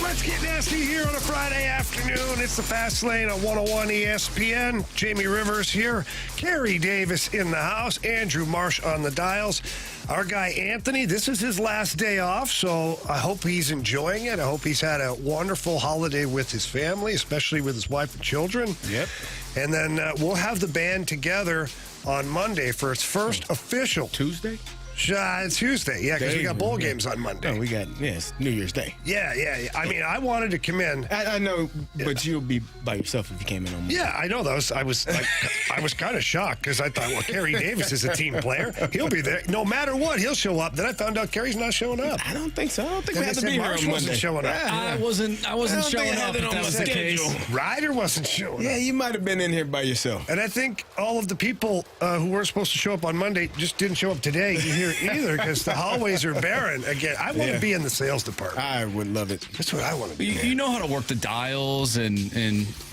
Let's get nasty here on a Friday afternoon. It's the Fast Lane on 101 ESPN. Jamie Rivers here. Carey Davis in the house. Andrew Marsh on the dials. Our guy Anthony, this is his last day off, so I hope he's enjoying it. I hope he's had a wonderful holiday with his family, especially with his wife and children. Yep. And then we'll have the band together on Monday for its first official. Tuesday? It's Tuesday, yeah, because we got bowl games on Monday. No, it's New Year's Day. Yeah. I mean, I wanted to come in. I know, but you'll be by yourself if you came in on Monday. Yeah, I know. I was kind of shocked because I thought, well, Carey Davis is a team player. He'll be there. No matter what, he'll show up. Then I found out Carey's not showing up. I don't think so. I don't think And we had to be here Marsh on wasn't Monday. showing up. I wasn't showing up if that was the case. Ryder wasn't showing Yeah, up. you might have been in here by yourself. And I think all of the people who were supposed to show up on Monday just didn't show up today here either because the hallways are barren again. I want to be in the sales department. I would love it. That's what I want to be. You know how to work the dials and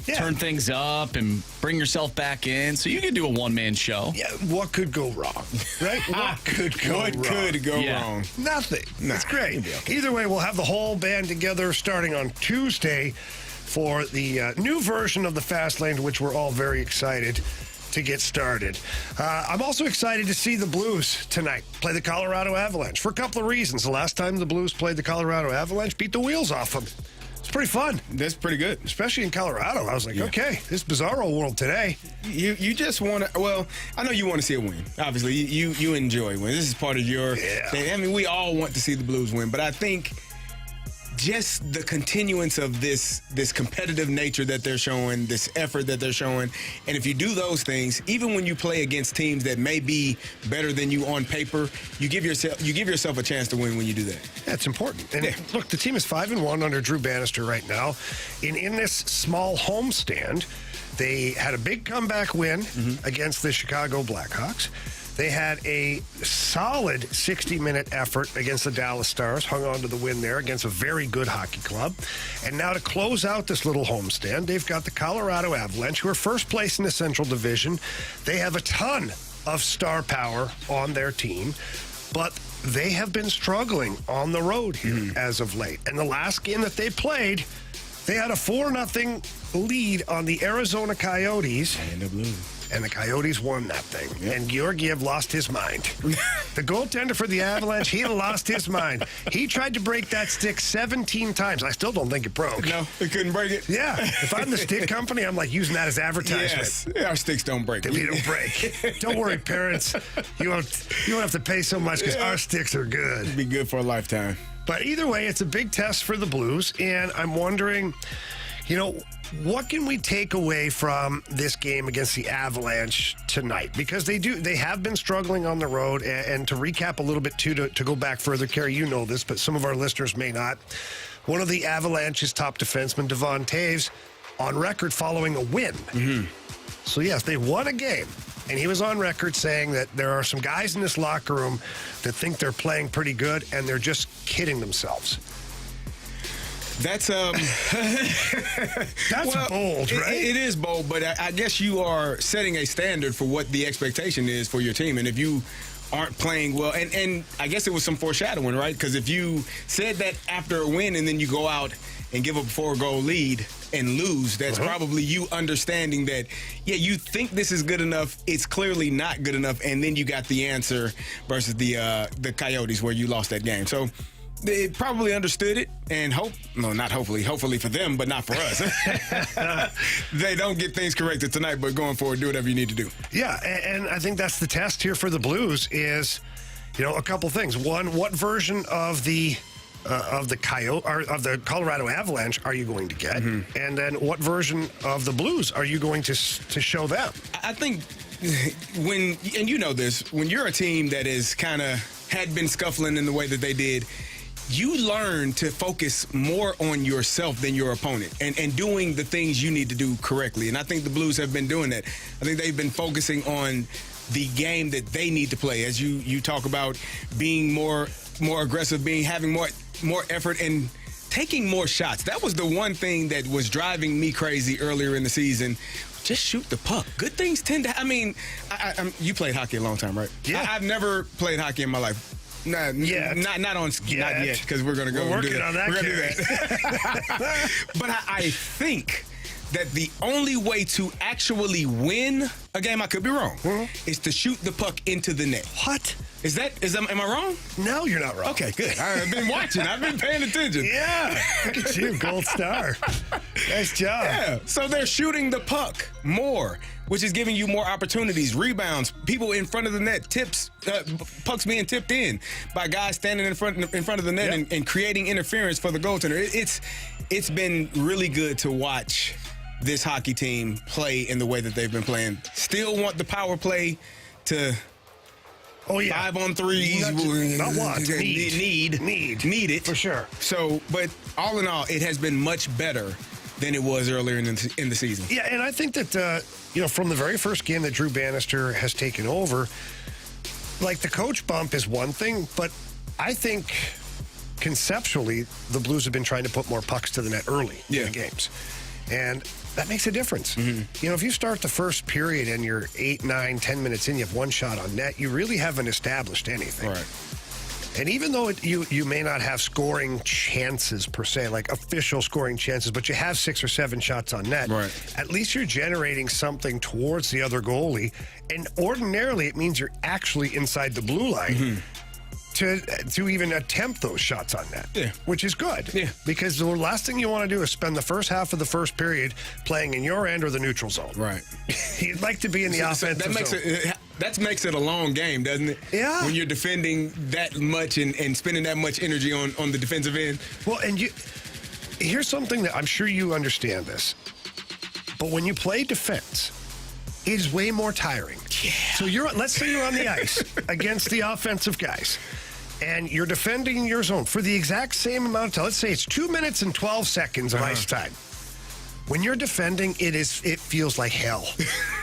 turn things up and bring yourself back in, so you can do a one-man show. Yeah, what could go wrong, right? What could go wrong? Nothing. That's great. Okay. Either way, we'll have the whole band together starting on Tuesday for the new version of the Fast Lane, to which we're all very excited to get started. I'm also excited to see the Blues tonight play the Colorado Avalanche for a couple of reasons. The last time the Blues played the Colorado Avalanche, beat the wheels off them. It's pretty fun. That's pretty good. Especially in Colorado. I was like, okay, this bizarro world today. You just want to, well, I know you want to see a win. Obviously, you enjoy win. This is part of your thing. I mean, we all want to see the Blues win, but I think just the continuance of this competitive nature that they're showing, this effort that they're showing, and if you do those things, even when you play against teams that may be better than you on paper, you give yourself a chance to win when you do that. That's important. And look, the team is 5-1 under Drew Bannister right now. In this small homestand, they had a big comeback win against the Chicago Blackhawks. They had a solid 60-minute effort against the Dallas Stars, hung on to the win there against a very good hockey club. And now to close out this little homestand, they've got the Colorado Avalanche, who are first place in the Central Division. They have a ton of star power on their team, but they have been struggling on the road here as of late. And the last game that they played, they had a 4-0 lead on the Arizona Coyotes. I end up losing. And the Coyotes won that thing. Yep. And Georgiev lost his mind. The goaltender for the Avalanche, he lost his mind. He tried to break that stick 17 times. I still don't think it broke. No, he couldn't break it. Yeah. If I'm the stick company, I'm like using that as advertisement. Yes. Our sticks don't break. They don't break. Don't worry, parents. You won't have to pay so much because our sticks are good. It'd be good for a lifetime. But either way, it's a big test for the Blues. And I'm wondering, what can we take away from this game against the Avalanche tonight? Because they have been struggling on the road. And to recap a little bit, too, to go back further, Carey, you know this, but some of our listeners may not. One of the Avalanche's top defensemen, Devon Taves, on record following a win. So, yes, they won a game. And he was on record saying that there are some guys in this locker room that think they're playing pretty good, and they're just kidding themselves. That's bold, right? It is bold, but I guess you are setting a standard for what the expectation is for your team. And if you aren't playing well, and I guess it was some foreshadowing, right? Because if you said that after a win and then you go out and give up a 4-goal lead and lose, that's probably you understanding that, you think this is good enough, it's clearly not good enough, and then you got the answer versus the Coyotes where you lost that game. So they probably understood it, and hopefully for them, but not for us. They don't get things corrected tonight, but going forward, do whatever you need to do. Yeah, and I think that's the test here for the Blues is, a couple things. One, what version of the Colorado Avalanche are you going to get? And then what version of the Blues are you going to show them? I think and you know this, when you're a team that is kind of had been scuffling in the way that they did, you learn to focus more on yourself than your opponent and doing the things you need to do correctly. And I think the Blues have been doing that. I think they've been focusing on the game that they need to play. As you talk about being more aggressive, having more effort and taking more shots. That was the one thing that was driving me crazy earlier in the season. Just shoot the puck. Good things tend to, you played hockey a long time, right? Yeah. I've never played hockey in my life. Not yet, because we're going to go We're do working that. on that, We're gonna do Carey. that. But I think that the only way to actually win a game, I could be wrong, is to shoot the puck into the net. What? Am I wrong? No, you're not wrong. Okay, good. I've been watching. I've been paying attention. Yeah. Look at you, gold star. Nice job. Yeah. So they're shooting the puck more, which is giving you more opportunities, rebounds, people in front of the net, tips, pucks being tipped in by guys standing in front of the net and creating interference for the goaltender. It's been really good to watch this hockey team play in the way that they've been playing. Still want the power play to 5-on-3s. Not want. Need it. For sure. So, but all in all, it has been much better than it was earlier in the season. Yeah, and I think that, from the very first game that Drew Bannister has taken over, like the coach bump is one thing, but I think conceptually the Blues have been trying to put more pucks to the net early in the games. And that makes a difference. If you start the first period and you're 8, 9, 10 minutes in, you have one shot on net, you really haven't established anything. Right. And even though you may not have scoring chances per se, like official scoring chances, but you have 6 or 7 shots on net, at least you're generating something towards the other goalie. And ordinarily, it means you're actually inside the blue line. To even attempt those shots on net, which is good. Yeah. Because the last thing you want to do is spend the first half of the first period playing in your end or the neutral zone. Right. You'd like to be in the offensive zone. That makes it a long game, doesn't it? Yeah. When you're defending that much and spending that much energy on the defensive end. Well, and here's something that I'm sure you understand this, but when you play defense, it is way more tiring. Yeah. So let's say you're on the ice against the offensive guys, and you're defending your zone for the exact same amount of time. Let's say it's 2 minutes and 12 seconds of ice time. When you're defending, it feels like hell.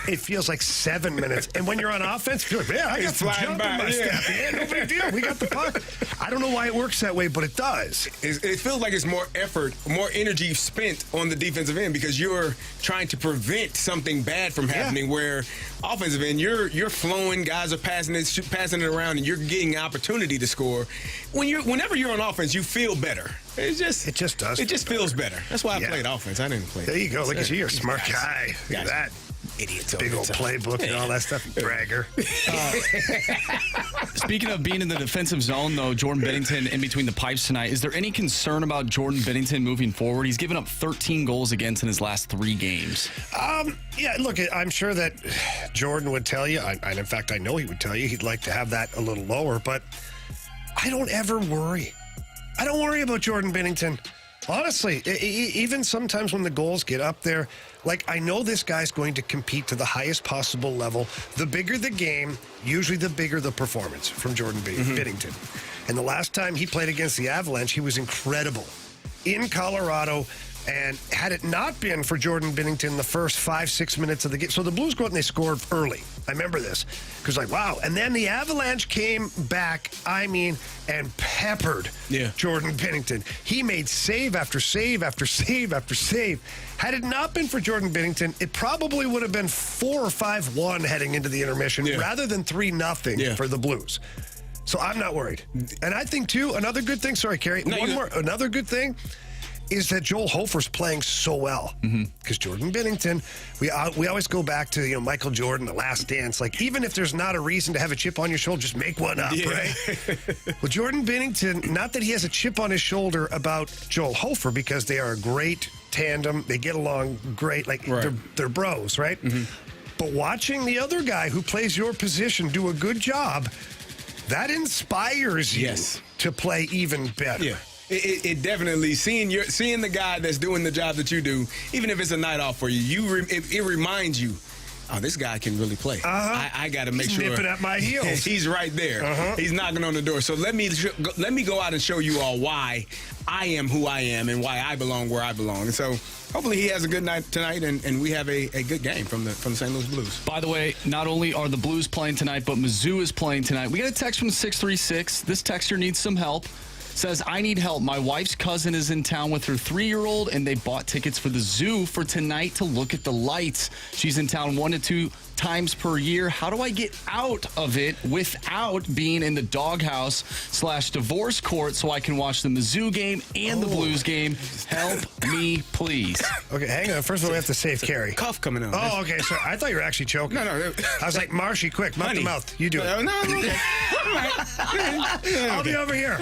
It feels like 7 minutes. And when you're on offense, you're like, I got some jump in my step. Yeah, no big deal. We got the puck. I don't know why it works that way, but it does. It feels like it's more effort, more energy spent on the defensive end because you're trying to prevent something bad from happening. Where offensive end, you're flowing, guys are passing it around, and you're getting an opportunity to score. Whenever you're on offense, you feel better. It just does. It just feels better. That's why I played offense. I didn't play. There you go. Look at you. You're a smart guy. Look at that. Idiots. Big old playbook and all that stuff. Bragger. Speaking of being in the defensive zone, though, Jordan Binnington in between the pipes tonight, is there any concern about Jordan Binnington moving forward? He's given up 13 goals against in his last 3 games. Yeah, look, I'm sure that Jordan would tell you, and in fact, I know he would tell you he'd like to have that a little lower, but I don't ever worry. I don't worry about Jordan Binnington. Honestly, even sometimes when the goals get up there, like I know this guy's going to compete to the highest possible level. The bigger the game, usually the bigger the performance from Jordan Binnington. And the last time he played against the Avalanche, he was incredible in Colorado. And had it not been for Jordan Binnington the first 5-6 minutes of the game, so the Blues go out and they scored early. I remember this because wow. And then the Avalanche came back, and peppered Jordan Binnington. He made save after save after save after save. Had it not been for Jordan Binnington, it probably would have been 4 or 5-1 heading into the intermission rather than 3-0 for the Blues. So I'm not worried. And I think, too, another good thing, sorry, Carey, another good thing is that Joel Hofer's playing so well. Because Jordan Binnington, we always go back to Michael Jordan, The Last Dance. Like, even if there's not a reason to have a chip on your shoulder, just make one up, right? Well, Jordan Binnington, not that he has a chip on his shoulder about Joel Hofer, because they are a great tandem. They get along great. Like, they're bros, right? But watching the other guy who plays your position do a good job, that inspires you to play even better. Yeah. It definitely, seeing the guy that's doing the job that you do, even if it's a night off for you, it reminds you, oh, this guy can really play. I got to make sure. He's nipping at my heels. He's right there. He's knocking on the door. So let me go out and show you all why I am who I am and why I belong where I belong. And so hopefully he has a good night tonight, and we have a good game from the St. Louis Blues. By the way, not only are the Blues playing tonight, but Mizzou is playing tonight. We got a text from 636. This texter needs some help. Says, I need help. My wife's cousin is in town with her 3-year-old, and they bought tickets for the zoo for tonight to look at the lights. She's in town 1 to 2 times per year. How do I get out of it without being in the doghouse / divorce court so I can watch the Mizzou game and the Blues game? Help me, please. Okay, hang on. First of all, we have to save Carey. Cough coming on. Oh, okay. So I thought you were actually choking. No. I was like, Marshy, quick, mouth to mouth. You do it. No, okay. I'll be over here.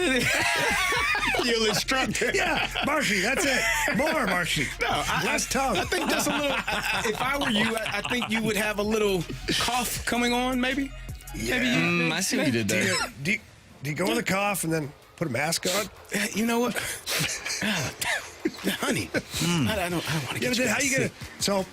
You'll instruct. Yeah, Marshy, that's it. More Marshy. No, less tongue. I think just a little. If I were you, I think you would have a little cough coming on, maybe. Yeah. Maybe I see what you did there. Do you go with a cough and then put a mask on? You know what, honey? I don't want to get you. How you gonna?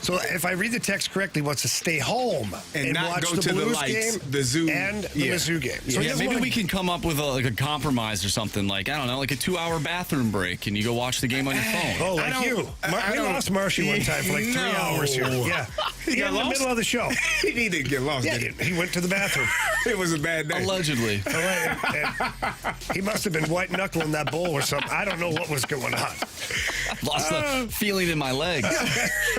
So if I read the text correctly, wants to stay home and not watch go the to the Blues lights, game, the Zoo, and the Mizzou game. So Yeah, maybe we can come up with a compromise or something, like, I don't know, like a 2-hour bathroom break, and you go watch the game on your phone. Oh, like you. We lost Marshy one time for like 3 hours here. Yeah. He got in the lost? middle of the show. He needed to get lost. Yeah, didn't he went to the bathroom. It was a bad day. Allegedly. All right, and he must have been white knuckling that bowl or something. I don't know what was going on. Lost the feeling in my legs.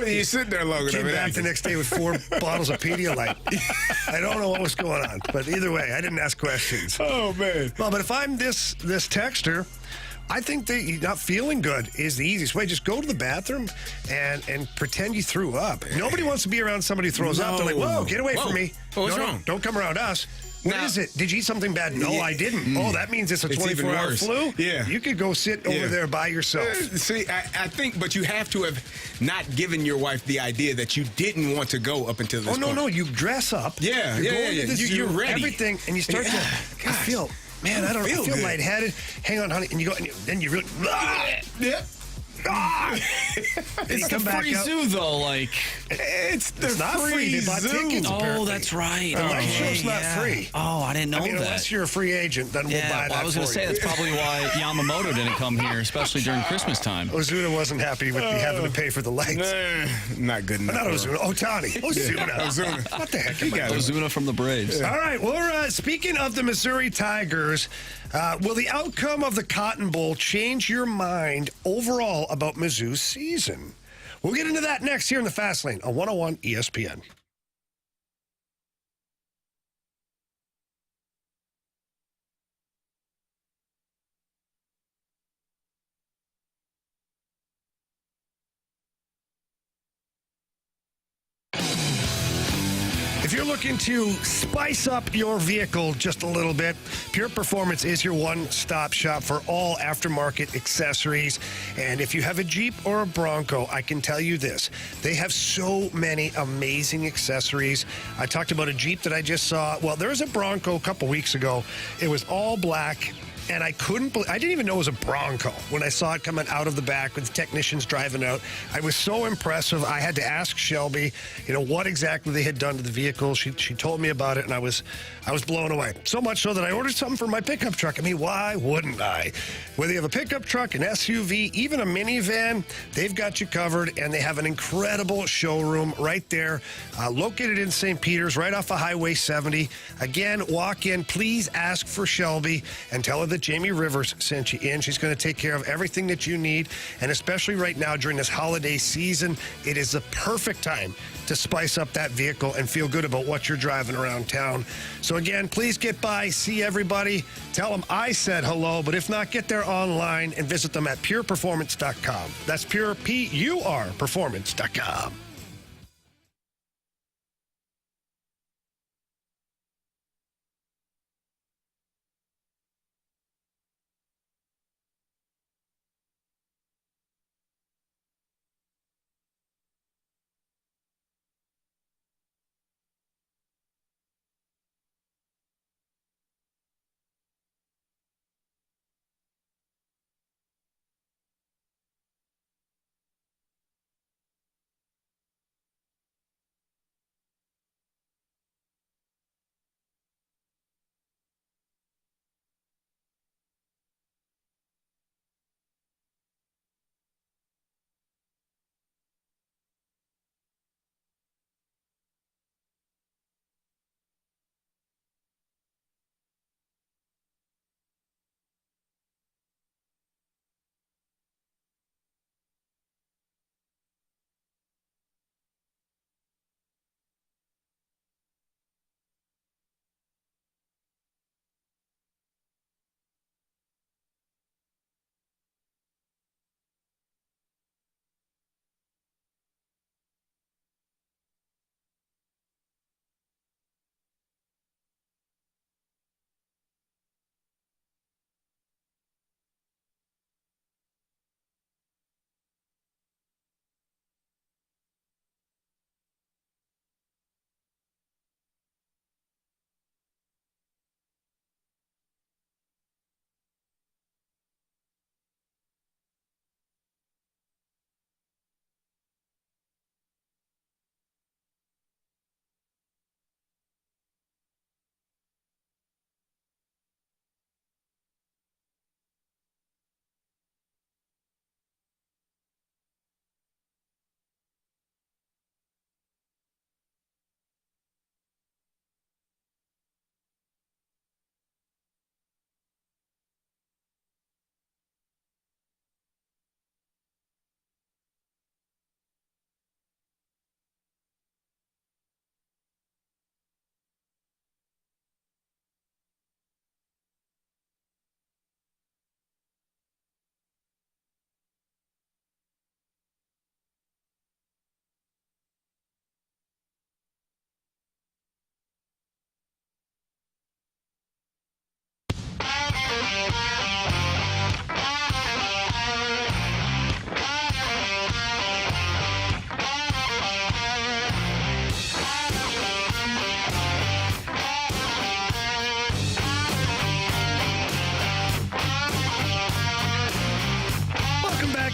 You sit there long enough. Came back the next day with 4 bottles of Pedialyte. I don't know what was going on, but either way, I didn't ask questions. Oh man. Well, but if I'm this texter, I think that you're not feeling good is the easiest way. Just go to the bathroom and pretend you threw up. Nobody wants to be around somebody who throws up. They're like, whoa, get away from me. Oh, what's No, wrong? Don't come around us. What Now- is it? Did you eat something bad? No, I didn't. Oh, that means it's a It's even 24-hour worse. flu? Yeah. You could go sit over there by yourself. See, I think, but you have to have not given your wife the idea that you didn't want to go up until this Oh, no, point. no. You dress up. Yeah, You're yeah, going yeah. to the zoo, You're ready. Everything, and you start to, I Gosh. feel, man, I don't know. I feel good. lightheaded. Hang on, honey. And you go, and then you really, Yeah. and you It's the come back free out. zoo, though. Like, It's not free. They bought tickets. Apparently. that's right. The light show's not yeah. free. Oh, I didn't know I mean, that. unless you're a free agent, then we'll buy Yeah, that well, I was going for to say you. that's probably why Yamamoto didn't come here, especially during Christmas time. Ozuna wasn't happy with me having to pay for the lights. Not good enough. Not Ozuna. Otani. Ozuna. Ozuna. What the heck am I got doing? Ozuna from the Braves. All right. Well, speaking of the Missouri Tigers, will the outcome of the Cotton Bowl change your mind overall about Mizzou's season? We'll get into that next here in the Fast Lane on 101 ESPN. If you're looking to spice up your vehicle just a little bit, Pure Performance is your one-stop shop for all aftermarket accessories. And if you have a Jeep or a Bronco, I can tell you this. They have so many amazing accessories. I talked about a Jeep that I just saw. Well, there was a Bronco a couple weeks ago. It was all black. And I couldn't believe, I didn't even know it was a Bronco when I saw it coming out of the back with the technicians driving out. I was so impressive. I had to ask Shelby, what exactly they had done to the vehicle. She told me about it, and I was blown away. So much so that I ordered something for my pickup truck. I mean, why wouldn't I? Whether you have a pickup truck, an SUV, even a minivan, they've got you covered, and they have an incredible showroom right there, located in St. Peter's, right off of Highway 70. Again, walk in, please ask for Shelby and tell her that Jamie Rivers sent you in. She's going to take care of everything that you need, and especially right now during this holiday season, it is the perfect time to spice up that vehicle and feel good about what you're driving around town. So again, please get by, see everybody, tell them I said hello, but if not, get there online and visit them at pureperformance.com. That's pure, P-U-R, performance.com.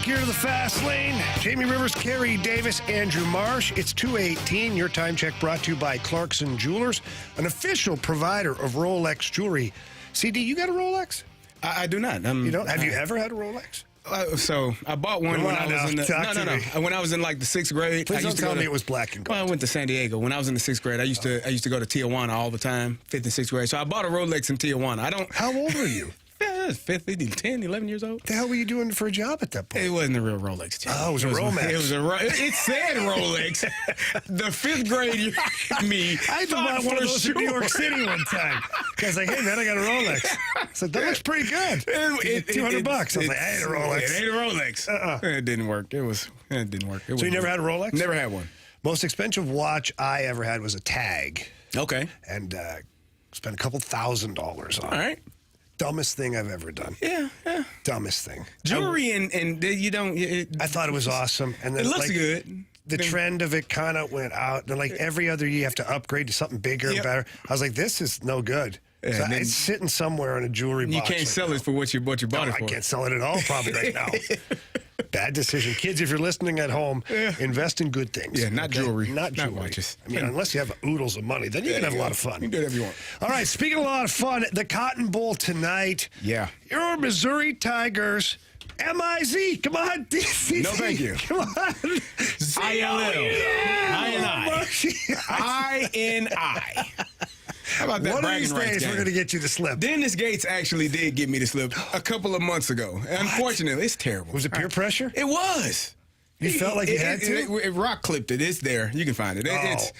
here to the Fast Lane. Jamie Rivers, Carey Davis, Andrew Marsh. It's 2:18. Your time check brought to you by Clarkson Jewelers, an official provider of Rolex jewelry. CD, you got a Rolex? I do not. You don't? Have you ever had a Rolex? So I bought one when I was in the when I was in like the 6th grade. Please don't tell me it was black and gold. Well, I went to San Diego when I was in the 6th grade. I used to go to Tijuana all the time, 5th and 6th grade. So I bought a Rolex in Tijuana. How old were you? Yeah, I was 10, 11 years old. What the hell were you doing for a job at that point? It wasn't a real Rolex. Oh, it was a Rolex. It said Rolex. The 5th grade me. I had to buy one of those in New York City one time. Guy's like, hey, man, I got a Rolex. I said, that looks pretty good. $200. I was like, I ain't a Rolex. It ain't a Rolex. It didn't work. It didn't work. So you never had a Rolex? Never had one. Most expensive watch I ever had was a Tag. Okay. And spent a couple $1,000 on it. All right. Dumbest thing I've ever done. Yeah. Dumbest thing. Jewelry and you don't. I thought it was awesome. And then, it looks good. The trend of it kind of went out. And like every other year, you have to upgrade to something bigger and better. I was like, this is no good. Yeah, so it's sitting somewhere in a jewelry box. You can't sell it for what you bought it for. I can't sell it at all probably right now. Bad decision. Kids, if you're listening at home, invest in good things. Yeah, not jewelry. Not jewelry. Not watches. I mean, unless you have oodles of money, then you can have a lot of fun. You can do whatever you want. All right, speaking of a lot of fun, the Cotton Bowl tonight. Yeah. Your Missouri Tigers. M-I-Z. Come on, DC. No, thank you. Come on. I-L-L. I-N-I. How about that? One of these bragging rights days, game? we're going to get you the slip. Dennis Gates actually did give me the slip a couple of months ago. Unfortunately, it's terrible. Was it peer pressure? It was. You felt like you had to? It rock clipped it. It's there. You can find it.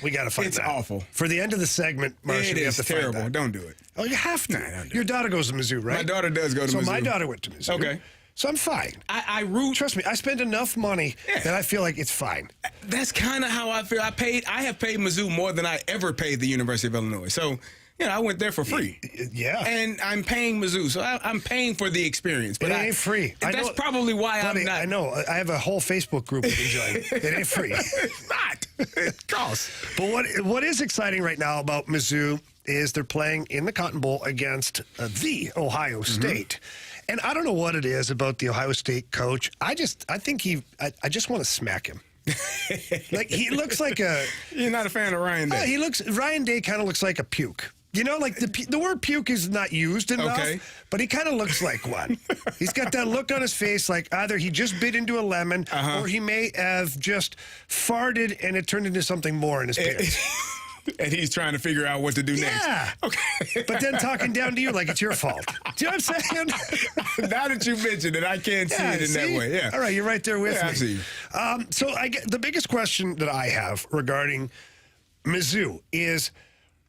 We got to find it. It's awful. For the end of the segment, Marcia, we have to terrible. find that. Don't do it. Oh, you have to. Nah, don't do Your daughter goes to Mizzou, right? My daughter does go to Mizzou. So my daughter went to Mizzou. Okay. So I'm fine. I root. Trust me, I spend enough money that I feel like it's fine. That's kind of how I feel. I have paid Mizzou more than I ever paid the University of Illinois. So, I went there for free. Yeah. And I'm paying Mizzou. So I'm paying for the experience. But it ain't free. That's probably why buddy, I'm not. I know. I have a whole Facebook group of enjoying it. It ain't free. It's not. It costs. But what is exciting right now about Mizzou is they're playing in the Cotton Bowl against the Ohio State. And I don't know what it is about the Ohio State coach. I just want to smack him. Like he looks like a. You're not a fan of Ryan Day. Ryan Day kind of looks like a puke. Like the word puke is not used enough, but he kind of looks like one. He's got that look on his face like either he just bit into a lemon or he may have just farted and it turned into something more in his pants. And he's trying to figure out what to do next. Yeah. Okay. But then talking down to you like it's your fault. Do you know what I'm saying? Now that you mentioned it, I can't see it in that way. Yeah. All right, you're right there with me. I see you. So the biggest question that I have regarding Mizzou is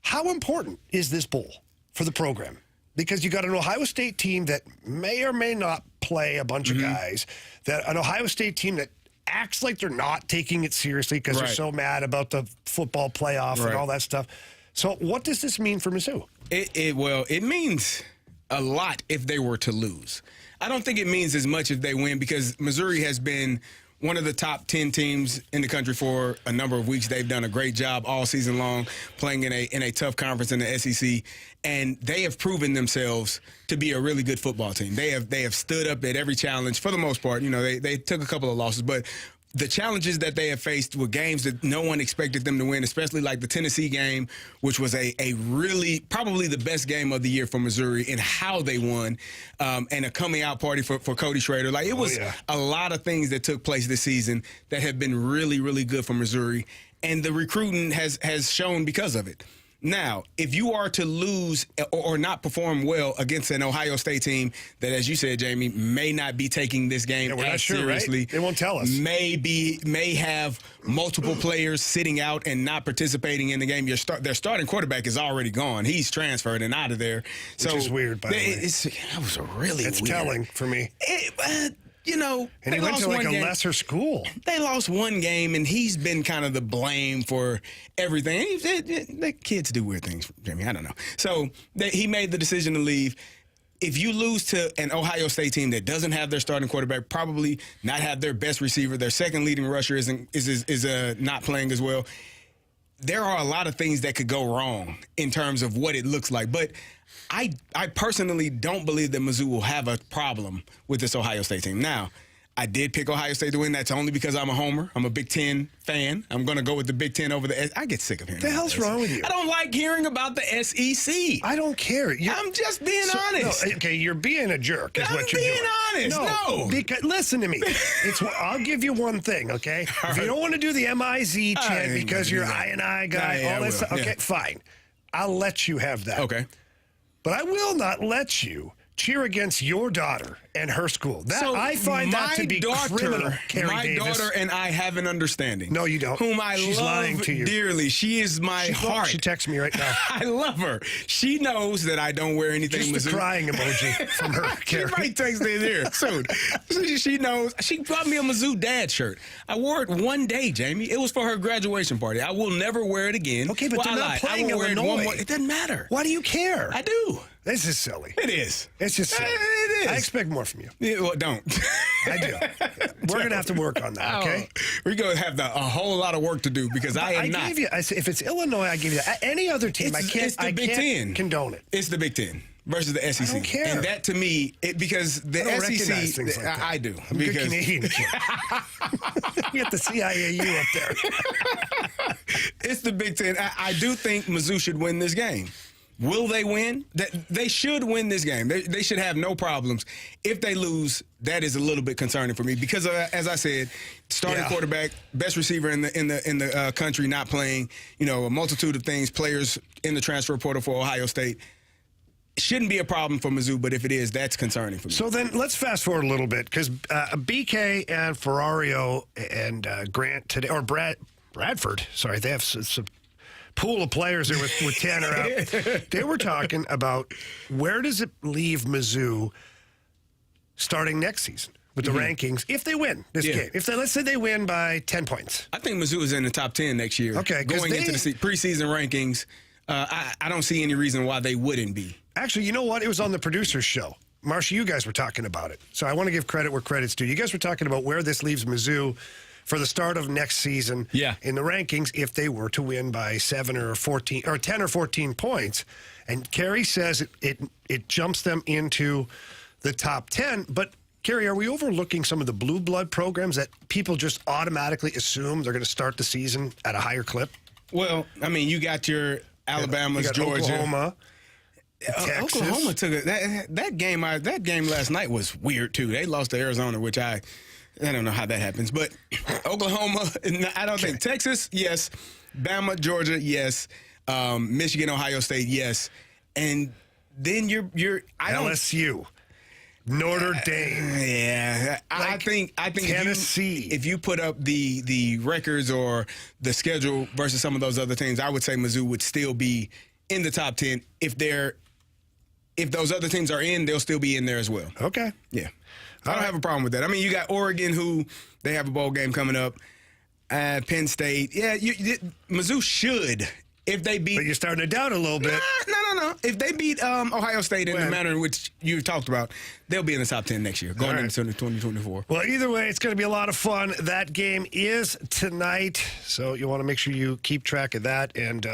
how important is this bowl for the program? Because you got an Ohio State team that may or may not play a bunch of guys, an Ohio State team that acts like they're not taking it seriously because they're so mad about the football playoff and all that stuff. So what does this mean for Mizzou? It means a lot if they were to lose. I don't think it means as much if they win because Missouri has been one of the top 10 teams in the country for a number of weeks. They've done a great job all season long playing in a tough conference in the SEC, and they have proven themselves to be a really good football team. They have stood up at every challenge for the most part. They took a couple of losses, but the challenges that they have faced were games that no one expected them to win, especially like the Tennessee game, which was a really probably the best game of the year for Missouri in how they won, and a coming out party for Cody Schrader. Like it was a lot of things that took place this season that have been really, really good for Missouri, and the recruiting has shown because of it. Now, if you are to lose or not perform well against an Ohio State team that, as you said, Jamie, may not be taking this game as seriously, right? They won't tell us. May have multiple players sitting out and not participating in the game. Their starting quarterback is already gone. He's transferred and out of there. Which is weird, by the way. That was really weird. It's telling for me. And he went to like a lesser school. They lost one game, and he's been kind of the blame for everything. The kids do weird things, Jimmy. I don't know. So he made the decision to leave. If you lose to an Ohio State team that doesn't have their starting quarterback, probably not have their best receiver, their second leading rusher is not playing as well, there are a lot of things that could go wrong in terms of what it looks like. But I personally don't believe that Mizzou will have a problem with this Ohio State team. Now, I did pick Ohio State to win. That's only because I'm a homer. I'm a Big Ten fan. I'm going to go with the Big Ten over the I get sick of hearing The hell's wrong with you? I don't like hearing about the SEC. I don't care. I'm just being honest. No, okay, you're being a jerk is I'm what you're being doing. honest. No. Because, listen to me. I'll give you one thing, okay? If you don't want to do the MIZ chant because you're I guy, all that stuff, okay, fine. I'll let you have that. Okay. But I will not let you cheer against your daughter and her school. I find that to be criminal, Carey My Davis. daughter and I have an understanding. No, you don't. Whom I She's love lying to you. dearly. She is my heart. She texts me right now. I love her. She knows that I don't wear anything. Just the crying emoji from her, Carey. She might text it here soon. She knows. She brought me a Mizzou dad shirt. I wore it one day, Jamie. It was for her graduation party. I will never wear it again. Okay, but they're not playing Illinois. It doesn't matter. Why do you care? I do. This is silly. It is. It's just silly. It is. I expect more from you. Yeah, well, don't. I do. We're going to have to work on that, okay? We're going to have a whole lot of work to do because I am not. If it's Illinois, I give you that. Any other team, It's the Big Ten. Condone it. It's the Big Ten versus the SEC. I don't care. And that to me, because the I don't recognize SEC, things like that. I do. I'm a good Canadian kid. You got the CIAU up there. It's the Big Ten. I do think Mizzou should win this game. Will they win? They should win this game. They should have no problems. If they lose, that is a little bit concerning for me because, as I said, starting quarterback, best receiver in the country, not playing. A multitude of things. Players in the transfer portal for Ohio State. Shouldn't be a problem for Mizzou, but if it is, that's concerning for me. So then let's fast forward a little bit because BK and Ferrario and Grant today, or Bradford, sorry, they have some pool of players there with Tanner out. They were talking about where does it leave Mizzou starting next season with the rankings if they win this game. Let's say they win by 10 points. I think Mizzou is in the top 10 next year. Okay, going into the preseason rankings, I don't see any reason why they wouldn't be. Actually, you know what? It was on the producer's show. Marsha, you guys were talking about it. So I want to give credit where credit's due. You guys were talking about where this leaves Mizzou for the start of next season in the rankings if they were to win by 7 or 14 or 10 or 14 points. And Carey says it jumps them into the top 10. But, Carey, are we overlooking some of the blue blood programs that people just automatically assume they're going to start the season at a higher clip? Well, I mean, you got your Alabama's, you got Georgia. Oklahoma. Texas. Oklahoma took it. That game last night was weird, too. They lost to Arizona, which I don't know how that happens, but Oklahoma, I don't think. Texas, yes. Bama, Georgia, yes. Michigan, Ohio State, yes. And then LSU, Notre Dame. Yeah, I think Tennessee. If you put up the records or the schedule versus some of those other teams, I would say Mizzou would still be in the top 10. If those other teams are in, they'll still be in there as well. Okay. Yeah. I don't have a problem with that. I mean, you got Oregon, who they have a bowl game coming up. Penn State. Yeah, Mizzou should, if they beat. But you're starting to doubt a little bit. No. If they beat Ohio State in the manner in which you talked about, they'll be in the top 10 next year, going into 2024. Well, either way, it's going to be a lot of fun. That game is tonight, so you want to make sure you keep track of that. And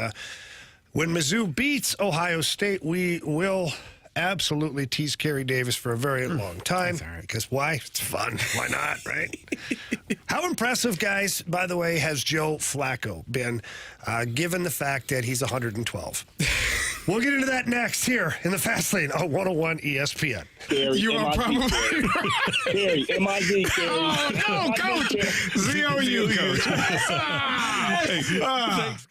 when Mizzou beats Ohio State, we will absolutely tease Carey Davis for a very long time. That's all right. Because why? It's fun. Why not, right? How impressive, guys, by the way, has Joe Flacco been, given the fact that he's 112? We'll get into that next here in the Fast Lane on 101 ESPN. Carey, You are probably Carey, M-I-Z, Carey. Oh, no, Coach. Z-O-U, Coach. Thanks.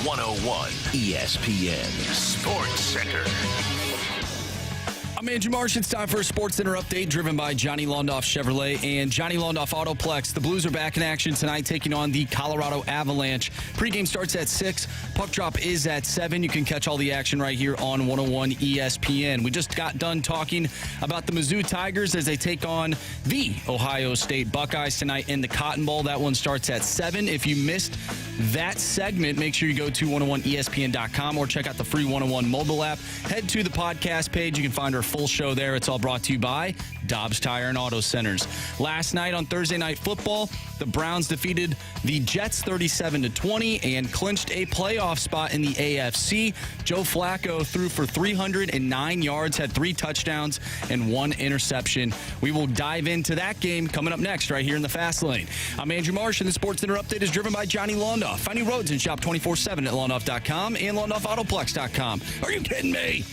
101 ESPN Sports Center. I'm Andrew Marsh. It's time for a Sports Center update driven by Johnny Londoff Chevrolet and Johnny Londoff Autoplex. The Blues are back in action tonight, taking on the Colorado Avalanche. Pregame starts at 6. Puck drop is at 7. You can catch all the action right here on 101 ESPN. We just got done talking about the Mizzou Tigers as they take on the Ohio State Buckeyes tonight in the Cotton Bowl. That one starts at 7. If you missed that segment, make sure you go to 101ESPN.com or check out the free 101 mobile app. Head to the podcast page. You can find our full show there. It's all brought to you by Dobbs Tire and Auto Centers. Last night on Thursday Night Football, the Browns defeated the Jets 37-20 and clinched a playoff spot in the AFC. Joe Flacco threw for 309 yards, had 3 touchdowns and 1 interception. We will dive into that game coming up next right here in the Fast Lane. I'm Andrew Marsh, and the Sports Center update is driven by Johnny Londoff. Find new roads and shop 24/7 at londoff.com and londoffautoplex.com. Are you kidding me?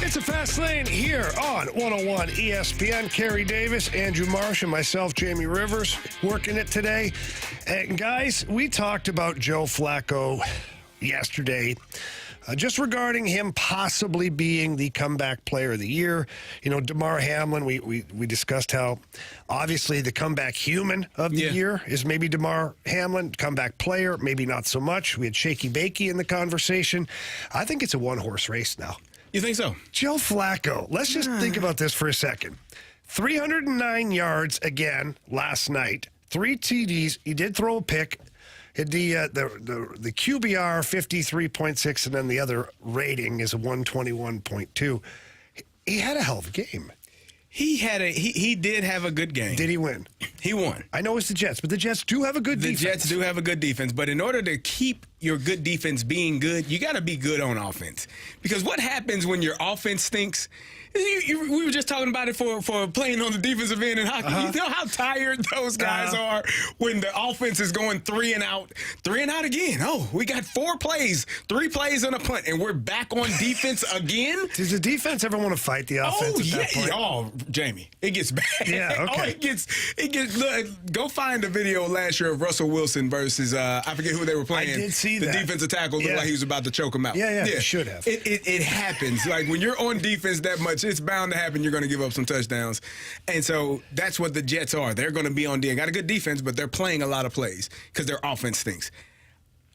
It's a Fast Lane here on 101 ESPN. Carey Davis, Andrew Marsh, and myself, Jamie Rivers, working it today. And guys, we talked about Joe Flacco yesterday, just regarding him possibly being the comeback player of the year. You know, Damar Hamlin, we discussed how obviously the comeback human of the year is maybe Damar Hamlin. Comeback player, maybe not so much. We had Shaky Bakey in the conversation. I think it's a one-horse race now. You think so? Joe Flacco, let's just think about this for a second. 309 yards again last night. 3 TDs. He did throw a pick. The QBR 53.6, and then the other rating is a 121.2. He had a hell of a game. He did have a good game. Did he win? He won. I know it's the Jets, but the Jets do have a good defense. The Jets do have a good defense, but in order to keep your good defense being good, you got to be good on offense. Because what happens when your offense stinks? We were just talking about it for playing on the defensive end in hockey. You know how tired those guys are when the offense is going 3 and out again. Oh, we got 4 plays, 3 plays on a punt, and we're back on defense again. Does the defense ever want to fight the offense at that point? Oh, Jamie, it gets bad. Yeah, okay. It gets. Look, go find the video last year of Russell Wilson versus I forget who they were playing. I did see the that. Defensive tackle looked like he was about to choke him out. Yeah, you should have. It happens. Like when you're on defense that much, it's bound to happen. You're going to give up some touchdowns. And so that's what the Jets are. They're going to be on D. Got a good defense, but they're playing a lot of plays because their offense stinks.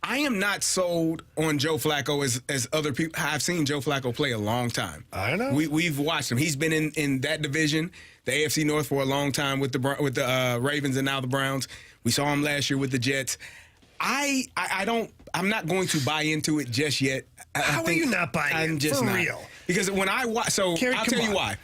I am not sold on Joe Flacco as other people. I've seen Joe Flacco play a long time. I know. We've watched him. He's been in that division, the AFC North, for a long time with the Ravens and now the Browns. We saw him last year with the Jets. I'm not going to buy into it just yet. How are you not buying I'm it? just For not. real. Because when I watch, Carey, I'll tell you why.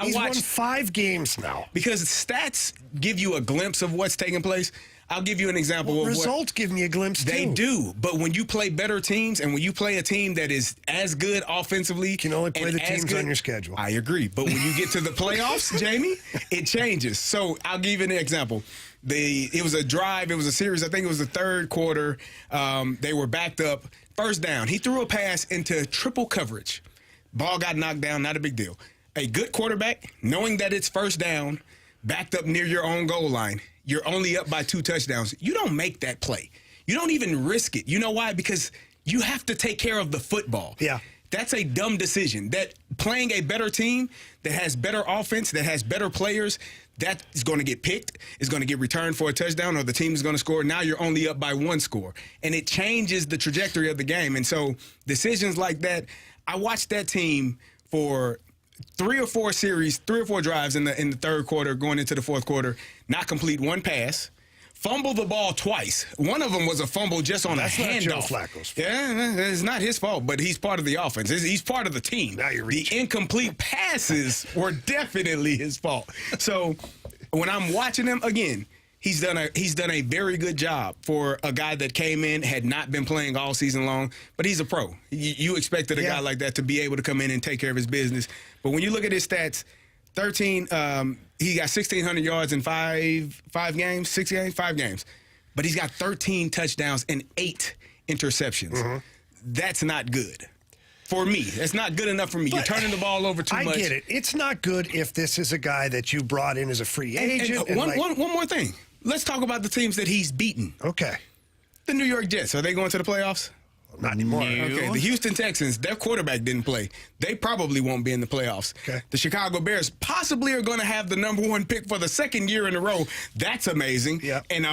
He's won watched 5 games now. because stats give you a glimpse of what's taking place. I'll give you an example of results give me a glimpse they too. do. But when you play better teams and when you play a team that is as good offensively, You can only play and the as teams good, on your schedule. I agree. But when you get to the playoffs, Jamie, it changes. So I'll give you an example. It was a drive. It was a series. I think it was the third quarter. They were backed up. First down. He threw a pass into triple coverage. Ball got knocked down. Not a big deal. A good quarterback, knowing that it's first down, backed up near your own goal line, you're only up by 2 touchdowns. You don't make that play. You don't even risk it. You know why? Because you have to take care of the football. Yeah. That's a dumb decision. That playing a better team that has better offense, that has better players, that is going to get picked, is going to get returned for a touchdown, or the team is going to score. Now you're only up by 1 score. And it changes the trajectory of the game. And so decisions like that, I watched that team for 3 or 4 drives in the third quarter, going into the fourth quarter, not complete 1 pass, fumble the ball twice. One of them was a fumble just on a handoff. That's not Joe Flacco's fault. Yeah, it's not his fault, but he's part of the offense. He's part of the team. Now you're the reaching. incomplete passes were definitely his fault. So when I'm watching him, again, He's done a very good job for a guy that came in, had not been playing all season long, but he's a pro. You expected a guy like that to be able to come in and take care of his business. But when you look at his stats, he got 1,600 yards in five games. But he's got 13 touchdowns and 8 interceptions. Mm-hmm. That's not good. For me, that's not good enough for me. You're turning the ball over too much. I get it. It's not good if this is a guy that you brought in as a free agent. And one more thing. Let's talk about the teams that he's beaten. Okay. The New York Jets, are they going to the playoffs? Not anymore. Okay. The Houston Texans, their quarterback didn't play. They probably won't be in the playoffs. Okay. The Chicago Bears possibly are going to have the number 1 pick for the second year in a row. That's amazing. Yeah. And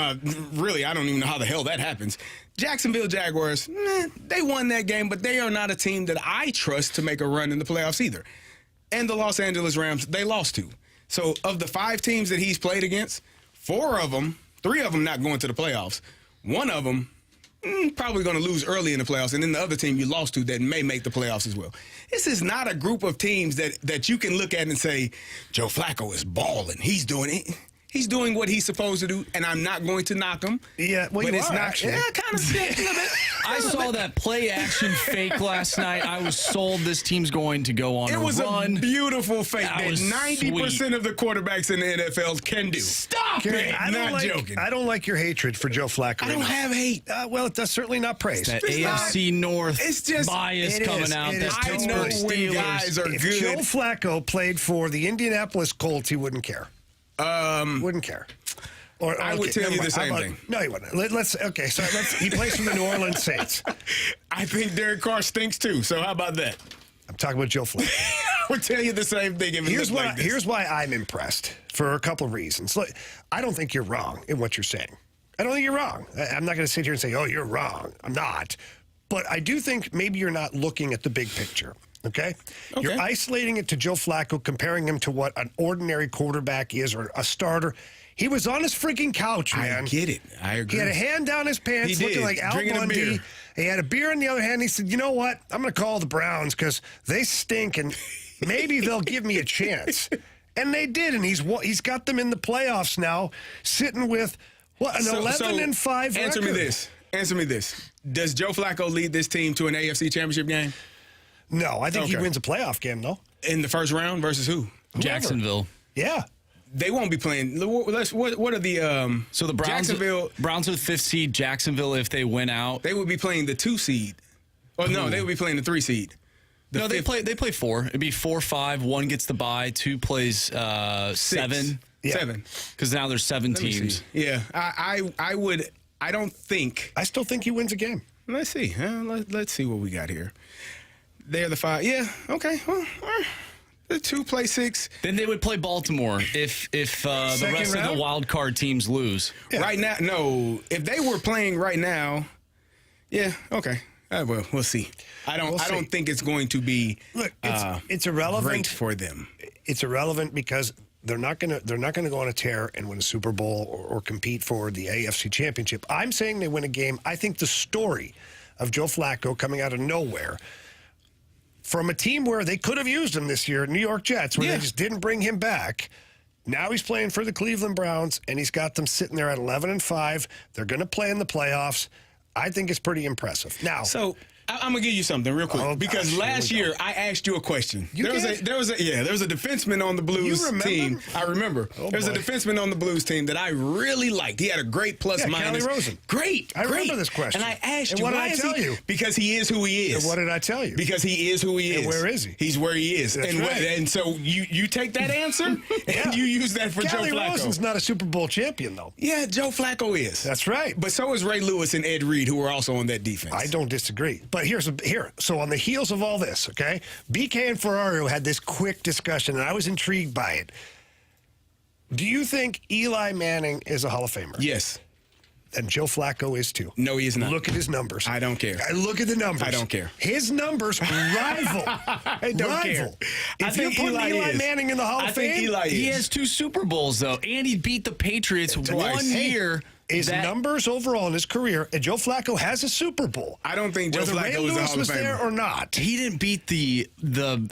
really, I don't even know how the hell that happens. Jacksonville Jaguars, they won that game, but they are not a team that I trust to make a run in the playoffs either. And the Los Angeles Rams, they lost to. So of the 5 teams that he's played against, 3 of them not going to the playoffs. One of them probably going to lose early in the playoffs, and then the other team you lost to that may make the playoffs as well. This is not a group of teams that you can look at and say, Joe Flacco is balling. He's doing it. He's doing what he's supposed to do, and I'm not going to knock him. Yeah, well, but you it's are, not. actually. Yeah, kind of sick. I saw that play action fake last night. I was sold this team's going to go on a run. It was a beautiful fake that 90% sweet. of the quarterbacks in the NFL can do. Stop Okay, it! I'm not joking. I don't like your hatred for Joe Flacco. I don't have hate. Well, that's certainly not praise. That AFC North it's just- bias it coming is. out. It That is. I Pittsburgh know when Steelers. guys are If good. Joe Flacco played for the Indianapolis Colts, he wouldn't care. Wouldn't care. Or I would tell never you the mind. same How about- thing. No, he wouldn't. He plays for the New Orleans Saints. I think Derek Carr stinks too. So how about that? I'm talking about Joe Flacco. I would tell you the same thing. If it Here's looked like this. Here's why I'm impressed for a couple of reasons. Look, I don't think you're wrong in what you're saying. I don't think you're wrong. I'm not going to sit here and say, oh, you're wrong. I'm not. But I do think maybe you're not looking at the big picture. Okay? You're isolating it to Joe Flacco, comparing him to what an ordinary quarterback is or a starter. He was on his freaking couch, man. I get it. I agree. He had a hand down his pants, He looking did, like Al drinking a Bundy. beer. He had a beer in the other hand. He said, you know what? I'm going to call the Browns because they stink, and maybe they'll give me a chance. And they did, and he's got them in the playoffs now, sitting with, what, an 11-5 record. Answer me this. Does Joe Flacco lead this team to an AFC championship game? No, I think he Okay. wins a playoff game, though. In the first round versus who? Jacksonville. Yeah. They won't be playing. What are the So the Browns are the 5th seed. Jacksonville, if they win out, They would be playing the 2 seed. Oh no, they would be playing the 3 seed. no, they play 4. It'd be 4-5. 1 gets the bye. 2 plays 7. Yeah. 7. Because now there's 7 Let me teams. see. Yeah, I would. I don't think. I still think he wins a game. Let's see. Let's see what we got here. They're the 5. Yeah. Okay. Well, the 2 play 6. Then they would play Baltimore if the Second rest of round? the wild card teams lose. Yeah. Right now, no. If they were playing right now, yeah. Okay. Well, we'll see. I don't see. think it's going to be. Look, it's irrelevant. Great for them. It's irrelevant because they're not going to go on a tear and win a Super Bowl or compete for the AFC Championship. I'm saying they win a game. I think the story of Joe Flacco coming out of nowhere from a team where they could have used him this year, New York Jets, where they just didn't bring him back. Now he's playing for the Cleveland Browns, and he's got them sitting there at 11-5. They're going to play in the playoffs. I think it's pretty impressive. Now, So I'm gonna give you something real quick because last year I asked you a question. There was a defenseman on the Blues team. I remember. There's a defenseman on the Blues team that I really liked. He had a great plus minus. Kelly Rosen. Great. I remember this question. And I asked you, what did why I is tell he? you? Because he is who he is. And what did I tell you? Because he is who he is. And where is he? He's where he is. That's and right. and so you take that answer and you use that for Kelly Joe Flacco. Rosen's not a Super Bowl champion, though. Yeah, Joe Flacco is. That's right. But so is Ray Lewis and Ed Reed, who are also on that defense. I don't disagree. But here. So on the heels of all this, okay, BK and Ferrario had this quick discussion, and I was intrigued by it. Do you think Eli Manning is a Hall of Famer? Yes. And Joe Flacco is too. No, he is not. Look at his numbers. I don't care. Look at the numbers. I don't care. His numbers rival. I don't care. If you're putting Eli Manning in the Hall of Fame, think Eli He is. has 2 Super Bowls, though, and he beat the Patriots Twice. one Hey, year. his numbers overall in his career, and Joe Flacco has a Super Bowl. I don't think Joe Whether Ray Flacco is a Lewis Hall of was there Famer. or not. He didn't beat the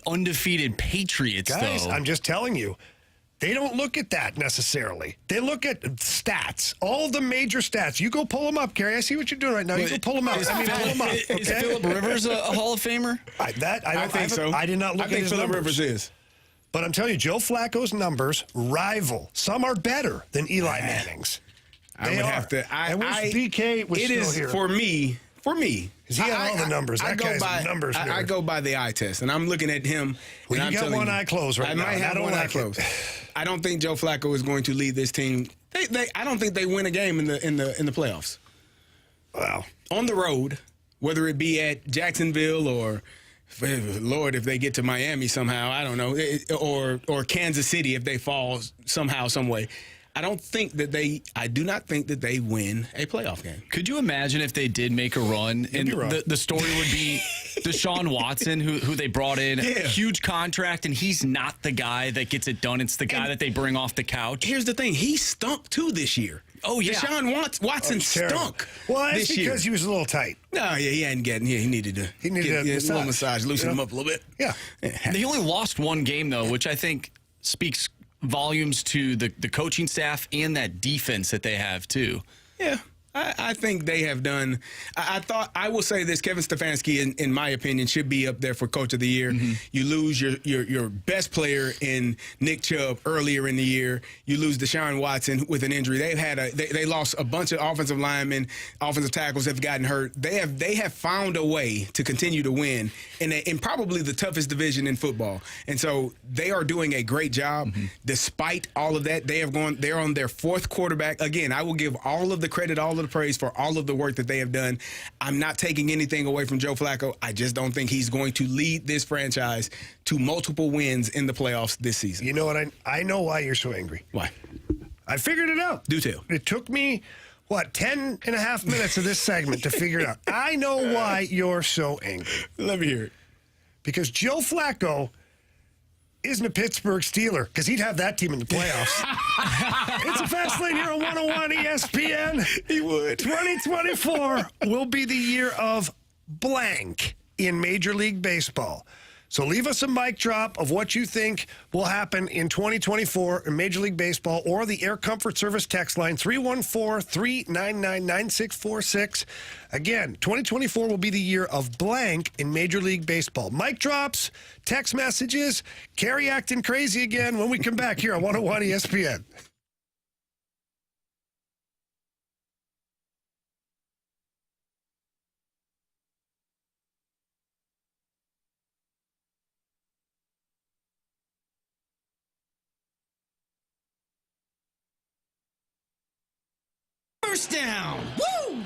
undefeated Patriots, Guys, though. I'm just telling you. They don't look at that necessarily. They look at stats, all the major stats. You go pull them up, Carey. I see what you're doing right now. You go pull them up. Pull them up. Okay? Is Phillip Rivers a Hall of Famer? I think so. I did not look I at think his Phillip numbers. Rivers is. But I'm telling you, Joe Flacco's numbers rival. Some are better than Eli Manning's. I would have to. I wish BK was it still is here. For me. He had all the numbers. That guy's a numbers nerd. I go by the eye test, and I'm looking at him. Well, and you I'm got one eye closed right I now. might have one eye closed. I don't think Joe Flacco is going to lead this team. I don't think they win a game in the playoffs. Wow. On the road, whether it be at Jacksonville or, Lord, if they get to Miami somehow, I don't know, or Kansas City if they fall somehow, some way. I do not think that they win a playoff game. Could you imagine if they did make a run and the story would be Deshaun Watson, who they brought in, huge contract, and he's not the guy that gets it done. It's the guy that they bring off the couch. Here's the thing. He stunk, too, this year. Oh, yeah. Deshaun Watson stunk. Well, that's this year. because he was a little tight. No, yeah, he hadn't gotten. Yeah, he needed a little massage, loosen him up a little bit. Yeah. They only lost one game, though, which I think speaks volumes to the coaching staff and that defense that they have, too. Yeah. I think they have done. I will say this: Kevin Stefanski, in my opinion, should be up there for Coach of the Year. Mm-hmm. You lose your best player in Nick Chubb earlier in the year. You lose Deshaun Watson with an injury. They lost a bunch of offensive linemen, offensive tackles have gotten hurt. They have found a way to continue to win in probably the toughest division in football. And so they are doing a great job. Mm-hmm. Despite all of that, they're on their fourth quarterback. Again, I will give all of the credit, all of the praise for all of the work that they have done. I'm not taking anything away from Joe Flacco. I just don't think he's going to lead this franchise to multiple wins in the playoffs this season. You know what? I know why you're so angry. Why? I figured it out. Do tell. It took me, 10 and a half minutes of this segment to figure it out. I know why you're so angry. Let me hear it. Because Joe Flacco isn't a Pittsburgh Steeler, because he'd have that team in the playoffs. It's a Fast Lane here on 101 ESPN. He would. 2024 will be the year of blank in Major League Baseball. So leave us a mic drop of what you think will happen in 2024 in Major League Baseball, or the Air Comfort Service text line 314-399-9646. Again, 2024 will be the year of blank in Major League Baseball. Mic drops, text messages, Carey acting crazy again when we come back here on 101 ESPN. First down. Woo!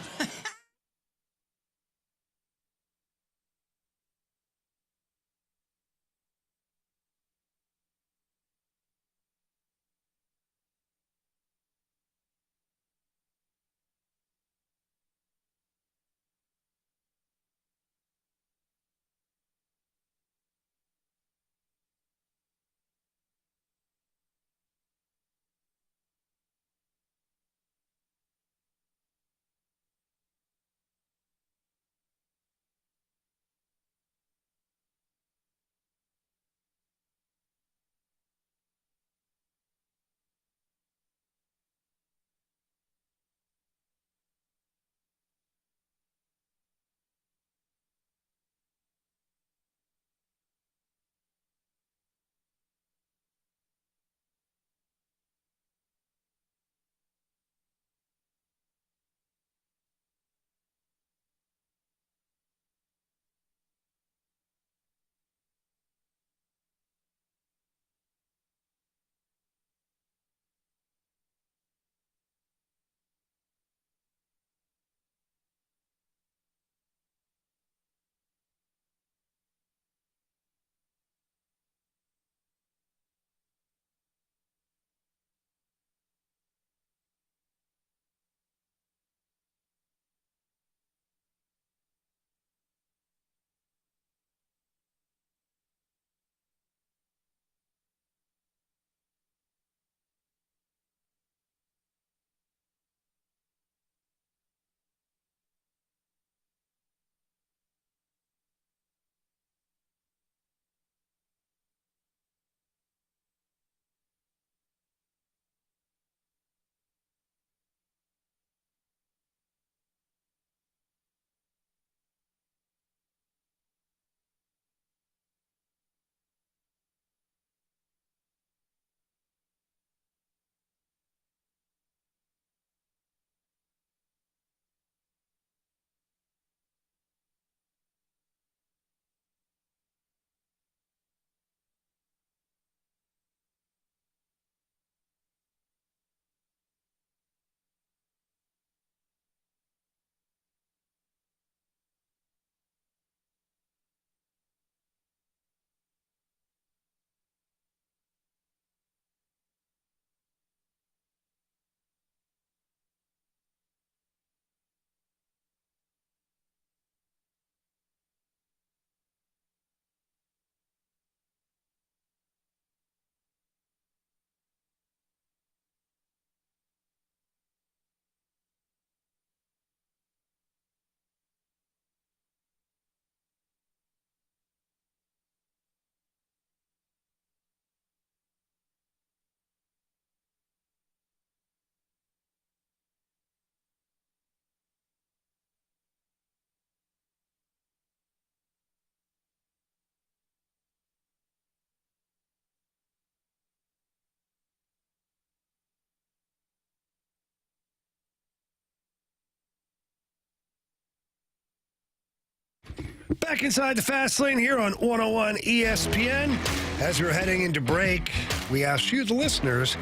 Back inside the fast lane here on 101 ESPN. As we're heading into break, we asked you, the listeners,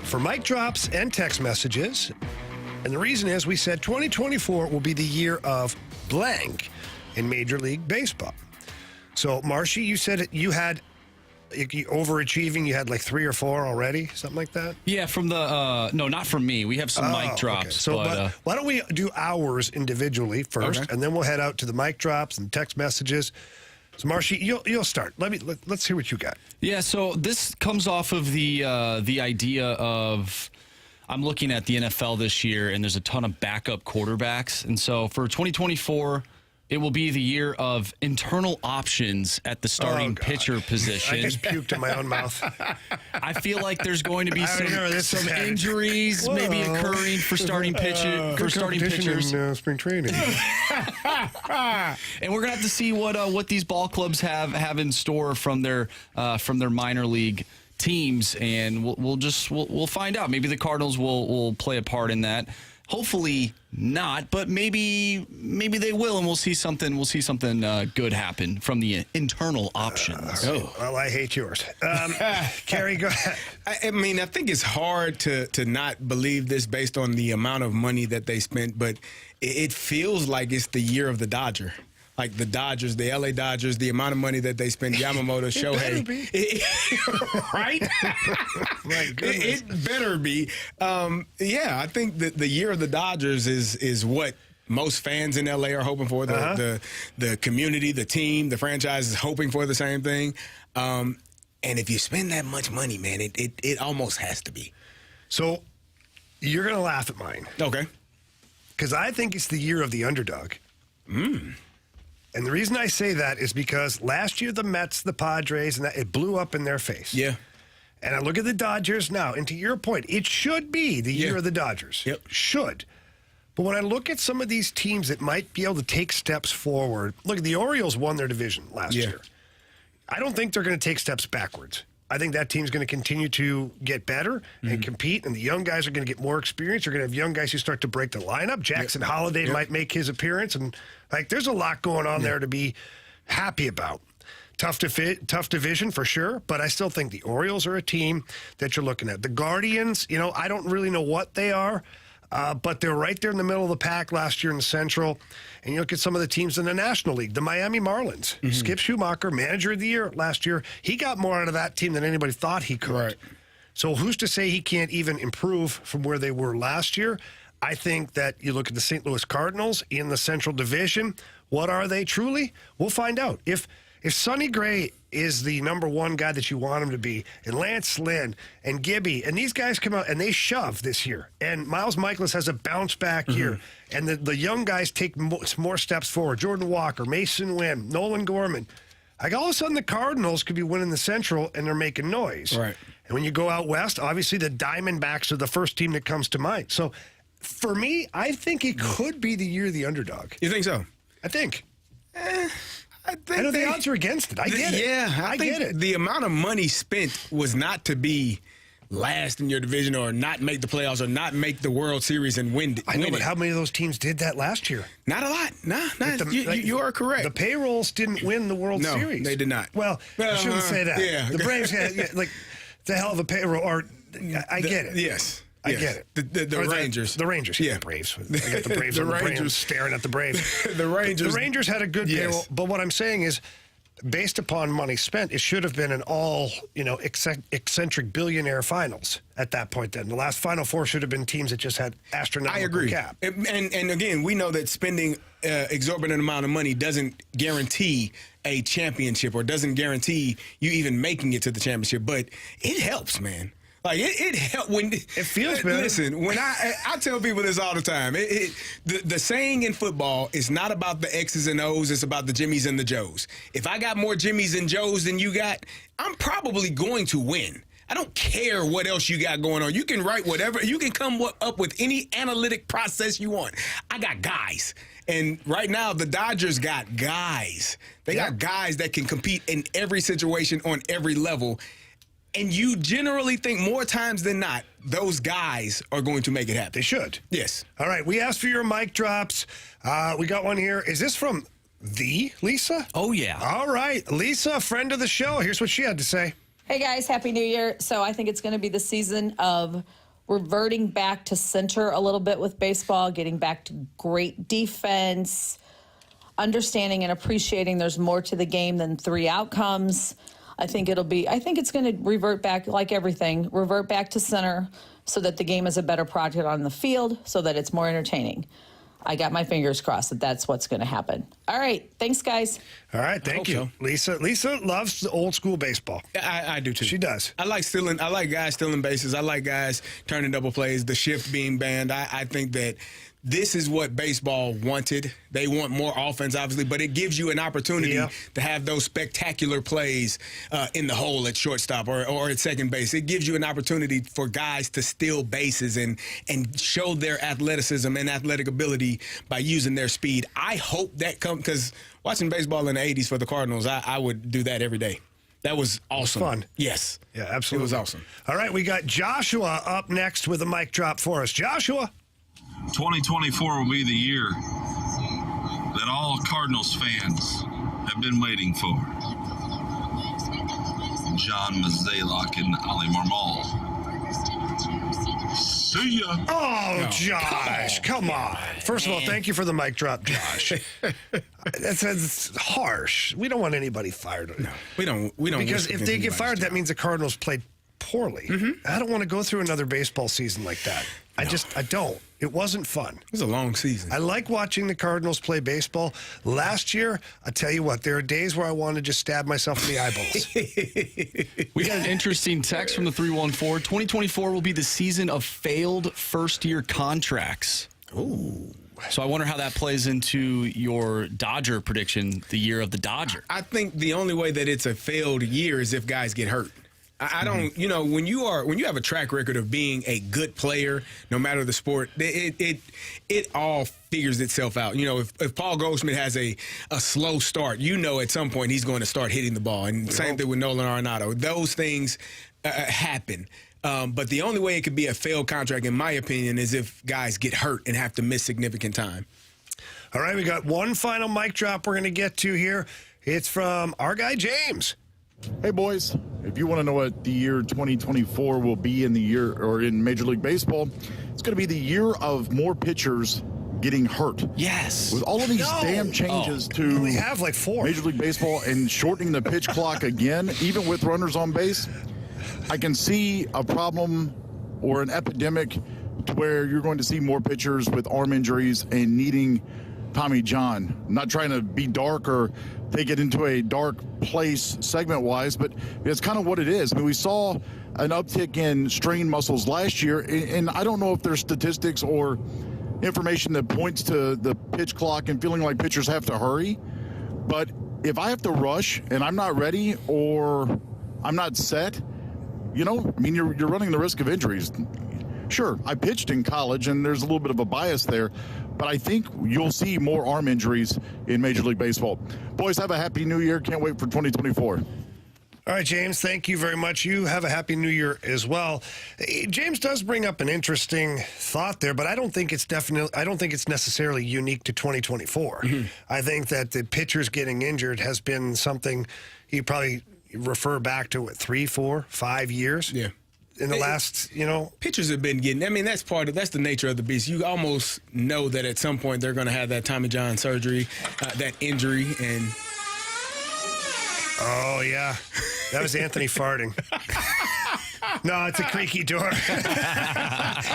for mic drops and text messages. And the reason is we said 2024 will be the year of blank in Major League Baseball. So, Marshy, you said you had overachieving. You had like 3 or 4 already, something like that? Yeah, from the no, not from me. We have some mic drops. Okay. So, but why don't we do ours individually first, and then we'll head out to the mic drops and text messages. So, Marshy, you'll start. Let's hear what you got. Yeah, so this comes off of the idea of I'm looking at the NFL this year, and there's a ton of backup quarterbacks, and so for 2024. It will be the year of internal options at the starting pitcher position. I just puked in my own mouth. I feel like there's going to be some injuries maybe occurring for starting pitchers in spring training. And we're gonna have to see what these ball clubs have in store from their minor league teams, and we'll find out. Maybe the Cardinals will play a part in that. Hopefully not, but maybe they will, and we'll see something good happen from the internal options. Well, I hate yours. Carey, go ahead. I think it's hard to not believe this based on the amount of money that they spent, but it feels like it's the year of the Dodger. Like the Dodgers, the LA Dodgers, the amount of money that they spend, Yamamoto, Shohei. Right? My goodness. It better be. I think that the year of the Dodgers is what most fans in LA are hoping for. The community, the team, the franchise is hoping for the same thing. And if you spend that much money, man, it almost has to be. So you're going to laugh at mine. Okay. Because I think it's the year of the underdog. And the reason I say that is because last year the Mets, the Padres, and it blew up in their face. Yeah. And I look at the Dodgers now, and to your point, it should be the year of the Dodgers. Yep. Should. But when I look at some of these teams that might be able to take steps forward, look, the Orioles won their division last year. I don't think they're going to take steps backwards. I think that team's going to continue to get better and compete, and the young guys are going to get more experience. You're going to have young guys who start to break the lineup. Jackson Holliday might make his appearance, and there's a lot going on there to be happy about. Tough division for sure, but I still think the Orioles are a team that you're looking at. The Guardians, I don't really know what they are, but they're right there in the middle of the pack last year in the Central. And you look at some of the teams in the National League, the Miami Marlins. Skip Schumacher, manager of the year last year. He got more out of that team than anybody thought he could. Right. So who's to say he can't even improve from where they were last year? I think that you look at the St. Louis Cardinals in the Central Division. What are they truly? We'll find out. If Sonny Gray is the number one guy that you want him to be, and Lance Lynn and Gibby, and these guys come out and they shove this year, and Miles Michaelis has a bounce back year, and the young guys take more steps forward. Jordan Walker, Mason Wynn, Nolan Gorman. All of a sudden the Cardinals could be winning the Central, and they're making noise. Right. And when you go out west, obviously the Diamondbacks are the first team that comes to mind. So for me, I think it could be the year of the underdog. You think so? I think. I think I know the odds are against it. I get it. Yeah, I get it. The amount of money spent was not to be last in your division or not make the playoffs or not make the World Series and win. I know, but how many of those teams did that last year? Not a lot. You are correct. The payrolls didn't win the World Series. No, they did not. Well, I shouldn't say that. Yeah. The Braves had the hell of a payroll. I get it. Yes. I get it. The Rangers. The Rangers. Yeah. The Braves. I got the Braves The on the Rangers. brain staring at the Braves. The Rangers had a good payroll. But what I'm saying is, based upon money spent, it should have been an all, eccentric billionaire finals at that point then. The last Final Four should have been teams that just had astronomical cap. And again, we know that spending exorbitant amount of money doesn't guarantee a championship or doesn't guarantee you even making it to the championship, but it helps, man. Like it helps when it feels better. Listen, when I tell people this all the time, the saying in football is not about the X's and O's, it's about the Jimmies and the Joes. If I got more Jimmies and Joes than you got, I'm probably going to win. I don't care what else you got going on. You can write whatever. You can come up with any analytic process you want. I got guys. And right now, the Dodgers got guys. They got guys that can compete in every situation on every level. And you generally think more times than not, those guys are going to make it happen. They should. Yes. All right. We asked for your mic drops. We got one here. Is this from The Lisa? Oh, yeah. All right. Lisa, friend of the show. Here's what she had to say. Hey guys, Happy New Year. So I think it's going to be the season of reverting back to center a little bit with baseball, getting back to great defense, understanding and appreciating there's more to the game than 3 outcomes. I think it's going to revert back like everything, revert back to center so that the game is a better product on the field, so that it's more entertaining. I got my fingers crossed that that's what's going to happen. All right. Thanks, guys. All right. Thank you. So. Lisa loves the old school baseball. I do too. She does. I like guys stealing bases. I like guys turning double plays, the shift being banned. I think that this is what baseball wanted. They want more offense, obviously, but it gives you an opportunity to have those spectacular plays in the hole at shortstop or at second base. It gives you an opportunity for guys to steal bases and show their athleticism and athletic ability by using their speed. I hope that comes, because watching baseball in the 80s for the Cardinals, I would do that every day. That was awesome. Fun. Yes. Yeah, absolutely. It was awesome. All right, we got Joshua up next with a mic drop for us. Joshua. 2024 will be the year that all Cardinals fans have been waiting for. John Mazalek and Ali Marmol. See ya. Oh, Josh, come on. First of all, thank you for the mic drop, Josh. That's harsh. We don't want anybody fired. No, we don't. Because if they get fired, that means the Cardinals played poorly. I don't want to go through another baseball season like that. I don't. It wasn't fun. It was a long season. I like watching the Cardinals play baseball. Last year, I tell you what, there are days where I want to just stab myself in the eyeballs. We got an interesting text from the 314. 2024 will be the season of failed first-year contracts. Ooh. So I wonder how that plays into your Dodger prediction, the year of the Dodger. I think the only way that it's a failed year is if guys get hurt. I don't, when you have a track record of being a good player, no matter the sport, it all figures itself out. If Paul Goldschmidt has a slow start, at some point he's going to start hitting the ball. And same thing with Nolan Arenado. Those things happen. But the only way it could be a failed contract, in my opinion, is if guys get hurt and have to miss significant time. All right, we got one final mic drop we're going to get to here. It's from our guy, James. Hey, boys, if you want to know what the year 2024 will be in Major League Baseball, it's going to be the year of more pitchers getting hurt. Yes. With all of these damn changes to we have like 4. Major League Baseball and shortening the pitch clock again, even with runners on base, I can see a problem or an epidemic to where you're going to see more pitchers with arm injuries and needing Tommy John. I'm not trying to be dark or take it into a dark place segment-wise, but it's kind of what it is. I mean, we saw an uptick in strained muscles last year, and I don't know if there's statistics or information that points to the pitch clock and feeling like pitchers have to hurry. But if I have to rush and I'm not ready or I'm not set, you're running the risk of injuries. Sure, I pitched in college, and there's a little bit of a bias there, but I think you'll see more arm injuries in Major League Baseball. Boys, have a happy new year. Can't wait for 2024. All right, James, thank you very much. You have a happy new year as well. James does bring up an interesting thought there, but I don't think it's necessarily unique to 2024. I think that the pitchers getting injured has been something you probably refer back to 3, 4, 5 years. Yeah. In the last, pitchers have been getting. I mean, that's the nature of the beast. You almost know that at some point they're going to have that Tommy John surgery, that injury, and. Oh yeah, that was Anthony farting. No, it's a creaky door.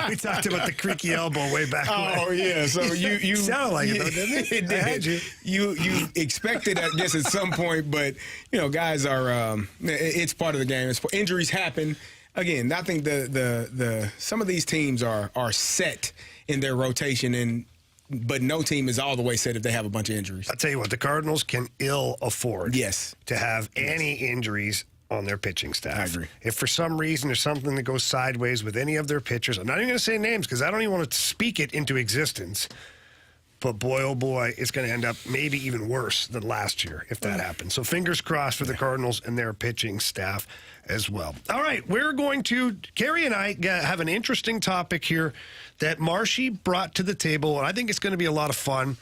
We talked about the creaky elbow way back. Oh yeah, so you sounded like it though, didn't it? It did. You expected, I guess, at some point, but guys are. It's part of the game. Injuries happen. Again, I think the some of these teams are set in their rotation, but no team is all the way set if they have a bunch of injuries. I'll tell you what, the Cardinals can ill afford to have any injuries on their pitching staff. I agree. If for some reason there's something that goes sideways with any of their pitchers, I'm not even going to say names because I don't even want to speak it into existence. But boy, oh boy, it's going to end up maybe even worse than last year if that happens. So fingers crossed for the Cardinals and their pitching staff as well. All right, we're going to, Carey and I have an interesting topic here that Marshy brought to the table, and I think it's going to be a lot of fun.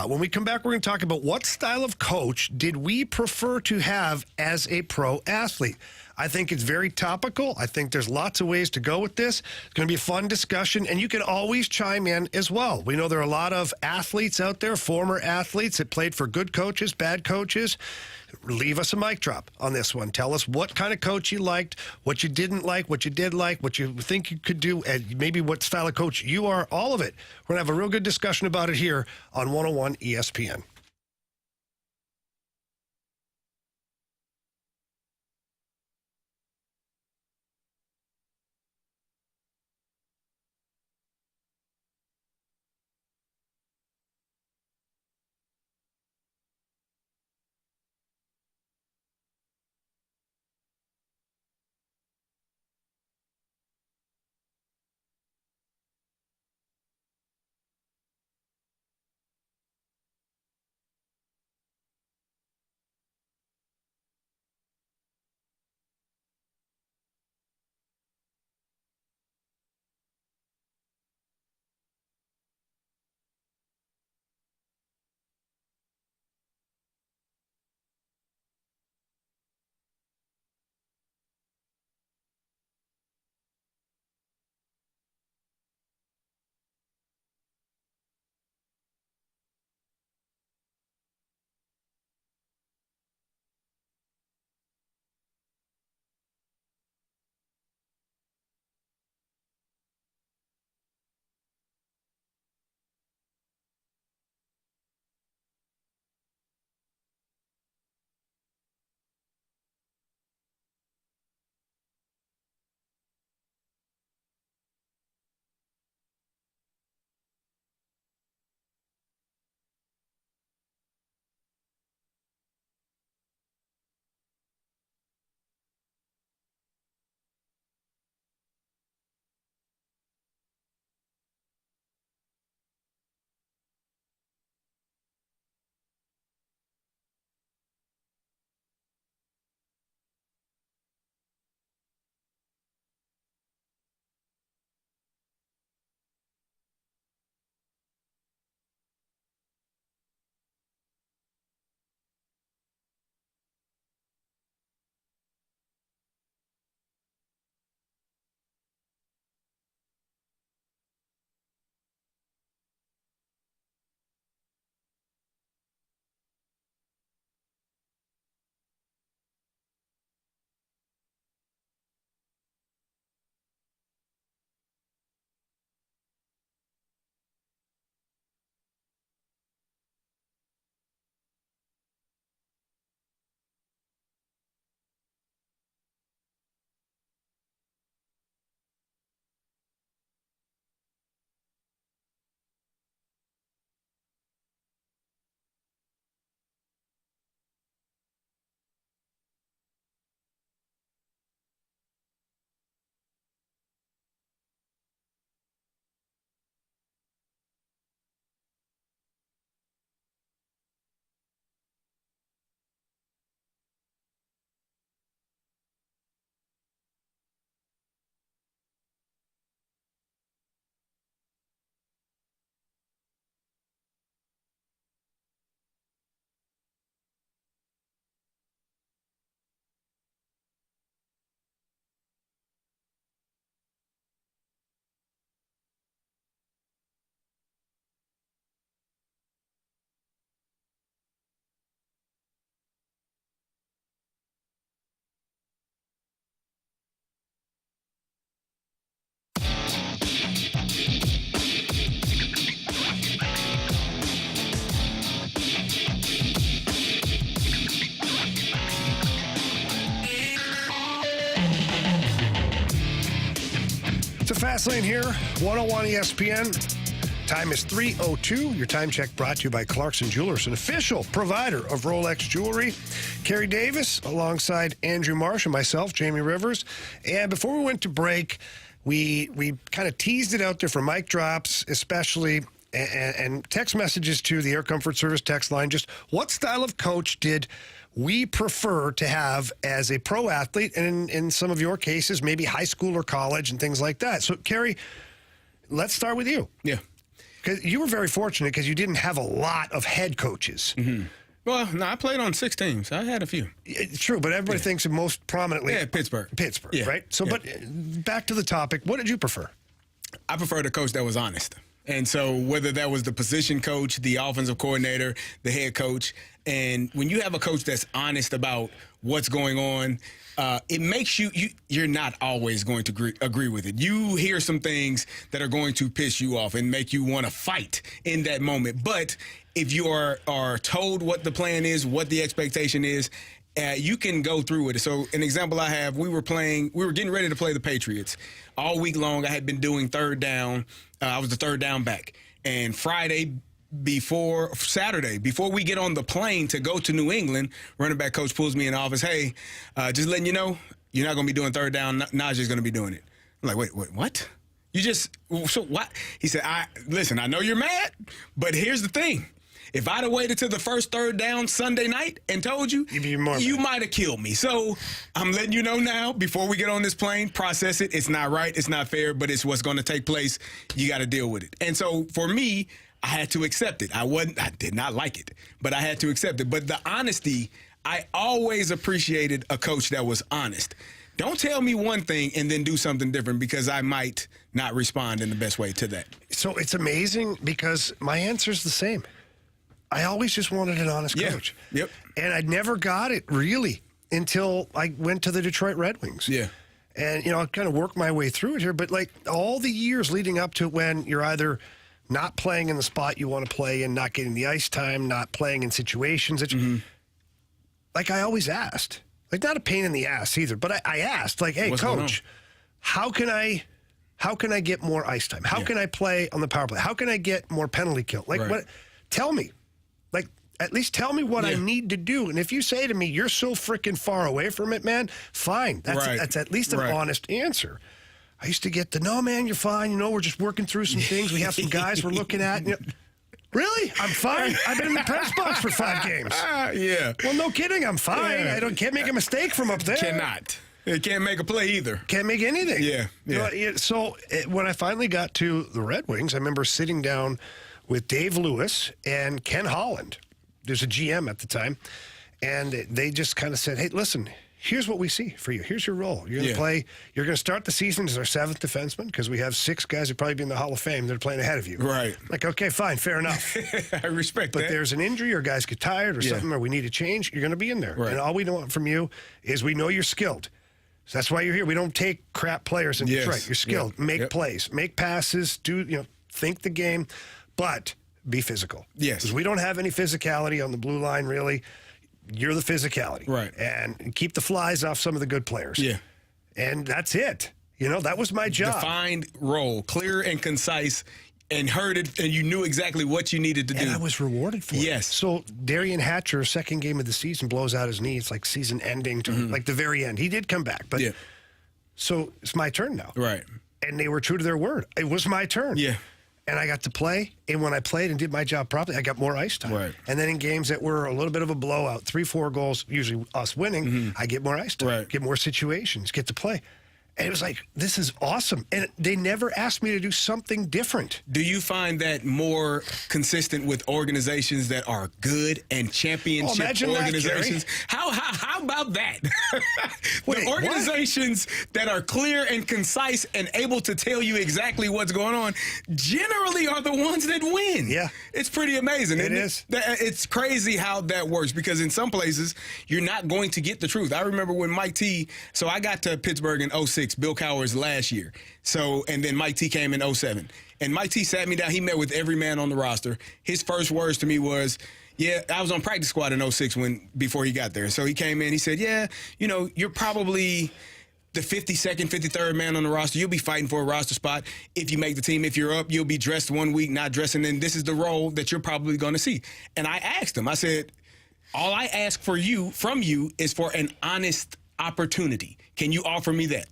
When we come back, we're going to talk about what style of coach did we prefer to have as a pro athlete. I think it's very topical. I think there's lots of ways to go with this. It's going to be a fun discussion, and you can always chime in as well. We know there are a lot of athletes out there, former athletes that played for good coaches, bad coaches. Leave us a mic drop on this one. Tell us what kind of coach you liked, what you didn't like, what you did like, what you think you could do, and maybe what style of coach you are, all of it. We're going to have a real good discussion about it here on 101 ESPN. Fast Lane here, 101 ESPN. Time is 3:02. Your time check brought to you by Clarkson Jewelers, an official provider of Rolex jewelry. Carey Davis alongside Andrew Marsh and myself, Jamie Rivers. And before we went to break, we kind of teased it out there for mic drops, especially. and text messages to the Air Comfort Service text line. Just what style of coach did we prefer to have as a pro athlete, and in some of your cases, maybe high school or college and things like that. So, Carey, let's start with you. Yeah. Because you were very fortunate because you didn't have a lot of head coaches. Mm-hmm. Well, no, I played on 6 teams. I had a few. It's true, but everybody thinks of most prominently. Yeah, Pittsburgh. Yeah. Right? So, but back to the topic, what did you prefer? I preferred a coach that was honest. And so whether that was the position coach, the offensive coordinator, the head coach, and when you have a coach that's honest about what's going on, it makes you're not always going to agree with it. You hear some things that are going to piss you off and make you want to fight in that moment. But if you are told what the plan is, what the expectation is, you can go through with it. So an example I have, we were getting ready to play the Patriots. All week long, I had been doing third down. I was the third down back. And Saturday, before we get on the plane to go to New England, running back coach pulls me in the office. Hey, just letting you know, you're not going to be doing third down. Najee's going to be doing it. I'm like, wait, what? So what? He said, listen, I know you're mad, but here's the thing. If I'd have waited to the first third down Sunday night and told you, you might have killed me. So I'm letting you know now, before we get on this plane, process it. It's not right. It's not fair, but it's what's going to take place. You got to deal with it. And so for me, I had to accept it. I did not like it, but I had to accept it. But the honesty, I always appreciated a coach that was honest. Don't tell me one thing and then do something different, because I might not respond in the best way to that. So it's amazing because my answer is the same. I always just wanted an honest coach. Yep. And I never got it really until I went to the Detroit Red Wings. Yeah. And, I kind of worked my way through it here. But, like, all the years leading up to when you're either not playing in the spot you want to play in, not getting the ice time, not playing in situations that like, I always asked. Like, not a pain in the ass either, but I asked, like, hey, coach, how can I get more ice time? How can I play on the power play? How can I get more penalty kill? Like, what? Tell me. Like, at least tell me what I need to do. And if you say to me, you're so freaking far away from it, man, fine. That's at least an honest answer. I used to get no, man, you're fine. We're just working through some things. We have some guys we're looking at. Really? I'm fine. I've been in the press box for 5 games. Yeah. Well, no kidding. I'm fine. Yeah. Can't make a mistake from up there. Cannot. It can't make a play either. Can't make anything. Yeah. So when I finally got to the Red Wings, I remember sitting down with Dave Lewis and Ken Holland. There's a GM at the time. And they just kind of said, hey, listen, here's what we see for you. Here's your role. You're going to play. You're going to start the season as our 7th defenseman, because we have 6 guys that probably be in the Hall of Fame that are playing ahead of you. Right. Like, okay, fine, fair enough. I respect that. But there's an injury, or guys get tired or something, or we need a change. You're going to be in there. Right. And all we want from you is we know you're skilled. So that's why you're here. We don't take crap players in Detroit. You're skilled. Yep. Make plays. Make passes. Think the game. But be physical. Yes. Because we don't have any physicality on the blue line, really. You're the physicality. Right. And keep the flies off some of the good players. Yeah. And that's it. That was my job. Defined role, clear and concise, and heard it, and you knew exactly what you needed to do. And I was rewarded for it. Yes. So Darian Hatcher, second game of the season, blows out his knee. It's like season ending to like the very end. He did come back. But so it's my turn now. Right. And they were true to their word. It was my turn. Yeah. And I got to play. And when I played and did my job properly, I got more ice time. Right. And then in games that were a little bit of a blowout, 3-4 goals, usually us winning, I get more ice time. Right. Get more situations, get to play. And it was like, this is awesome. And they never asked me to do something different. Do you find that more consistent with organizations that are good and championship organizations? How about that? Wait, the organizations that are clear and concise and able to tell you exactly what's going on generally are the ones that win. Yeah. It's pretty amazing. It is. It's crazy how that works, because in some places you're not going to get the truth. I remember when Mike T, so I got to Pittsburgh in 06. Bill Cowher's last year. And then Mike T came in 07. And Mike T sat me down. He met with every man on the roster. His first words to me was, I was on practice squad in 06 before he got there. So he came in, he said, you're probably the 52nd, 53rd man on the roster. You'll be fighting for a roster spot. If you make the team, if you're up, you'll be dressed one week, not dressed, and then this is the role that you're probably going to see. And I asked him, I said, all I ask from you is for an honest opportunity. Can you offer me that?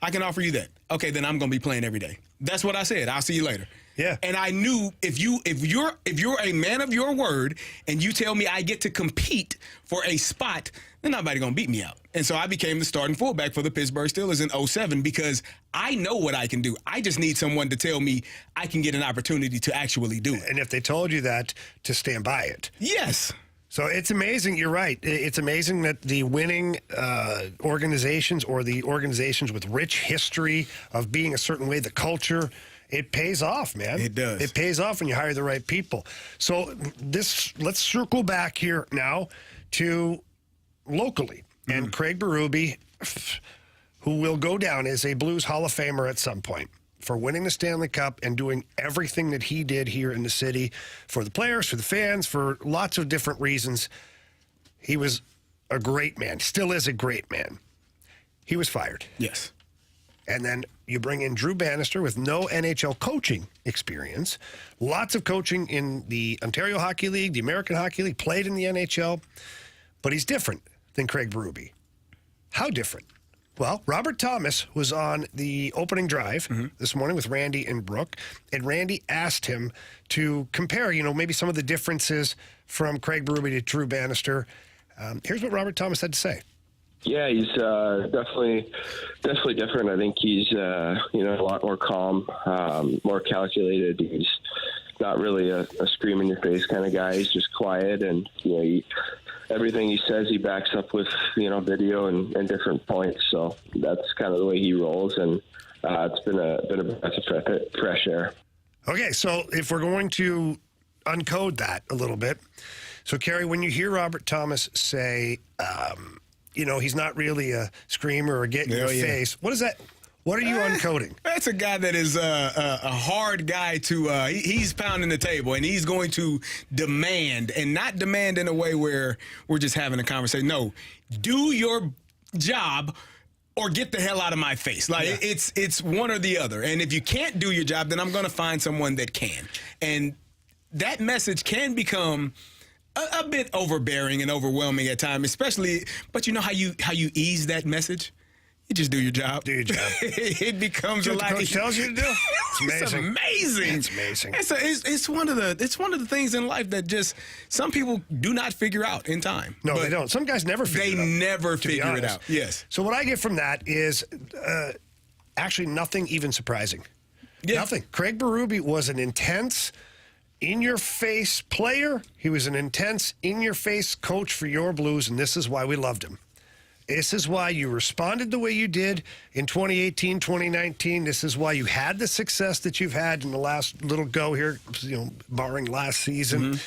I can offer you that. Okay, then I'm going to be playing every day. That's what I said. I'll see you later. Yeah. And I knew if you're a man of your word and you tell me I get to compete for a spot, then nobody going to beat me out. And so I became the starting fullback for the Pittsburgh Steelers in 2007 because I know what I can do. I just need someone to tell me I can get an opportunity to actually do it. And if they told you that, to stand by it. Yes. So it's amazing. You're right. It's amazing that the winning organizations or the organizations with rich history of being a certain way, the culture, it pays off, man. It does. It pays off when you hire the right people. So let's circle back here now to locally. And Craig Berube, who will go down as a Blues Hall of Famer at some point for winning the Stanley Cup and doing everything that he did here in the city for the players, for the fans, for lots of different reasons. He was a great man, still is a great man. He was fired. Yes. And then you bring in Drew Bannister with no NHL coaching experience, lots of coaching in the Ontario Hockey League, the American Hockey League, played in the NHL, but he's different than Craig Berube. How different? Well, Robert Thomas was on the opening drive this morning with Randy and Brooke, and Randy asked him to compare, maybe some of the differences from Craig Berube to Drew Bannister. Here's what Robert Thomas had to say. Yeah, he's definitely different. I think he's a lot more calm, more calculated. He's not really a scream in your face kind of guy. He's just quiet, and everything he says he backs up with video and different points. So that's kind of the way he rolls, and it's been a breath of fresh air. Okay, so if we're going to uncode that a little bit, so Carey, when you hear Robert Thomas say, he's not really a screamer or get in your face, what is that? What are you uncoding? That's a guy that is a hard guy to he's pounding the table, and he's going to demand, and not demand in a way where we're just having a conversation. No, do your job or get the hell out of my face. Like, it's one or the other. And if you can't do your job, then I'm going to find someone that can. And that message can become a bit overbearing and overwhelming at times, especially, but you know how you ease that message? You just do your job. Do your job. It becomes a lot. Coach tells you to do. It's amazing. It's amazing. It's amazing. It's one of the things in life that just some people do not figure out in time. No, but they don't. Some guys never figure it out. They never figure it out. Yes. So what I get from that is actually nothing even surprising. Yeah. Nothing. Craig Berube was an intense, in-your-face player. He was an intense, in-your-face coach for your Blues, and this is why we loved him. This is why you responded the way you did in 2018, 2019. This is why you had the success that you've had in the last little go here, barring last season.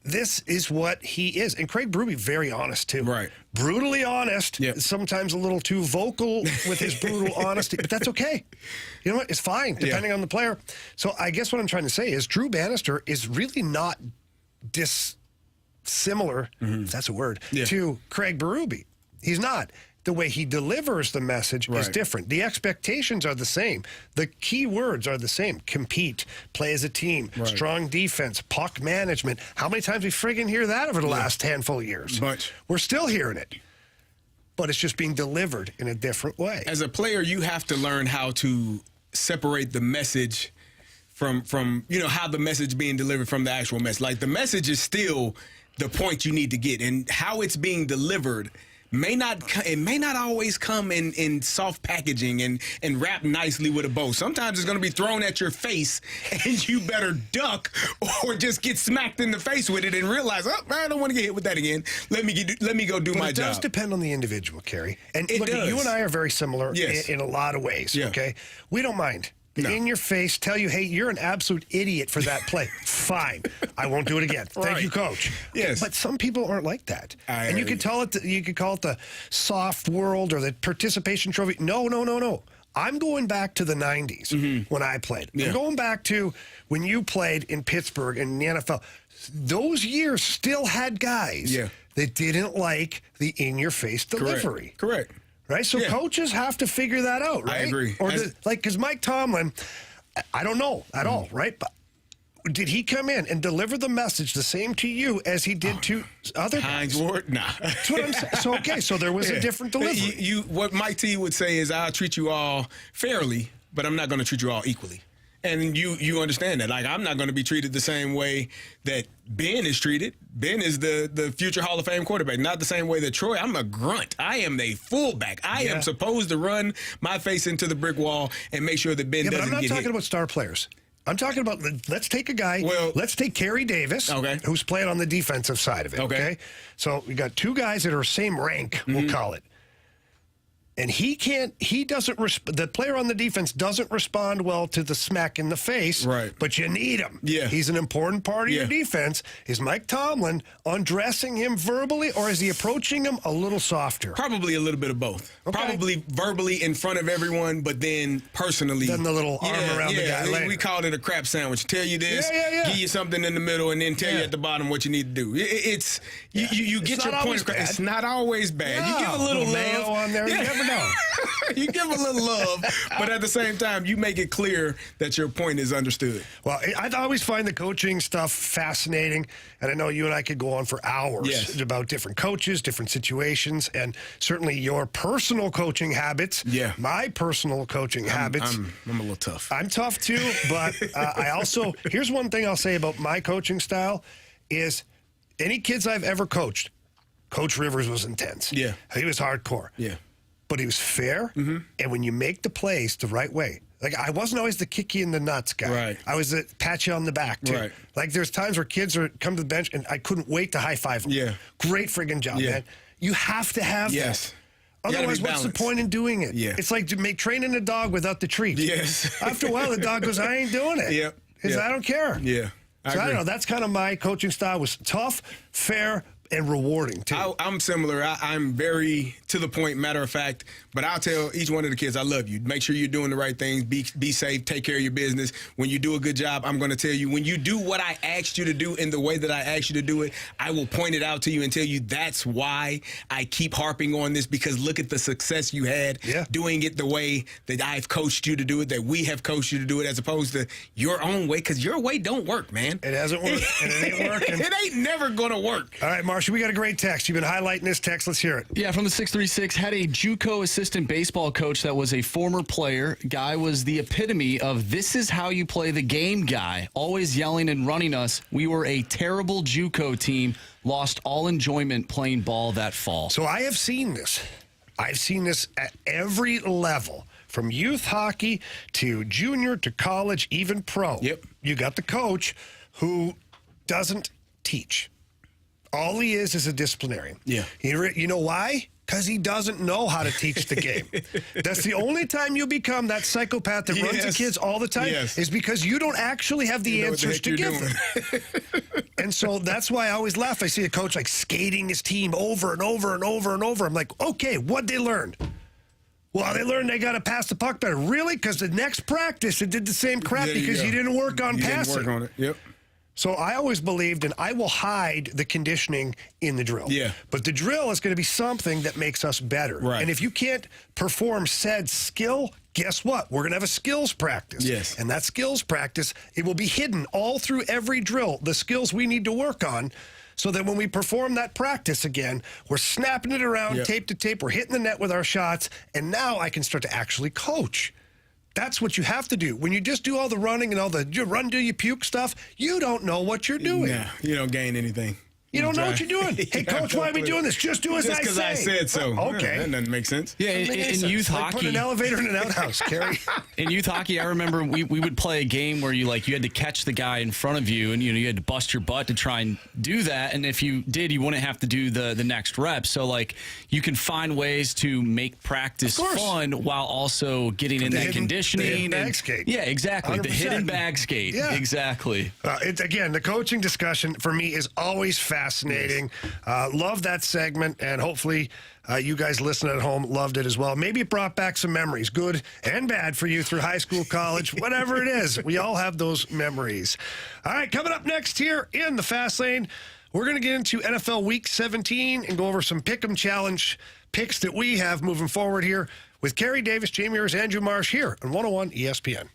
This is what he is. And Craig Berube, very honest, too. Right. Brutally honest. Yep. Sometimes a little too vocal with his brutal honesty, but that's okay. You know what? It's fine, depending on the player. So I guess what I'm trying to say is Drew Bannister is really not dissimilar, if that's a word, to Craig Berube. He's not. The way he delivers the message is different. The expectations are the same. The key words are the same. Compete, play as a team, strong defense, puck management. How many times we friggin' hear that over the last handful of years? Much. We're still hearing it. But it's just being delivered in a different way. As a player, you have to learn how to separate the message from how the message being delivered from the actual message. Like, the message is still the point you need to get, and how it's being delivered may not always come in soft packaging and wrapped nicely with a bow. Sometimes it's going to be thrown at your face, and you better duck or just get smacked in the face with it and realize, I don't want to get hit with that again. Let me go do my job. It does depend on the individual, Carey. And look, does. you and I are very similar in a lot of ways. Okay, we don't mind. No. In your face, tell you, hey, you're an absolute idiot for that play. Fine, I won't do it again. Thank you, coach. Yes, but some people aren't like that, and you could call it. You could call it the soft world or the participation trophy. No. I'm going back to the 90s when I played. I'm going back to when you played in Pittsburgh and in the NFL. Those years still had guys that didn't like the in-your-face delivery. Correct. Right? So coaches have to figure that out, right? I agree. Or because Mike Tomlin, I don't know at all, right? But did he come in and deliver the message the same to you as he did to other guys? Hines Ward? Nah. That's what I'm saying. So there was a different delivery. What Mike T would say is, I'll treat you all fairly, but I'm not going to treat you all equally. And you understand that. Like, I'm not going to be treated the same way that Ben is treated. Ben is the future Hall of Fame quarterback, not the same way that Troy. I'm a grunt. I am the fullback. I am supposed to run my face into the brick wall and make sure that Ben doesn't get hit. But I'm not talking about star players. I'm talking about, let's take a guy. Well, let's take Carey Davis, who's playing on the defensive side of it. Okay. So we got two guys that are same rank, we'll call it. And the player on the defense doesn't respond well to the smack in the face, right? But you need him. Yeah. He's an important part of your defense. Is Mike Tomlin undressing him verbally, or is he approaching him a little softer? Probably a little bit of both. Okay. Probably verbally in front of everyone, but then personally. Then the little arm around the guy later. We called it a crap sandwich. Tell you this, give you something in the middle, and then tell you at the bottom what you need to do. You get your point across. It's not always bad. No. You give a little mayo love on there. You never know. You give a little love, but at the same time, you make it clear that your point is understood. Well, I always find the coaching stuff fascinating, and I know you and I could go on for hours about different coaches, different situations, and certainly your personal coaching habits. Yeah. My personal coaching habits. I'm a little tough. I'm tough too, but I also, here's one thing I'll say about my coaching style is any kids I've ever coached, Coach Rivers was intense. Yeah. He was hardcore. Yeah. But he was fair, and when you make the plays the right way, like I wasn't always the kick you in the nuts guy. Right. I was the pat you on the back too. Right. Like there's times where kids come to the bench and I couldn't wait to high five them. Yeah. Great friggin' job, man. You have to have that. Otherwise, what's the point in doing it? Yeah. It's like training a dog without the treat. Yes. After a while, the dog goes, I ain't doing it. Yep. Because I don't care. Yeah. I don't know. That's kind of my coaching style, was tough, fair, and rewarding too. I'm similar. I'm very to the point, matter of fact, but I'll tell each one of the kids, I love you. Make sure you're doing the right things. Be safe. Take care of your business. When you do a good job, I'm going to tell you, when you do what I asked you to do in the way that I asked you to do it, I will point it out to you and tell you that's why I keep harping on this, because look at the success you had doing it the way that I've coached you to do it, that we have coached you to do it, as opposed to your own way, because your way don't work, man. It hasn't worked, and it ain't working. It ain't never going to work. All right, Marshall, we got a great text. You've been highlighting this text. Let's hear it. Yeah, from the 636, had a JUCO assistant baseball coach that was a former player. Guy was the epitome of this is how you play the game guy, always yelling and running us. We were a terrible JUCO team, lost all enjoyment playing ball that fall. So I have seen this. I've seen this at every level, from youth hockey to junior to college, even pro. Yep. You got the coach who doesn't teach. All he is a disciplinarian. Yeah. You know why? Because he doesn't know how to teach the game. That's the only time you become that psychopath that runs the kids all the time, is because you don't actually have the answers to give them. And so that's why I always laugh. I see a coach like skating his team over and over and over and over. I'm like, okay, what'd they learn? Well, they learned they got to pass the puck better. Really? Because the next practice, it did the same crap because you didn't work on passing. Didn't work on it. Yep. So I always believed, and I will hide the conditioning in the drill. Yeah. But the drill is going to be something that makes us better. Right. And if you can't perform said skill, guess what? We're going to have a skills practice. Yes. And that skills practice, it will be hidden all through every drill, the skills we need to work on, so that when we perform that practice again, we're snapping it around tape to tape, we're hitting the net with our shots, and now I can start to actually coach. That's what you have to do. When you just do all the running and all the run till you puke stuff, you don't know what you're doing. Yeah, you don't gain anything. You don't know what you're doing. Hey, coach, why are we doing this? Just do as I say. Just because I said so. Okay. That doesn't make sense. Yeah, in youth hockey. Like put an elevator in an outhouse, Carey. In youth hockey, I remember we would play a game where you had to catch the guy in front of you, and you had to bust your butt to try and do that. And if you did, you wouldn't have to do the next rep. So you can find ways to make practice fun while also getting in that conditioning. The hidden bag skate. Yeah, exactly. 100%. The hidden bag skate. Yeah. Exactly. Again, the coaching discussion for me is always fascinating. Love that segment, and hopefully you guys listening at home loved it as well. Maybe it brought back some memories, good and bad for you through high school, college, whatever it is. We all have those memories. All right, coming up next here in the Fast Lane, we're going to get into NFL Week 17 and go over some Pick'em Challenge picks that we have moving forward here with Carey Davis, Jamie Ayers, Andrew Marsh here on 101 ESPN.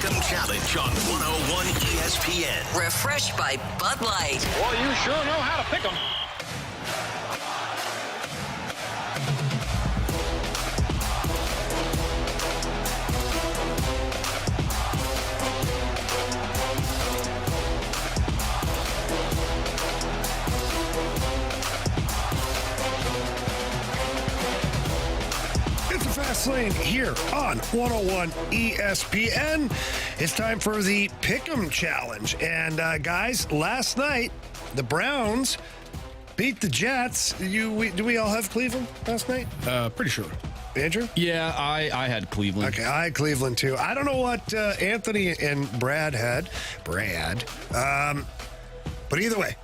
Pick'em Challenge on 101 ESPN. Refreshed by Bud Light. Well, you sure know how to pick 'em. It's a fast lane here on 101 ESPN. It's time for the Pick'em Challenge. And guys, last night, the Browns beat the Jets. Do we all have Cleveland last night? Pretty sure. Andrew? Yeah, I had Cleveland. Okay, I had Cleveland too. I don't know what Anthony and Brad had. But either way,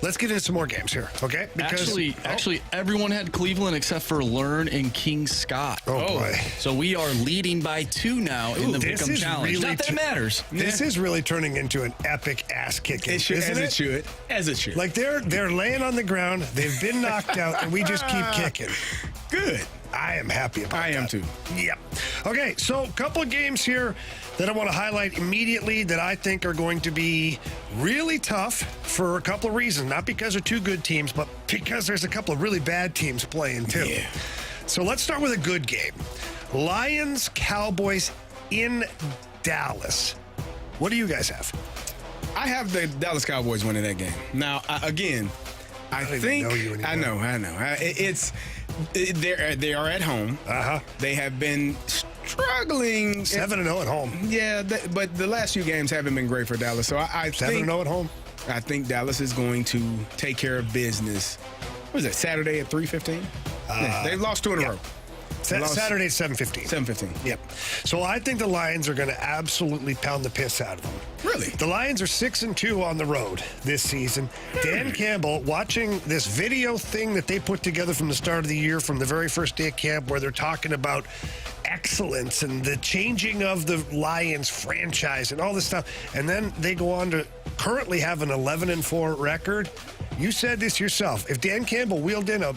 let's get into some more games here, okay? Actually, everyone had Cleveland except for Learn and King Scott. Oh, boy. So we are leading by 2 now in the Pick'em Challenge. Really Not that it matters. This is really turning into an epic ass kicking. It should, isn't it? As it should. Like they're laying on the ground, they've been knocked out, and we just keep kicking. Good. I am happy about that. I am too. Yep. Okay, so a couple of games here that I want to highlight immediately that I think are going to be really tough for a couple of reasons. Not because they're two good teams, but because there's a couple of really bad teams playing too. Yeah. So let's start with a good game. Lions, Cowboys in Dallas. What do you guys have? I have the Dallas Cowboys winning that game. Now, I think even know you anymore. I know. They are at home. They have been struggling. 7-0 at home. Yeah, but the last few games haven't been great for Dallas. So I think 7-0 at home. I think Dallas is going to take care of business. What was it, Saturday at 3:15? They've lost 2 in a row. Saturday at 7:15. 7:15. Yep. So I think the Lions are going to absolutely pound the piss out of them. Really? The Lions are 6-2 on the road this season. Dan Campbell, watching this video thing that they put together from the start of the year, from the very first day of camp, where they're talking about excellence and the changing of the Lions franchise and all this stuff. And then they go on to currently have an 11-4 record. You said this yourself. If Dan Campbell wheeled in a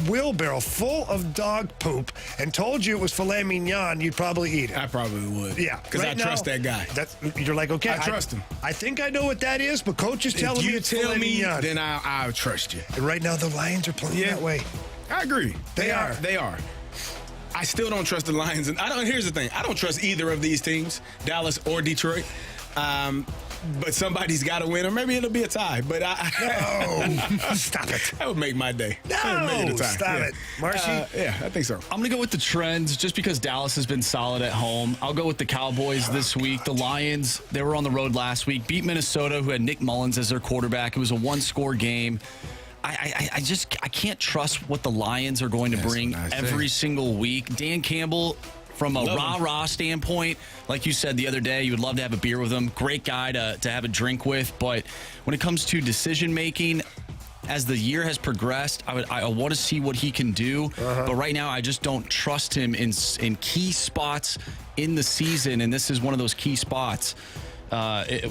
wheelbarrow full of dog poop and told you it was filet mignon, you'd probably eat it. I probably would. Yeah. Because I trust that guy. You're like, okay. I trust him. I think I know what that is, but coach is telling me it's filet mignon. Then I'll trust you. And right now, the Lions are playing that way. I agree. They are. They are. I still don't trust the Lions. And here's the thing. I don't trust either of these teams, Dallas or Detroit. But somebody's got to win, or maybe it'll be a tie. But no, stop it. That would make my day. No, stop it. Marshy? Yeah, I think so. I'm going to go with the trends just because Dallas has been solid at home. I'll go with the Cowboys this week. The Lions, they were on the road last week, beat Minnesota, who had Nick Mullins as their quarterback. It was a 1-score game. I can't trust what the Lions are going to bring every single week. Dan Campbell, from a rah-rah standpoint, like you said the other day, you would love to have a beer with him. Great guy to have a drink with. But when it comes to decision-making, as the year has progressed, I want to see what he can do. But right now, I just don't trust him in key spots in the season. And this is one of those key spots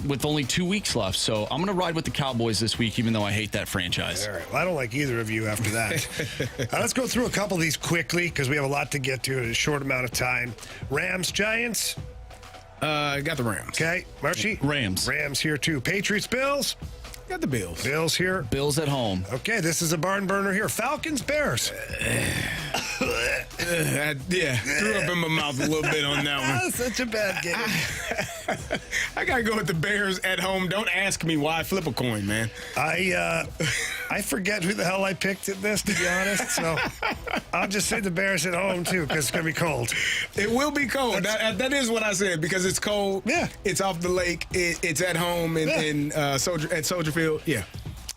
with only 2 weeks left. So I'm going to ride with the Cowboys this week, even though I hate that franchise. All right. Well, I don't like either of you after that. Let's go through a couple of these quickly because we have a lot to get to in a short amount of time. Rams, Giants. Got the Rams. Okay. Marshy? Rams. Rams here too. Patriots, Bills. Got the Bills. Bills here. Bills at home. Okay, this is a barn burner here. Falcons, Bears. Threw up in my mouth a little bit on that one. Such a bad game. I got to go with the Bears at home. Don't ask me why. Flip a coin, man. I forget who the hell I picked at this, to be honest. So I'll just say the Bears at home, too, because it's going to be cold. It will be cold. That is what I said, because it's cold. Yeah. It's off the lake. It's at home at Soldier Field. Yeah.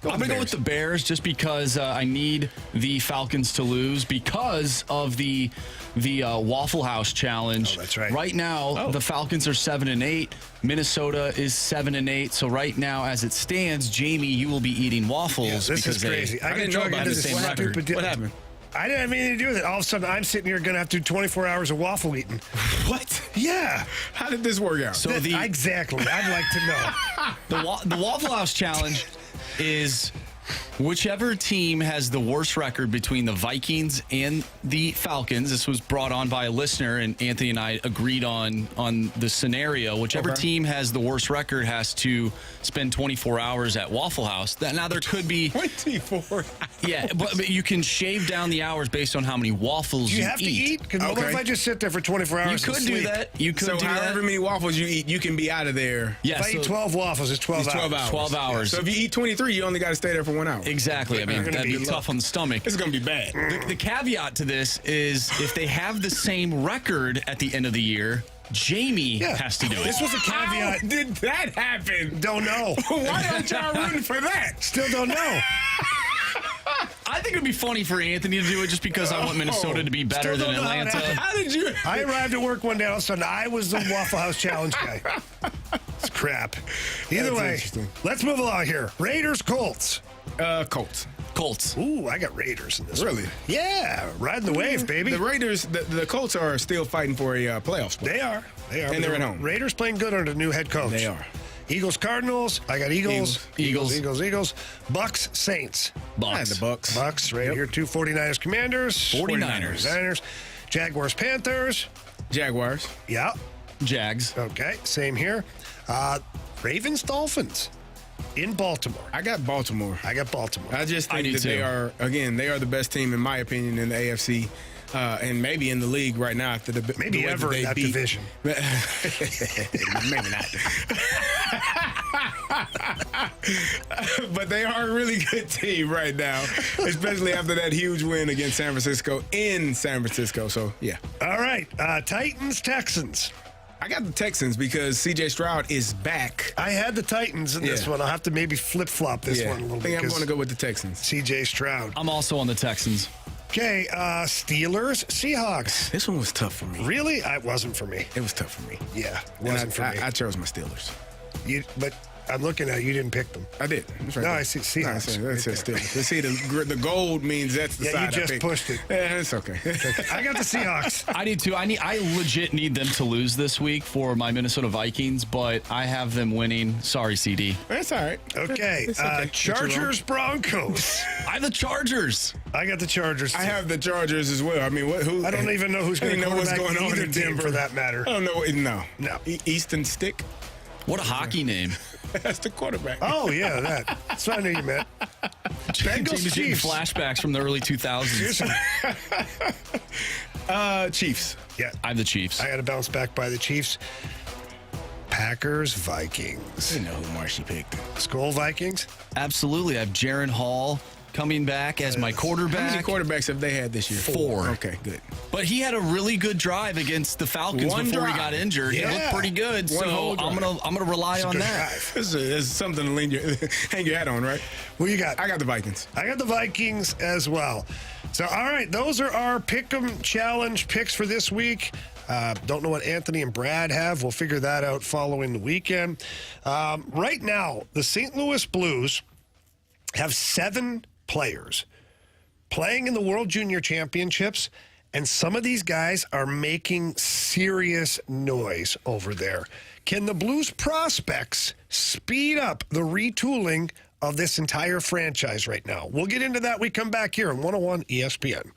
I'm going to go with the Bears just because I need the Falcons to lose because of the Waffle House challenge. Oh, that's right. Right now, the Falcons are 7-8. Minnesota is 7-8. So right now, as it stands, Jamie, you will be eating waffles. Yeah, this is crazy. I didn't know about the same record. What happened? I didn't have anything to do with it. All of a sudden, I'm sitting here going to have to do 24 hours of waffle eating. What? Yeah. How did this work out? So exactly. I'd like to know. The Waffle House challenge is Whichever team has the worst record between the Vikings and the Falcons, this was brought on by a listener, and Anthony and I agreed on the scenario. Whichever team has the worst record has to spend 24 hours at Waffle House. Now, there could be 24 hours. Yeah, but you can shave down the hours based on how many waffles Do you have to eat? Because what if I just sit there for 24 hours? You could do that. You could do that. However many waffles you eat, you can be out of there. Yeah, if I eat 12 waffles, it's 12 hours. 12 hours. 12 hours. So if you eat 23, you only got to stay there for 1 hour. Exactly. I mean, that'd be tough on the stomach. It's going to be bad. The caveat to this is if they have the same record at the end of the year, Jamie has to do it. This was a caveat. How did that happen? Don't know. Why aren't y'all rooting for that? Still don't know. I think it'd be funny for Anthony to do it just because I want Minnesota to be better than Atlanta. How did you? I arrived at work one day, all of a sudden I was the Waffle House Challenge guy. It's crap. Either way, let's move along here. Raiders, Colts. Colts. Ooh, I got Raiders in this. Really? One. Yeah, riding the wave, baby. The Raiders, the Colts are still fighting for a playoff spot. They are. And they're at home. Raiders playing good under the new head coach. They are. Eagles, Cardinals. I got Eagles. Eagles. Bucks, Saints. The Bucks. Bucks, right here. 2 49ers, Commanders. 49ers. Jaguars, Panthers. Jaguars. Yeah. Jags. Okay, same here. Ravens, Dolphins. In Baltimore. I got Baltimore. I just think that too. they are the best team, in my opinion, in the AFC. And maybe in the league right now after the maybe the way ever in that division. Maybe not. But they are a really good team right now, especially after that huge win against San Francisco in San Francisco. So yeah. All right, Titans, Texans. I got the Texans because C.J. Stroud is back. I had the Titans in this one. I'll have to maybe flip-flop this one a little bit. I think I'm going to go with the Texans. C.J. Stroud. I'm also on the Texans. Okay, Steelers, Seahawks. This one was tough for me. Really? It wasn't for me. It was tough for me. Yeah, it wasn't for me. I chose my Steelers. But I'm looking at you didn't pick them. I did. No, I see Seahawks. No, that's Steelers. See, the gold means that's the side I you just picked. pushed it. Yeah, it's okay. I got the Seahawks. I need to. I legit need them to lose this week for my Minnesota Vikings, but I have them winning. Sorry, CD. That's all right. Okay, Chargers, Broncos. I have the Chargers. I got the Chargers. I have the Chargers as well. I mean, who? I don't even know who's going to what's going on either in team Denver for that matter. I don't know. No. Easton Stick. What a hockey name. That's the quarterback. Oh, yeah, that. That's what I knew you meant. Bengals, Chiefs. Flashbacks from the early 2000s. Chiefs. Yeah. I have the Chiefs. I got to bounce back by the Chiefs. Packers, Vikings. I didn't know who Marshy picked. Skull Vikings? Absolutely. I have Jaron Hall coming back as my quarterback. How many quarterbacks have they had this year? 4. Okay, good. But he had a really good drive against the Falcons before he got injured. Yeah. He looked pretty good, so I'm gonna rely on that. Drive. This is something to hang your hat on, right? What you got? I got the Vikings. I got the Vikings as well. So, all right, those are our Pick'em Challenge picks for this week. Don't know what Anthony and Brad have. We'll figure that out following the weekend. Right now, the St. Louis Blues have 7 players playing in the World Junior Championships, and some of these guys are making serious noise over there. Can the Blues prospects speed up the retooling of this entire franchise right now? We'll get into that. We come back here on 101 ESPN.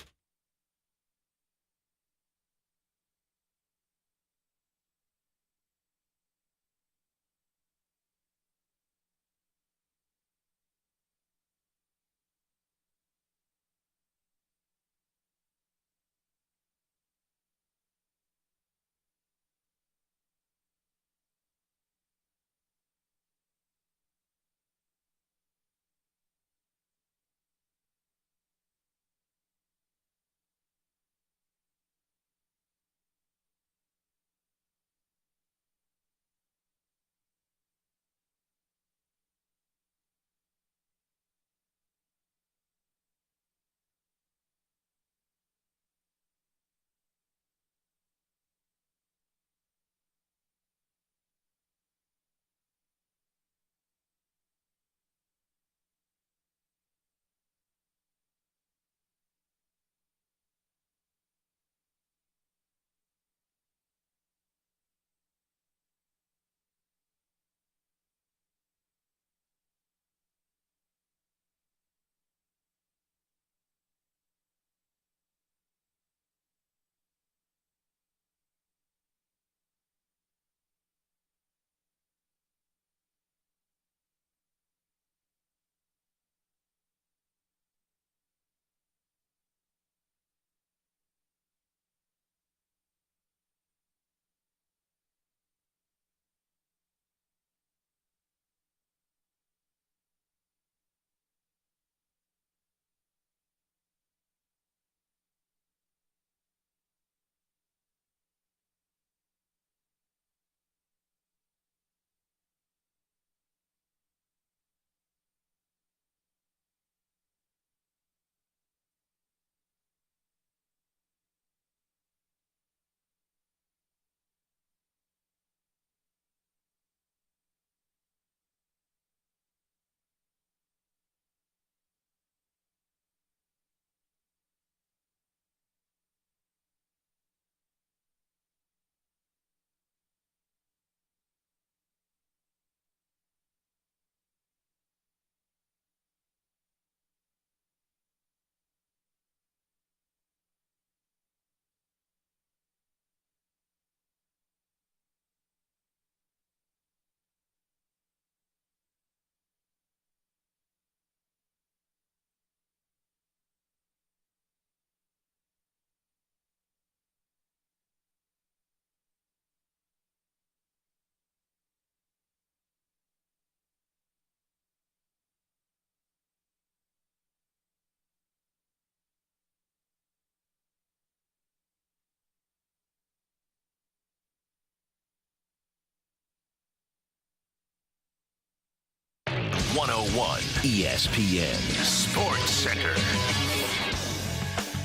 101 ESPN Sports Center.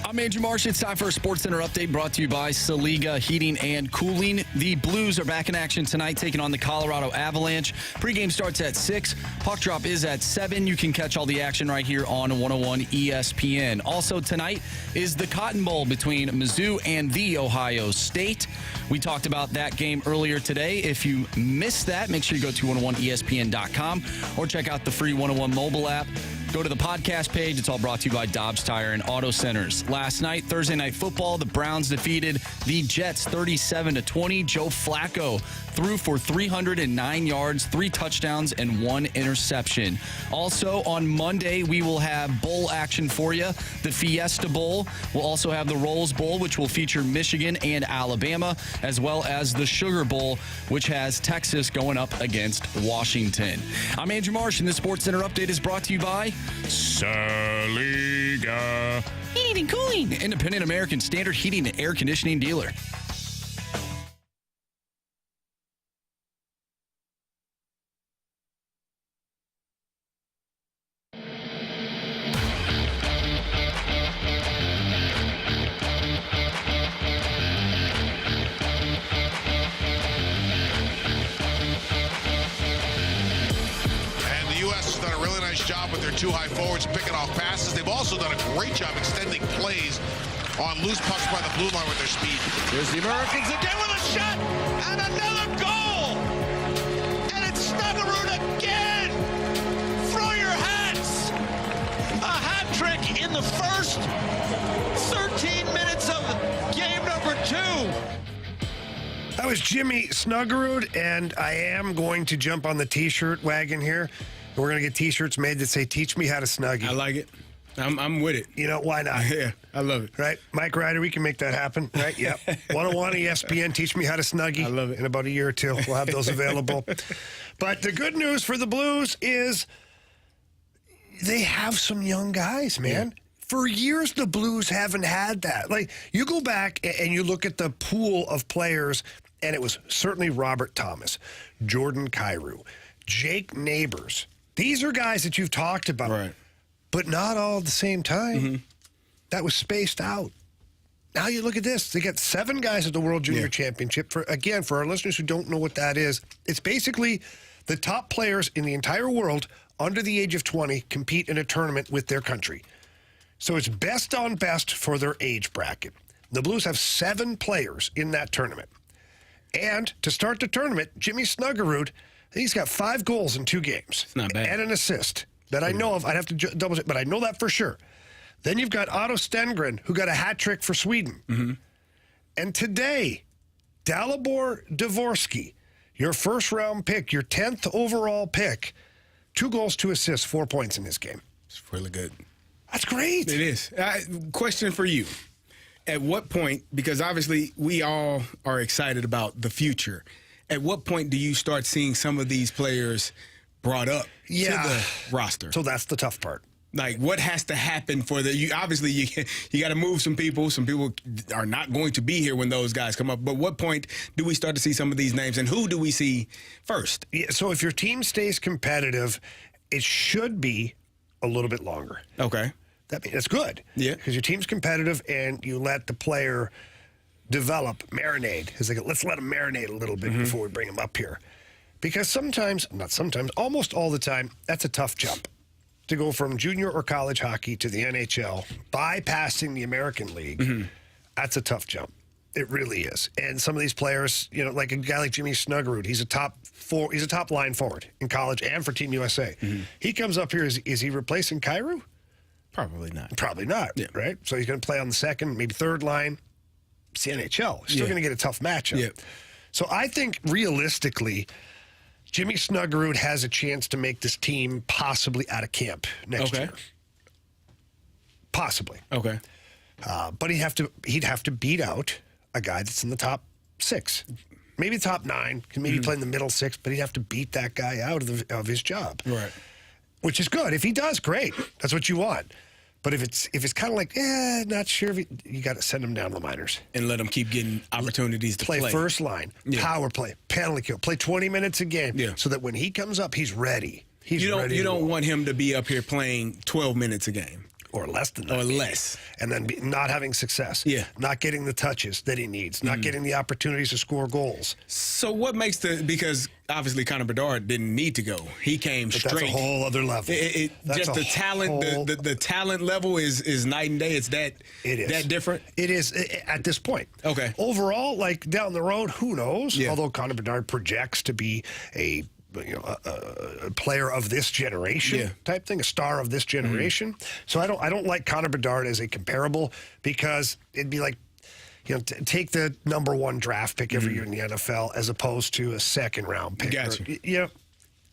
I'm Andrew Marsh. It's time for a Sports Center update brought to you by Saliga Heating and Cooling. The Blues are back in action tonight, taking on the Colorado Avalanche. Pregame starts at 6. Puck drop is at 7. You can catch all the action right here on 101 ESPN. Also tonight is the Cotton Bowl between Mizzou and the Ohio State. We talked about that game earlier today. If you missed that, make sure you go to 101ESPN.com or check out the free 101 mobile app. Go to the podcast page. It's all brought to you by Dobbs Tire and Auto Centers. Last night, Thursday Night Football, the Browns defeated the Jets 37-20. Joe Flacco threw for 309 yards, 3 touchdowns, and 1 interception. Also, on Monday, we will have bowl action for you. The Fiesta Bowl. We'll also have the Rose Bowl, which will feature Michigan and Alabama, as well as the Sugar Bowl, which has Texas going up against Washington. I'm Andrew Marsh, and the Sports Center update is brought to you by Saliga Heating and Cooling, independent American standard heating and air conditioning dealer. Job with their 2 high forwards picking off passes. They've also done a great job extending plays on loose pucks by the blue line with their speed. Here's the Americans again with a shot and another goal. And it's Snuggerud again. Throw your hats. A hat trick in the first 13 minutes of game number 2. That was Jimmy Snuggerud, and I am going to jump on the T-shirt wagon here. We're going to get T-shirts made that say, "Teach me how to snuggie." I like it. I'm with it. You know, why not? Yeah, I love it. Right? Mike Ryder, we can make that happen, right? Yep. 101 ESPN, teach me how to snuggie. I love it. In about a year or two, we'll have those available. But the good news for the Blues is they have some young guys, man. Yeah. For years, the Blues haven't had that. Like, you go back and you look at the pool of players, and it was certainly Robert Thomas, Jordan Kyrou, Jake Neighbors. These are guys that you've talked about, right, but not all at the same time. Mm-hmm. That was spaced out. Now you look at this. They got 7 guys at the World Junior Championship. For our listeners who don't know what that is, it's basically the top players in the entire world under the age of 20 compete in a tournament with their country. So it's best on best for their age bracket. The Blues have 7 players in that tournament. And to start the tournament, Jimmy Snuggerud, he's got 5 goals in 2 games. It's not bad. And an assist that I know of. I'd have to double check, but I know that for sure. Then you've got Otto Stengren, who got a hat trick for Sweden. Mm-hmm. And today, Dalibor Dvorsky, your first-round pick, your 10th overall pick, 2 goals, 2 assists, 4 points in this game. It's really good. That's great. It is. Question for you. At what point, because obviously we all are excited about the future, at what point do you start seeing some of these players brought up to the roster? So that's the tough part. Like, what has to happen for you got to move some people. Some people are not going to be here when those guys come up. But what point do we start to see some of these names, and who do we see first? Yeah, so if your team stays competitive, it should be a little bit longer. Okay. That's good. Yeah. Because your team's competitive and you let the player develop, marinate. It's like, let's let him marinate a little bit before we bring him up here. Because almost all the time, that's a tough jump. To go from junior or college hockey to the NHL, bypassing the American League, that's a tough jump. It really is. And some of these players, like a guy like Jimmy Snuggerud, he's a top line forward in college and for Team USA. He comes up here, is he replacing Kyrou? Probably not. Probably not, right? So he's going to play on the second, maybe third line. It's the NHL. Still going to get a tough matchup. Yeah. So I think realistically, Jimmy Snuggerud has a chance to make this team possibly out of camp next year. Possibly. Okay. But he'd have to beat out a guy that's in the top 6, maybe top 9, can maybe play in the middle 6, but he'd have to beat that guy out of his job. Right. Which is good. If he does, great. That's what you want. But if it's kind of like, not sure, you got to send him down the minors. And let him keep getting opportunities to play. First line, power play, penalty kill, play 20 minutes a game so that when he comes up, he's ready. He's you ready to don't roll. want him to be up here playing 12 minutes a game. Or less than that. Or less. And then not having success. Yeah. Not getting the touches that he needs. Not getting the opportunities to score goals. So what makes because obviously Connor Bedard didn't need to go. He came But straight. that's a whole other level. Just the talent, the talent level is night and day. It's that different? It is at this point. Okay. Overall, like down the road, who knows? Yeah. Although Connor Bedard projects to be a player of this generation type thing, a star of this generation. So I don't like Connor Bedard as a comparable because it'd be like, take the number 1 draft pick every year in the NFL as opposed to a second round pick. Gotcha.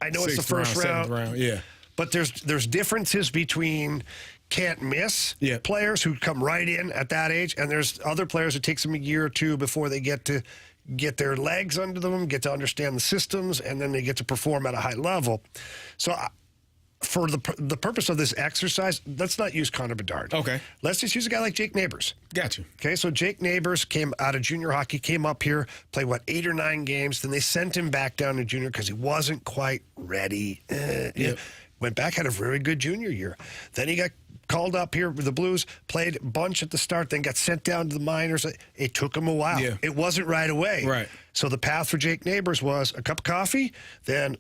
I know it's the first round. Yeah. But there's differences between can't miss players who come right in at that age, and there's other players it takes them a year or two before they get their legs under them, get to understand the systems, and then they get to perform at a high level. So for the purpose of this exercise, let's not use Connor Bedard. Okay. Let's just use a guy like Jake Neighbors. Got you. Okay, so Jake Neighbors came out of junior hockey, came up here, played, 8 or 9 games. Then they sent him back down to junior because he wasn't quite ready. Went back, had a very good junior year. Then he got called up here with the Blues, played a bunch at the start, then got sent down to the minors. It took him a while. Yeah. It wasn't right away. Right. So the path for Jake Neighbors was a cup of coffee, then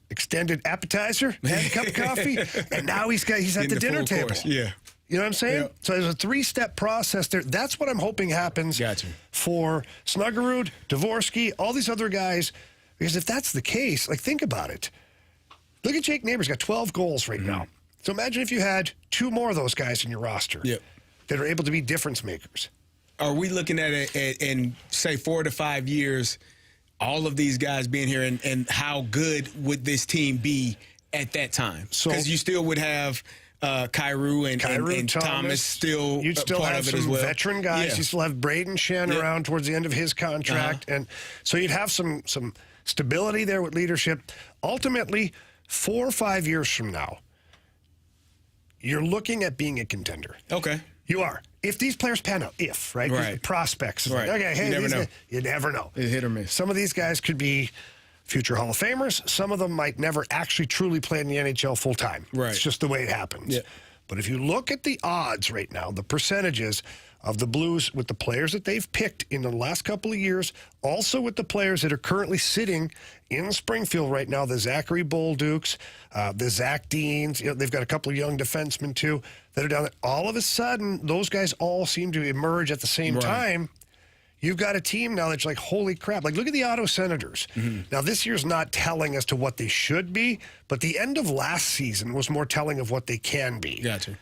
extended appetizer, and a cup of coffee, and now he's at the dinner table. Course. Yeah. You know what I'm saying? Yep. So there's a 3-step process there. That's what I'm hoping happens for Snuggerud, Dvorsky, all these other guys. Because if that's the case, think about it. Look at Jake Neighbors, got 12 goals right now. So imagine if you had 2 more of those guys in your roster that are able to be difference makers. Are we looking at it in, say, 4 to 5 years, all of these guys being here, and how good would this team be at that time? Because you still would have Kyrou and Thomas still you'd still part have of it some as well. veteran guys. Yeah. You still have Braden Shen around towards the end of his contract. And so you'd have some stability there with leadership. Ultimately, 4 or 5 years from now, you're looking at being a contender. Okay. You are. If these players pan out, right? Prospects. Right. Okay, hey, you never know. You never know. It's hit or miss. Some of these guys could be future Hall of Famers. Some of them might never actually truly play in the NHL full time. Right. It's just the way it happens. Yeah. But if you look at the odds right now, the percentages of the Blues with the players that they've picked in the last couple of years, also with the players that are currently sitting in Springfield right now, the Zachary Boldukes, the Zach Deans, they've got a couple of young defensemen too that are down there. All of a sudden, those guys all seem to emerge at the same time. You've got a team now that's like, holy crap. Look at the Ottawa Senators. Now, this year's not telling as to what they should be, but the end of last season was more telling of what they can be. Gotcha.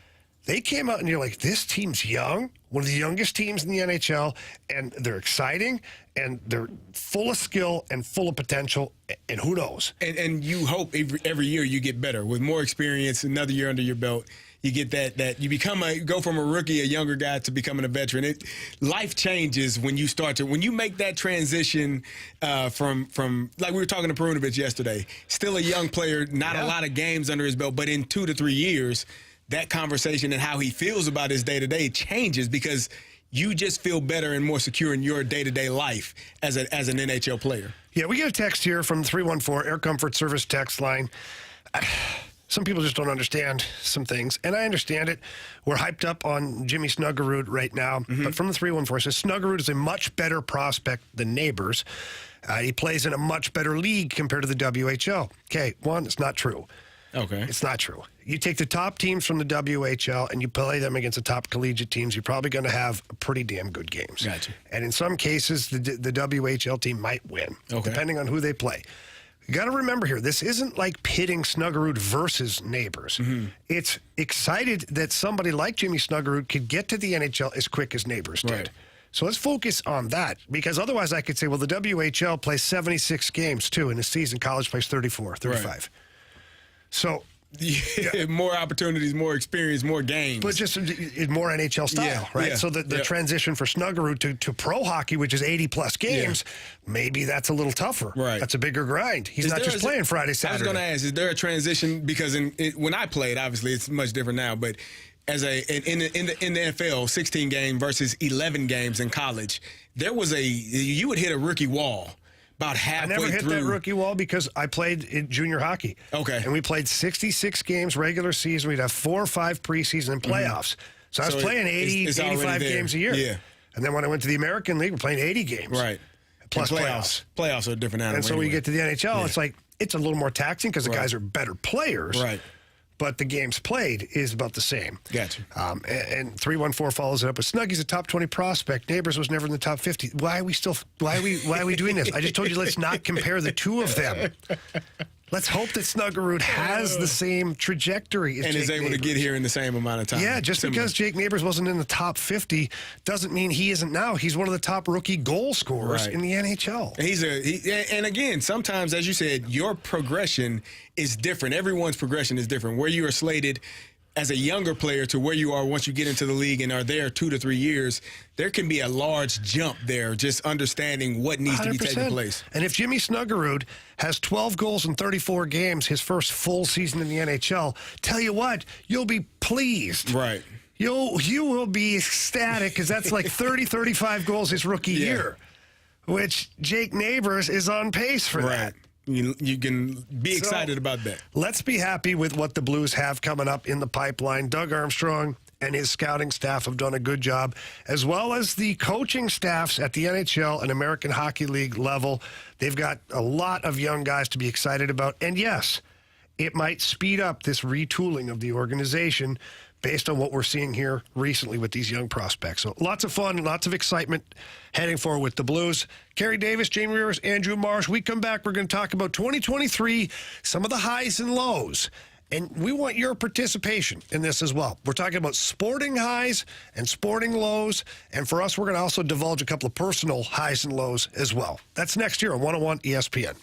They came out and you're like, this team's young, one of the youngest teams in the NHL, and they're exciting, and they're full of skill and full of potential, and who knows? And you hope every year you get better. With more experience, another year under your belt, you get that you go from a rookie, a younger guy, to becoming a veteran. Life changes when you make that transition from like we were talking to Perunovic yesterday, still a young player, not a lot of games under his belt, but in 2 to 3 years, that conversation and how he feels about his day-to-day changes because you just feel better and more secure in your day-to-day life as an NHL player. Yeah, we get a text here from 314 Air Comfort Service text line. Some people just don't understand some things, and I understand it. We're hyped up on Jimmy Snuggerud right now, but from the 314, it says Snuggerud is a much better prospect than Neighbors. He plays in a much better league compared to the WHL. Okay, one, it's not true. Okay. It's not true. You take the top teams from the WHL and you play them against the top collegiate teams, you're probably going to have pretty damn good games. Gotcha. And in some cases, the WHL team might win, depending on who they play. You got to remember here, this isn't like pitting Snuggerud versus Neighbors. It's excited that somebody like Jimmy Snuggerud could get to the NHL as quick as Neighbors did. Right. So let's focus on that, because otherwise I could say, well, the WHL plays 76 games, too, in a season. College plays 34, 35. Right. So more opportunities, more experience, more games. But just more NHL style, right? Yeah, so the transition for Snuggerud to pro hockey, which is 80-plus games, maybe that's a little tougher. Right. That's a bigger grind. He's not just playing Friday, Saturday. I was going to ask, is there a transition? Because when I played, obviously it's much different now, but as in the NFL, 16 game versus 11 games in college, you would hit a rookie wall about halfway I never hit that through. rookie wall because I played in junior hockey. Okay. And we played 66 games regular season. We'd have 4 or 5 preseason and playoffs. So I was playing 80, it's already 85 there. games a year. Yeah. And then when I went to the American League, we're playing 80 games. Right. Plus And playoffs. Playoffs are a different animal. And so when you anyway. get to the NHL, it's like, it's a little more taxing because the Right. guys are better players. Right. But the games played is about the same. Gotcha. And 314 follows it up with Snuggy's a top 20 prospect. Neighbors was never in the top 50. Why are we doing this? I just told you let's not compare the two of them. Let's hope that Snuggerud has the same trajectory as and Jake is able Neighbors. to get here in the same amount of time. Yeah, just because Jake Neighbors wasn't in the top 50 doesn't mean he isn't now. He's one of the top rookie goal scorers Right. in the NHL. And again, sometimes, as you said, your progression is different. Everyone's progression is different. Where you are slated as a younger player to where you are once you get into the league and are there 2 to 3 years, there can be a large jump there, just understanding what needs to be taking 100%. place. And if Jimmy Snuggerud has 12 goals in 34 games, his first full season in the NHL, tell you what, you'll be pleased. Right. You will be ecstatic because that's like 30, 35 goals his rookie year, which Jake Neighbors is on pace for that. You can be excited about that. Let's be happy with what the Blues have coming up in the pipeline. Doug Armstrong and his scouting staff have done a good job, as well as the coaching staffs at the NHL and American Hockey League level. They've got a lot of young guys to be excited about. And yes, it might speed up this retooling of the organization based on what we're seeing here recently with these young prospects. So lots of fun, lots of excitement heading forward with the Blues. Carey Davis, Jamie Rivers, Andrew Marsh. We come back, we're going to talk about 2023, some of the highs and lows. And we want your participation in this as well. We're talking about sporting highs and sporting lows. And for us, we're going to also divulge a couple of personal highs and lows as well. That's next year on 101 ESPN.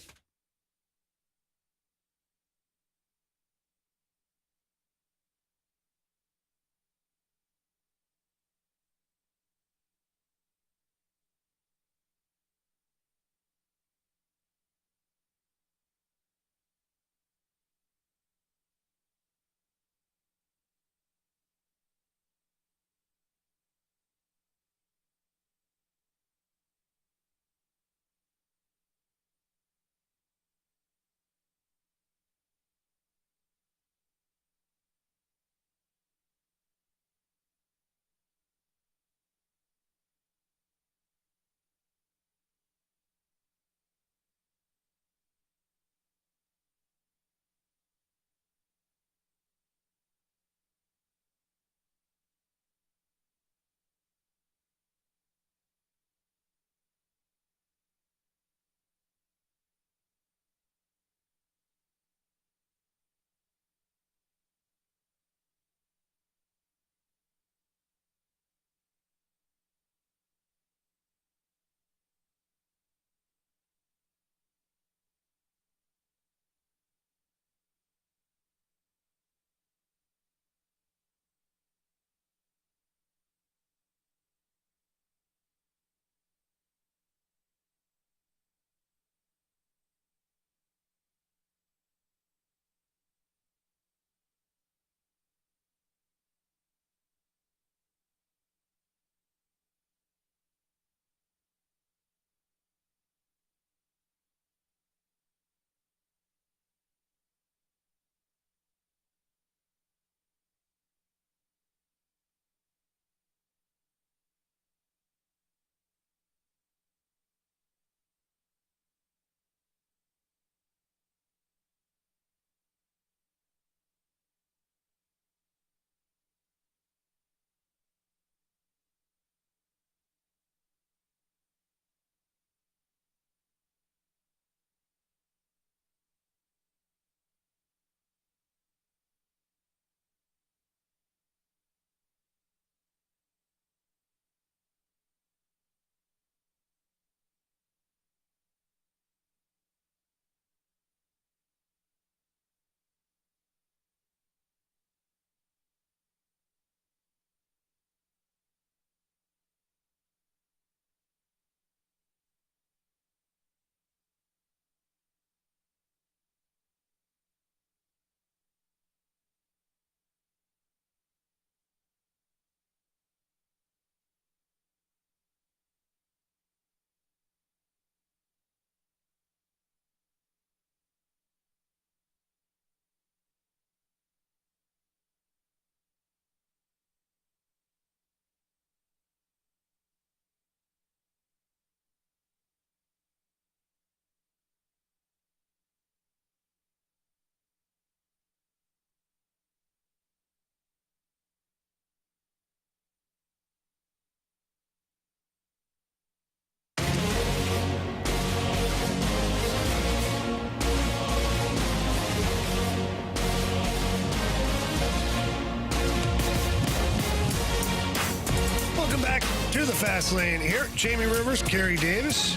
Fast Lane here. Jamie Rivers, Carey Davis,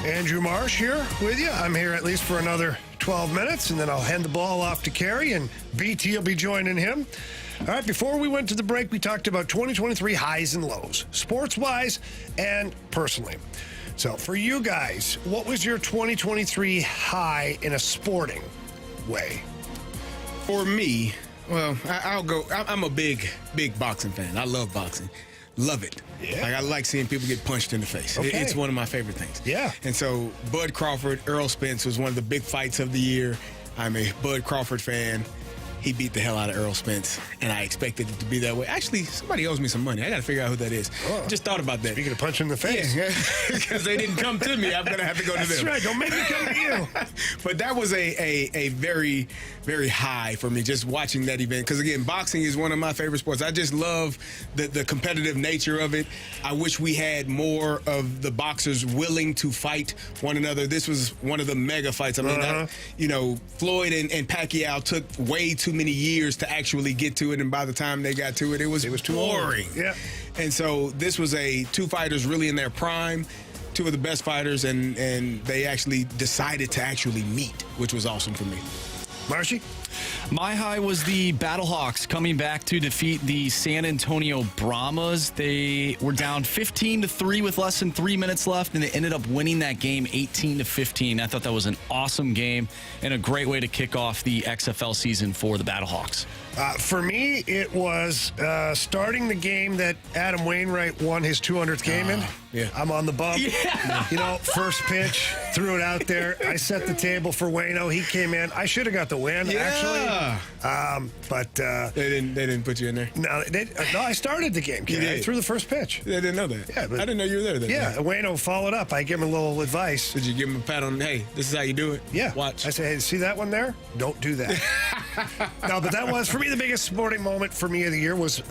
Andrew Marsh here with you. I'm here at least for another 12 minutes, and then I'll hand the ball off to Carey, and BT will be joining him. All right, before we went to the break, we talked about 2023 highs and lows, sports-wise and personally. So for you guys, what was your 2023 high in a sporting way? For me, well, I'll go. I'm a big boxing fan. I love boxing. Love it. Yeah. Like, I like seeing people get punched in the face. Okay. It's one of my favorite things. Yeah. And so Bud Crawford, Earl Spence was one of the big fights of the year. I'm a Bud Crawford fan. He beat the hell out of Earl Spence, and I expected it to be that way. Actually, somebody owes me some money. I got to figure out who that is. Oh. Just thought about that. Speaking of punching in the face. Yeah, because they didn't come to me. I'm going to have to go to them. That's right. Don't make me come to you. But that was a very, very high for me, just watching that event. Because, again, boxing is one of my favorite sports. I just love the competitive nature of it. I wish we had more of the boxers willing to fight one another. This was one of the mega fights. I mean, Floyd and Pacquiao took way too many years to actually get to it, and by the time they got to it, it was too boring. Yeah. And so this was two fighters really in their prime, two of the best fighters, and they actually decided to actually meet, which was awesome for me. Marshy? My high was the Battlehawks coming back to defeat the San Antonio Brahmas. They were down 15-3 with less than 3 minutes left, and they ended up winning that game 18-15. I thought that was an awesome game and a great way to kick off the XFL season for the Battlehawks. For me, it was starting the game that Adam Wainwright won his 200th game in. Yeah. I'm on the bump. Yeah. First pitch, threw it out there. I set the table for Waino. He came in. I should have got the win, actually. But They didn't put you in there? no, I started the game. You I did? threw the first pitch. They didn't know that. Yeah, but- I didn't know you were there that Yeah, day. Waino followed up. I gave him a little advice. Did you give him a pat on, hey, this is how you do it? Yeah. Watch. I said, hey, see that one there? Don't do that. No, but that was, for me, the biggest sporting moment for me of the year was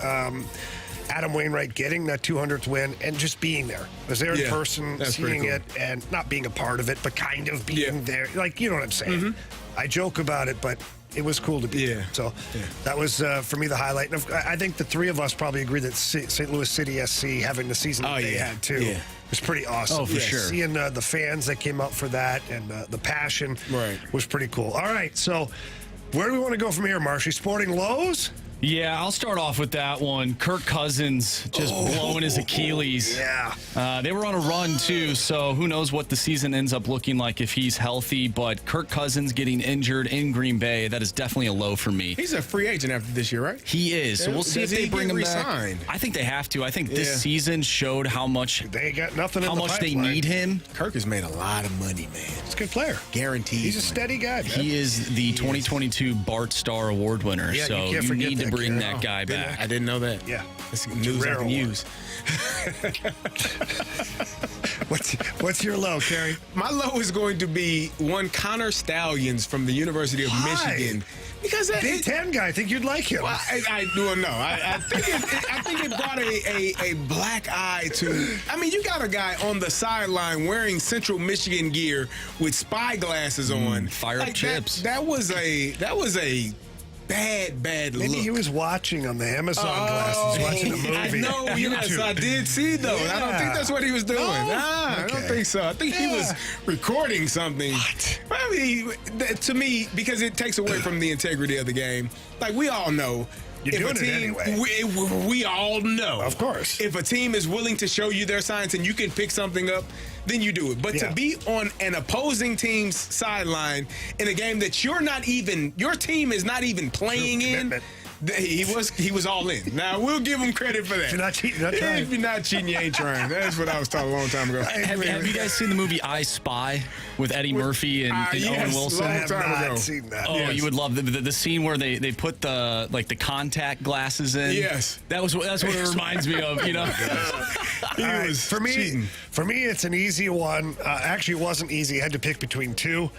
Adam Wainwright getting that 200th win and just being there. I was there in person, that's pretty seeing cool. it, and not being a part of it, but kind of being there. Like, you know what I'm saying? I joke about it, but it was cool to be there. So that was, for me, the highlight. And I think the three of us probably agree that St. Louis City SC having the season that they had, too, was pretty awesome. Oh, for sure. Seeing the fans that came out for that and the passion was pretty cool. All right, so where do we want to go from here, Marshy? Sporting lows? Yeah, I'll start off with that one. Kirk Cousins just blowing his Achilles. Yeah. They were on a run, too, so who knows what the season ends up looking like if he's healthy. But Kirk Cousins getting injured in Green Bay, that is definitely a low for me. He's a free agent after this year, right? He is. So we'll see if they bring him back. I think they have to. I think this season showed how much they got nothing. How much they need him. Kirk has made a lot of money, man. He's a good player. Guaranteed. He's a steady guy, man. He is the 2022 Bart Star Award winner. Yeah, so you can't forget need to that, bring Carey. that guy back. I didn't know that. Yeah. That's news I rare can award. use. What's your low, Carey? My low is going to be one Connor Stallions from the University of Michigan. Because Big Ten guy, I think you'd like him. Well, I think it brought a black eye to. I mean, you got a guy on the sideline wearing Central Michigan gear with spy glasses on. Fire up chips. That was a bad look. Maybe he was watching on the Amazon glasses, watching a movie. I know, yes, YouTube. I did see though. I don't think that's what he was doing. I don't think so. I think he was recording something. What? I mean, to me, because it takes away from the integrity of the game. Like, we all know. You're doing it anyway. We all know. Of course. If a team is willing to show you their science and you can pick something up, then you do it. But to be on an opposing team's sideline in a game that your team is not even playing in, he was all in. Now, we'll give him credit for that. If you're not cheating, you're not trying. If you're not cheating, you ain't trying. That's what I was taught a long time ago. Have you guys seen the movie I Spy with Eddie Murphy and Owen Wilson? I have not seen that. Oh, you would love the scene where they put the contact glasses in. Yes. That's what it reminds me of, you know. All right, for me, it's an easy one. Actually, it wasn't easy. I had to pick between two.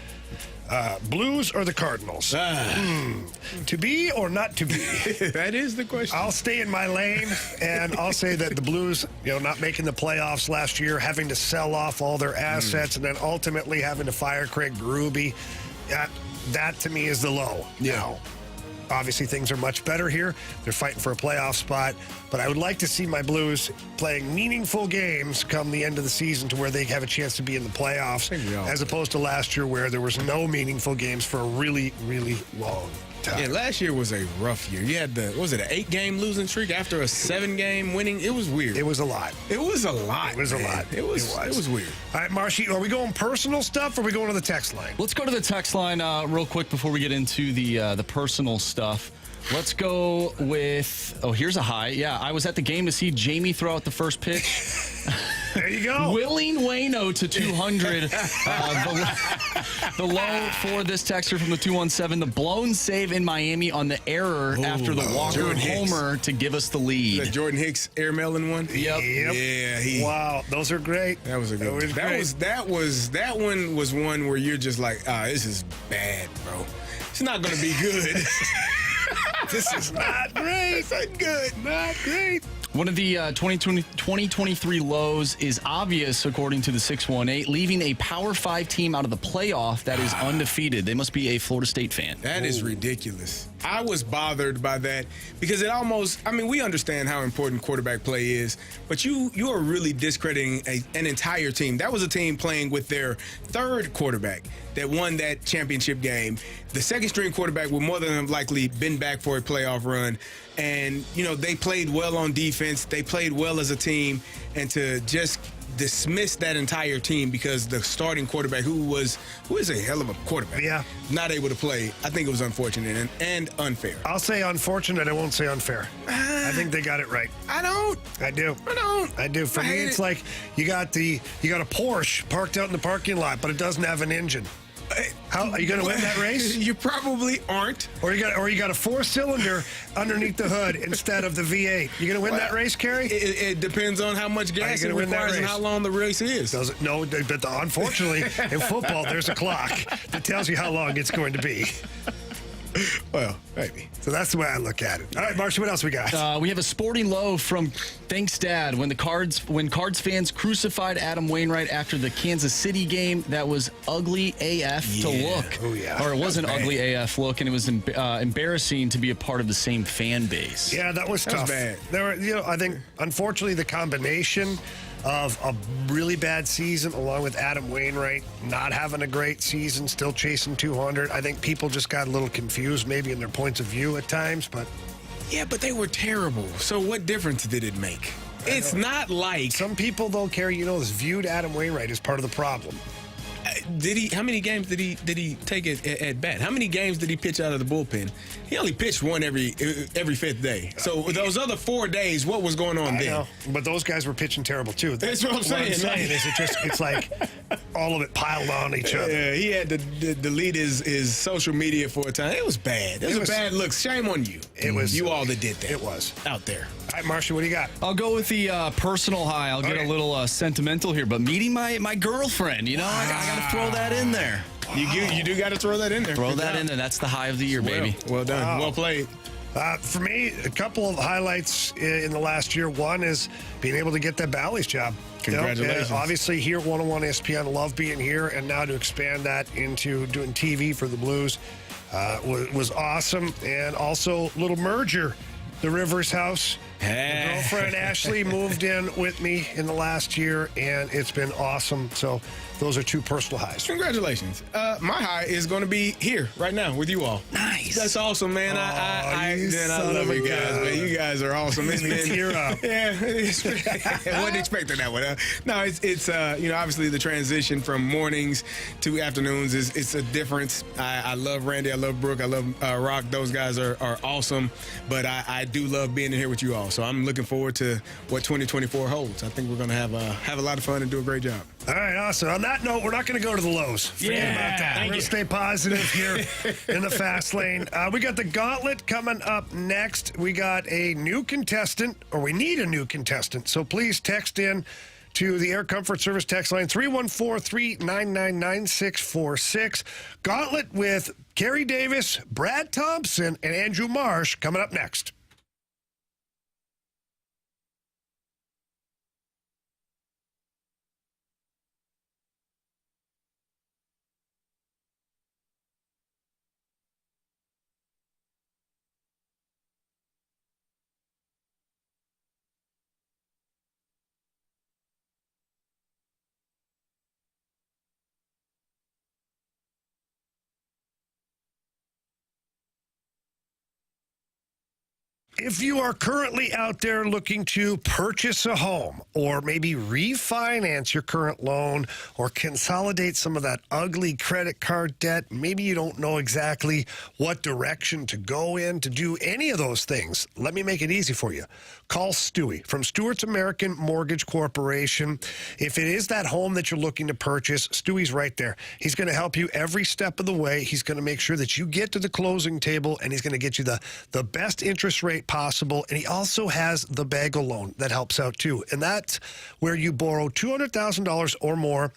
Blues or the Cardinals? To be or not to be? That is the question. I'll stay in my lane, and I'll say that the Blues, not making the playoffs last year, having to sell off all their assets, and then ultimately having to fire Craig Berube, that to me is the low. Yeah. Obviously, things are much better here. They're fighting for a playoff spot. But I would like to see my Blues playing meaningful games come the end of the season to where they have a chance to be in the playoffs, as opposed to last year where there was no meaningful games for a really, really long time. Yeah, last year was a rough year. You had an 8-game losing streak after a 7-game winning. It was weird. It was a lot. It was a lot. It was a lot. It was weird. All right, Marshy, are we going personal stuff or are we going to the text line? Let's go to the text line real quick before we get into the personal stuff. Let's go with, here's a high. Yeah, I was at the game to see Jamie throw out the first pitch. There you go. Willing Wayno to 200. The low for this texter from the 217. The blown save in Miami on the error after the Walker homer to give us the lead. The Jordan Hicks airmailing one? Yep. Yeah. Wow, those are great. That was a good one. That one was one where you're just like, this is bad, bro. It's not going to be good. This is not great. It's not good. Not great. One of the 2023 lows is obvious, according to the 618, leaving a Power 5 team out of the playoff that is undefeated. They must be a Florida State fan. That is ridiculous. I was bothered by that because it almost, we understand how important quarterback play is, but you are really discrediting an entire team. That was a team playing with their third quarterback that won that championship game. The second string quarterback would more than likely been back for a playoff run. And, they played well on defense. They played well as a team. And to just dismiss that entire team because the starting quarterback, who is a hell of a quarterback, not able to play, I think it was unfortunate and unfair. I'll say unfortunate. I won't say unfair. I think they got it right. I don't. I do. I don't. I do. For me, it's like you got a Porsche parked out in the parking lot, but it doesn't have an engine. How are you going to win that race? You probably aren't. Or you got a 4-cylinder underneath the hood instead of the V8. You going to win that race, Carey? It depends on how much gas it requires and how long the race is. No, but unfortunately, in football, there's a clock that tells you how long it's going to be. Well, maybe. So that's the way I look at it. All right, Marcia, what else we got? We have a sporting low from Thanks Dad. When Cards fans crucified Adam Wainwright after the Kansas City game, that was ugly AF to look. Oh, yeah. Or it was an ugly AF look, and it was embarrassing to be a part of the same fan base. Yeah, that was tough. Bad. There were, I think, unfortunately, the combination of a really bad season along with Adam Wainwright not having a great season, still chasing 200. I think people just got a little confused maybe in their points of view at times, but... Yeah, but they were terrible. So what difference did it make? It's not like... Some people, though, Carey, has viewed Adam Wainwright as part of the problem. How many games did he take at bat? How many games did he pitch out of the bullpen? He only pitched one every fifth day. So those other 4 days, what was going on there? But those guys were pitching terrible too. That's what I'm saying. It's like all of it piled on each other. Yeah, he had to delete his social media for a time. It was bad. It was bad looks. Shame on you. It was you all that did that. It was out there. All right, Marcia, what do you got? I'll go with the personal high. I'll get a little sentimental here, but meeting my girlfriend, I got to throw that in there. You do got to throw that in there. Throw that in there. That's the high of the year, baby. Well done. Wow. Well played. For me, a couple of highlights in the last year. One is being able to get that Bally's job. Congratulations. Obviously, here at 101 ESPN, love being here, and now to expand that into doing TV for the Blues was awesome. And also, little merger, the Rivers house. My girlfriend Ashley moved in with me in the last year, and it's been awesome. So those are two personal highs. Congratulations. My high is going to be here right now with you all. Nice. That's awesome, man. I love you guys, man. You guys are awesome. It's been tear up. Yeah. Wasn't expecting that one. No, it's obviously the transition from mornings to afternoons it's a difference. I love Randy. I love Brooke. I love Rock. Those guys are awesome. But I do love being in here with you all. So I'm looking forward to what 2024 holds. I think we're going to have a lot of fun and do a great job. All right, awesome. On that note, we're not going to go to the lows. Forget about that. We're going to stay positive here in the fast lane. We got the Gauntlet coming up next. We got a new contestant, or we need a new contestant. So please text in to the Air Comfort Service text line 314-399-9646. Gauntlet with Carey Davis, Brad Thompson, and Andrew Marsh coming up next. If you are currently out there looking to purchase a home or maybe refinance your current loan or consolidate some of that ugly credit card debt, maybe you don't know exactly what direction to go in to do any of those things, let me make it easy for you. Call Stewie from Stewart's American Mortgage Corporation. If it is that home that you're looking to purchase, Stewie's right there. He's going to help you every step of the way. He's going to make sure that you get to the closing table, and he's going to get you the best interest rate possible. And he also has the bagel loan that helps out too. And that's where you borrow $200,000 or more.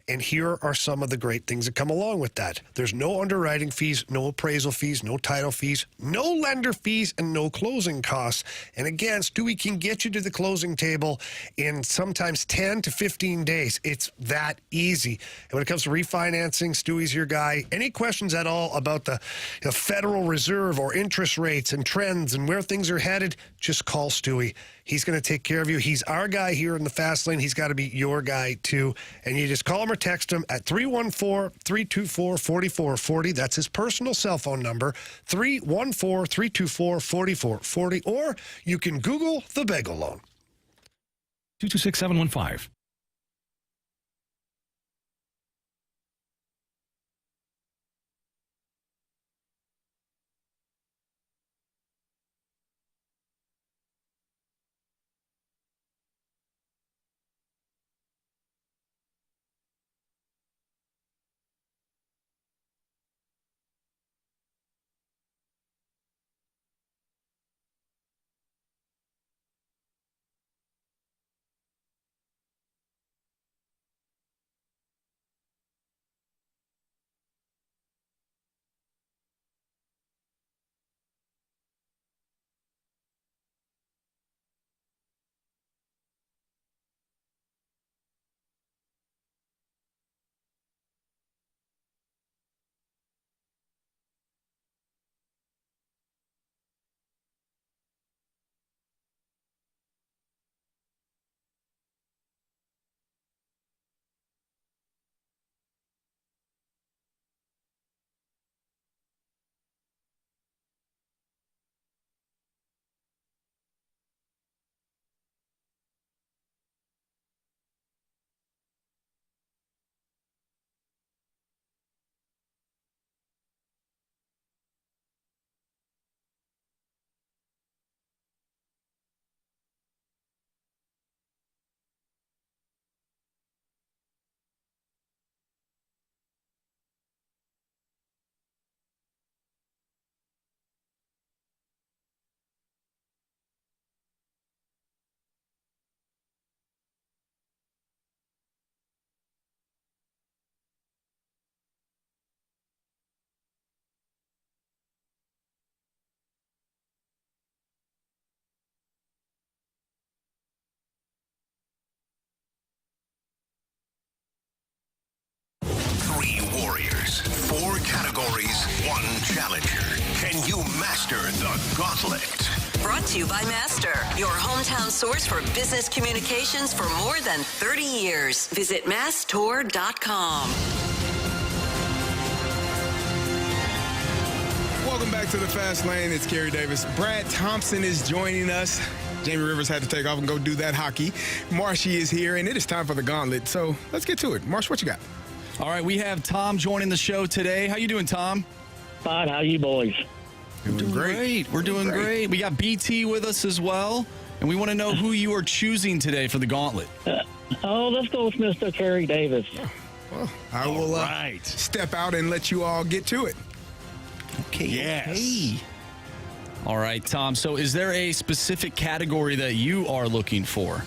And here are some of the great things that come along with that. There's no underwriting fees, no appraisal fees, no title fees, no lender fees, and no closing costs. And again, Stewie can get you to the closing table in sometimes 10 to 15 days. It's that easy. And when it comes to refinancing, Stewie's your guy. Any questions at all about the Federal Reserve or interest rates and trends and where things are headed, just call Stewie. He's going to take care of you. He's our guy here in the fast lane. He's got to be your guy too. And you just call him or text him at 314-324-4440. That's his personal cell phone number, 314-324-4440. Or you can Google the bagel loan. 226-715. Warriors, 4 categories, 1 challenger. Can you master the gauntlet? Brought to you by Master, your hometown source for business communications for more than 30 years. Visit masstour.com. Welcome back to the Fast Lane. It's Carey Davis. Brad Thompson is joining us. Jamie Rivers had to take off and go do that hockey. Marshy is here, and it is time for the gauntlet. So let's get to it. Marsh, what you got? All right, we have Tom joining the show today. How you doing, Tom? Fine. How you boys? Doing great. We're doing great. We got BT with us as well, and we want to know who you are choosing today for the gauntlet. Let's go with Mr. Carey Davis. Well, I will step out and let you all get to it. Okay. Yes. Okay. All right, Tom. So is there a specific category that you are looking for?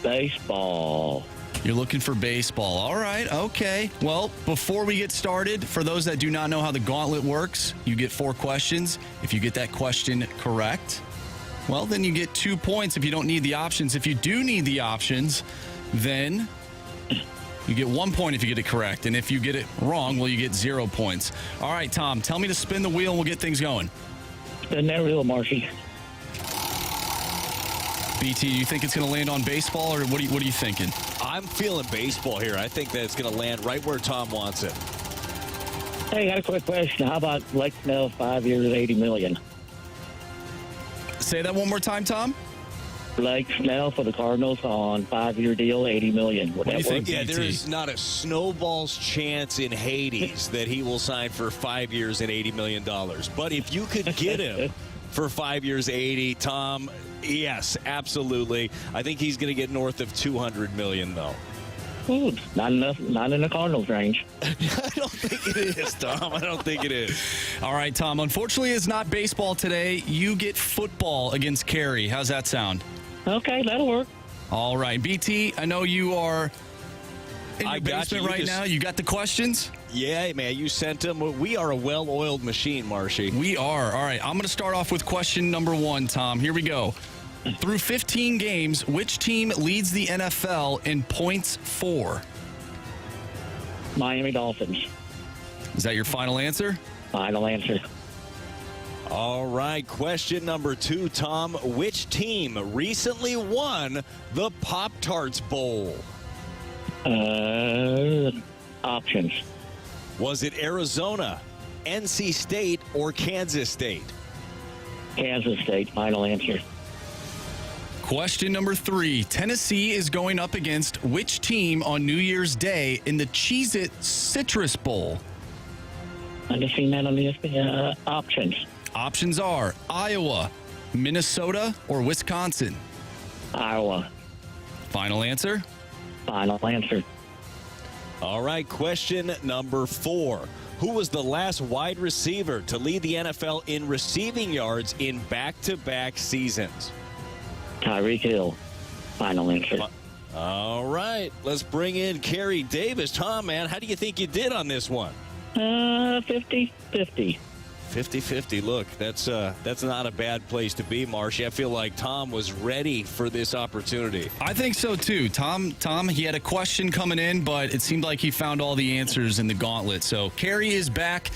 Baseball. You're looking for baseball. All right. Okay. Well, before we get started, for those that do not know how the gauntlet works, you get 4 questions. If you get that question correct, well, then you get 2 points if you don't need the options. If you do need the options, then you get 1 point if you get it correct. And if you get it wrong, well, you get 0 points. All right, Tom, tell me to spin the wheel and we'll get things going. Spin that wheel, Marshy. BT, you think it's going to land on baseball, or what are you thinking? I'm feeling baseball here. I think that it's going to land right where Tom wants it. Hey, I got a quick question. How about Lake Snell, 5 years, $80 million? Say that one more time, Tom. Blake Snell for the Cardinals on 5-year deal, $80 million. Would that work? Yeah, there is not a snowball's chance in Hades that he will sign for 5 years and $80 million. But if you could get him for 5 years, 80, Tom, yes, absolutely. I think he's going to get north of $200 million, though. Ooh, not enough. Not in the Cardinals range. I don't think it is, Tom. I don't think it is. All right, Tom. Unfortunately, it's not baseball today. You get football against Carey. How's that sound? Okay, that'll work. All right. BT, I know you are in your basement right now. You got the questions? Yeah, man, you sent them. We are a well-oiled machine, Marshy. We are. All right, I'm going to start off with question number 1, Tom. Here we go. Through 15 games, which team leads the NFL in points for? Miami Dolphins. Is that your final answer? Final answer. All right, question number 2, Tom. Which team recently won the Pop-Tarts Bowl? Options. Was it Arizona, NC State, or Kansas State? Kansas State. Final answer. Question number 3. Tennessee is going up against which team on New Year's Day in the Cheez-It Citrus Bowl? I've just seen that on the ESPN. Options. Options are Iowa, Minnesota, or Wisconsin? Iowa. Final answer? Final answer. All right, question number 4. Who was the last wide receiver to lead the NFL in receiving yards in back-to-back seasons? Tyreek Hill. Final answer. All right, let's bring in Carey Davis. Tom, man, how do you think you did on this one? 50-50. 50-50. Look, that's not a bad place to be, Marshy. I feel like Tom was ready for this opportunity. I think so, too. Tom, he had a question coming in, but it seemed like he found all the answers in the gauntlet. So Carey is back.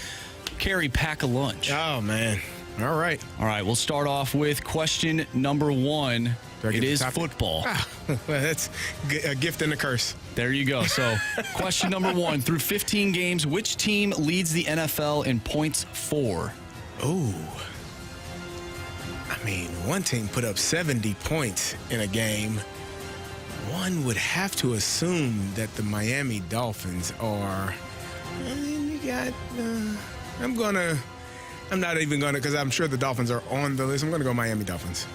Carey, pack a lunch. Oh, man. All right. All right, we'll start off with question number 1. It is football. Well, that's a gift and a curse. There you go. So, question number 1. Through 15 games, which team leads the NFL in points for? Ooh. I mean, one team put up 70 points in a game. One would have to assume that the Miami Dolphins are. You got. I'm not even going to, because I'm sure the Dolphins are on the list. I'm going to go Miami Dolphins.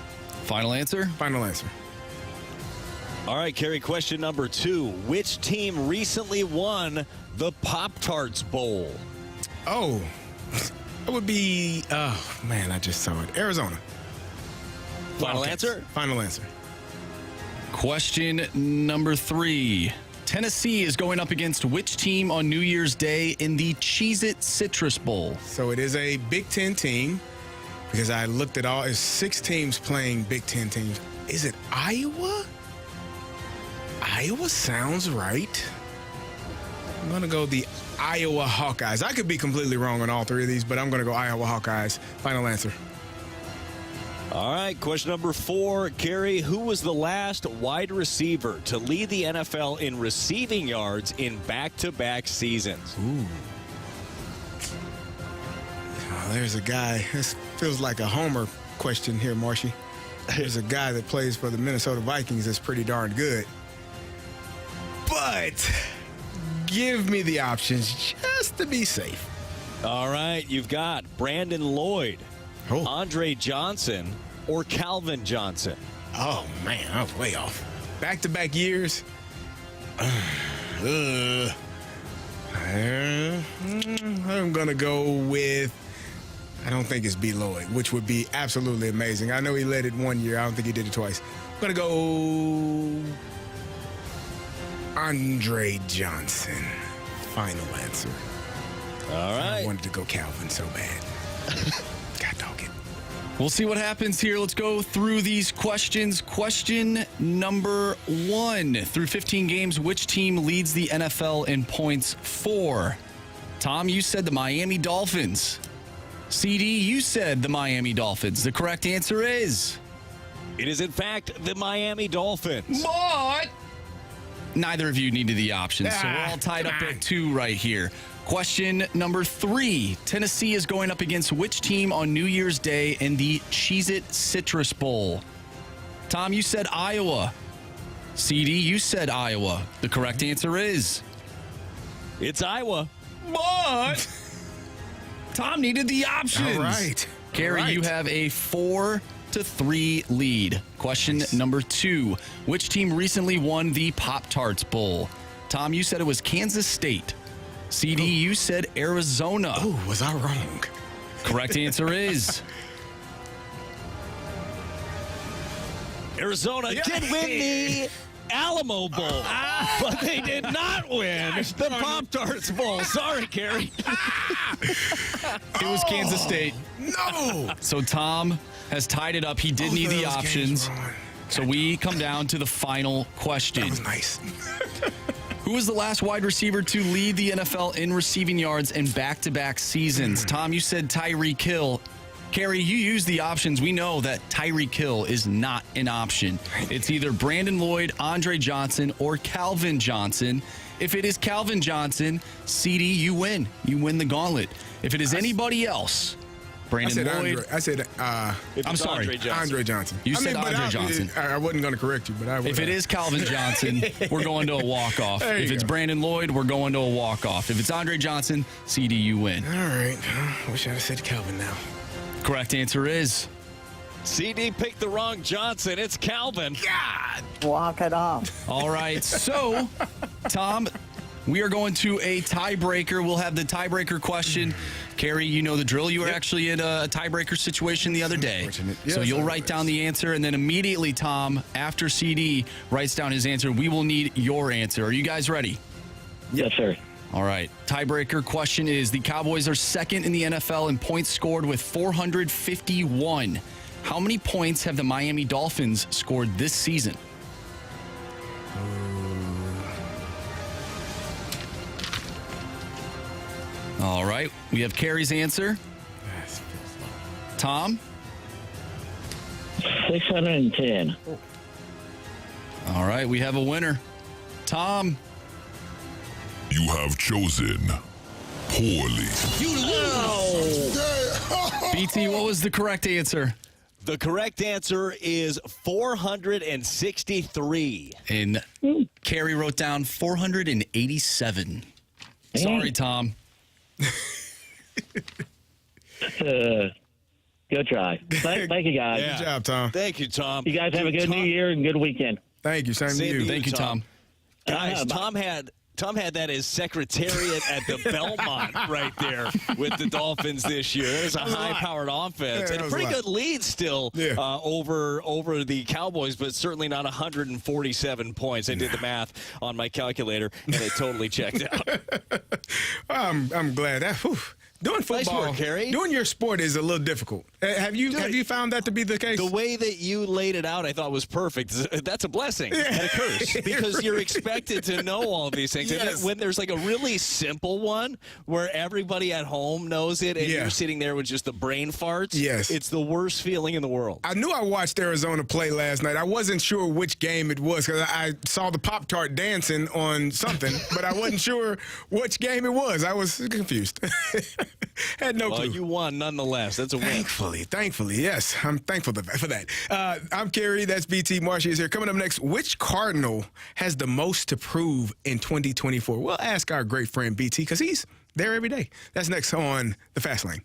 Final answer? Final answer. All right, Carey, question number 2. Which team recently won the Pop-Tarts Bowl? Oh, it would be, oh, man, I just saw it. Arizona. Final answer? Final answer. Question number 3. Tennessee is going up against which team on New Year's Day in the Cheez-It Citrus Bowl? So it is a Big Ten team, because I looked at all, it's 6 teams playing Big Ten teams. Is it Iowa? Iowa sounds right. I'm going to go the Iowa Hawkeyes. I could be completely wrong on all 3 of these, but I'm going to go Iowa Hawkeyes. Final answer. All right, question number 4. Carey, who was the last wide receiver to lead the NFL in receiving yards in back-to-back seasons? Ooh. Oh, there's a guy. This feels like a homer question here, Marshy. There's a guy that plays for the Minnesota Vikings that's pretty darn good. But give me the options just to be safe. All right, you've got Brandon Lloyd, Andre Johnson, or Calvin Johnson. Oh, man, I was way off. Back-to-back years. I'm going to go with, I don't think it's B. Lloyd, which would be absolutely amazing. I know he led it one year. I don't think he did it twice. I'm going to go Andre Johnson. Final answer. All right. I wanted to go Calvin so bad. God dog it. We'll see what happens here. Let's go through these questions. Question number 1. Through 15 games, which team leads the NFL in points for? Tom, you said the Miami Dolphins. CD, you said the Miami Dolphins. The correct answer is... It is, in fact, the Miami Dolphins. But neither of you needed the options, so we're all tied up at 2 right here. Question number 3. Tennessee is going up against which team on New Year's Day in the Cheez-It Citrus Bowl? Tom, you said Iowa. CD, you said Iowa. The correct answer is... It's Iowa. But Tom needed the options. All right. Carey, you have a 4-3 lead. Question number 2. Which team recently won the Pop-Tarts Bowl? Tom, you said it was Kansas State. CD, you said Arizona. Oh, was I wrong? Correct answer is... Arizona did win the Alamo Bowl, but they did not win the Pop-Tarts Bowl. Sorry, Carey. It was Kansas State. No. So Tom has tied it up. He did need the options. So we come down to the final question. That was nice. Who was the last wide receiver to lead the NFL in receiving yards in back-to-back seasons? Tom, you said Tyreek Hill. Carey, you used the options. We know that Tyreek Hill is not an option. It's either Brandon Lloyd, Andre Johnson, or Calvin Johnson. If it is Calvin Johnson, CD, you win. You win the gauntlet. If it is anybody else, Brandon Lloyd. I'm sorry, Andre Johnson. You said Andre Johnson. I wasn't going to correct you, but I would. If it is Calvin Johnson, we're going to a walk-off. If it's Brandon Lloyd, we're going to a walk-off. If it's Andre Johnson, CD, you win. All right. Wish I'd have said Calvin now. Correct answer is... CD picked the wrong Johnson. It's Calvin. God. Walk it off. All right. So, Tom, we are going to a tiebreaker. We'll have the tiebreaker question. Carey, you know the drill. You were actually in a tiebreaker situation the other day. So you'll write down the answer, and then immediately, Tom, after CD writes down his answer, we will need your answer. Are you guys ready? Yes, sir. All right. Tiebreaker question is, the Cowboys are second in the NFL in points scored with 451. How many points have the Miami Dolphins scored this season? All right. We have Carey's answer. Tom? 610. All right. We have a winner. Tom? You have chosen poorly. BT, what was the correct answer? The correct answer is 463. And Carey wrote down 487. Sorry, Tom. Good try. Thank you, guys. Good job, Tom. Thank you, Tom. You guys have a good New Year and good weekend. Thank you. Same to you. Thank you, Tom. Guys, Tom had that as secretariat at the Belmont right there with the Dolphins this year. There's a high-powered offense and a pretty good lead still over the Cowboys, but certainly not 147 points. I did the math on my calculator, and it totally checked out. I'm glad. Doing football, nice work, Carey. Doing your sport is a little difficult. Have you found that to be the case? The way that you laid it out, I thought was perfect. That's a blessing and a curse because you're expected to know all these things. Yes. And then when there's like a really simple one where everybody at home knows it and you're sitting there with just the brain farts, it's the worst feeling in the world. I knew I watched Arizona play last night. I wasn't sure which game it was because I saw the Pop-Tart dancing on something, but I wasn't sure which game it was. I was confused. Had no clue. You won nonetheless. That's a win. Thankfully, yes. I'm thankful for that. I'm Carey. That's BT. Marshy is here. Coming up next, which Cardinal has the most to prove in 2024? We'll ask our great friend BT because he's there every day. That's next on The Fast Lane.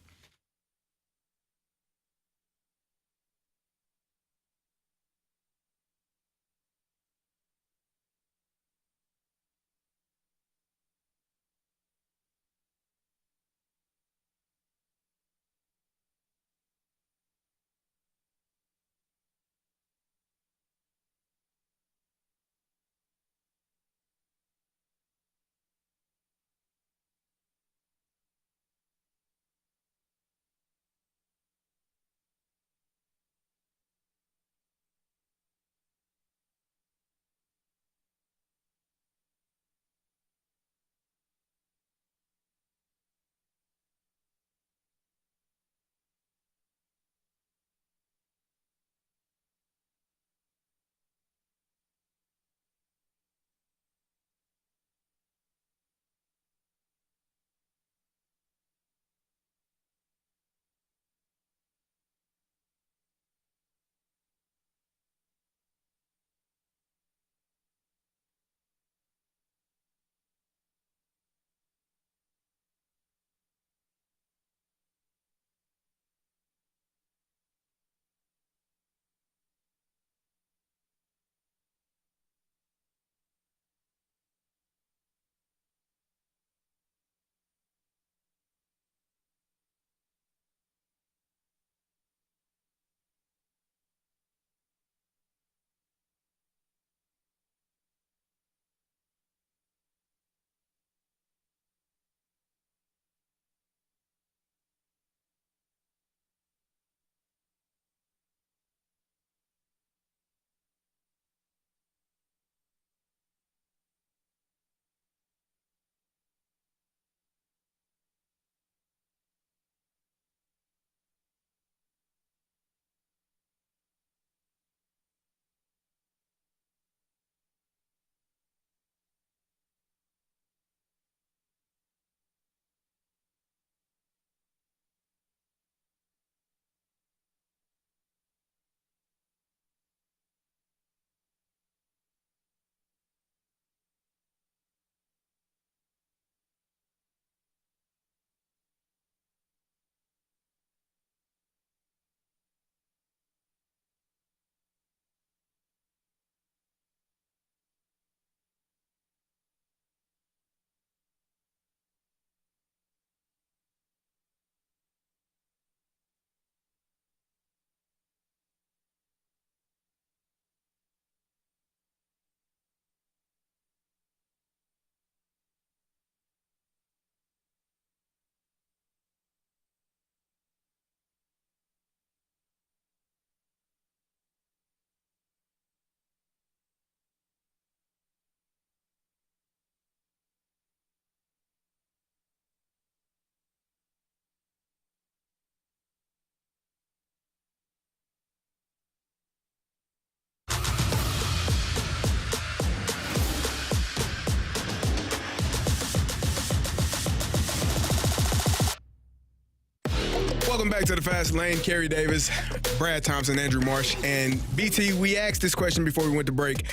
Welcome back to the Fast Lane. Carey Davis, Brad Thompson, Andrew Marsh. And BT, we asked this question before we went to break.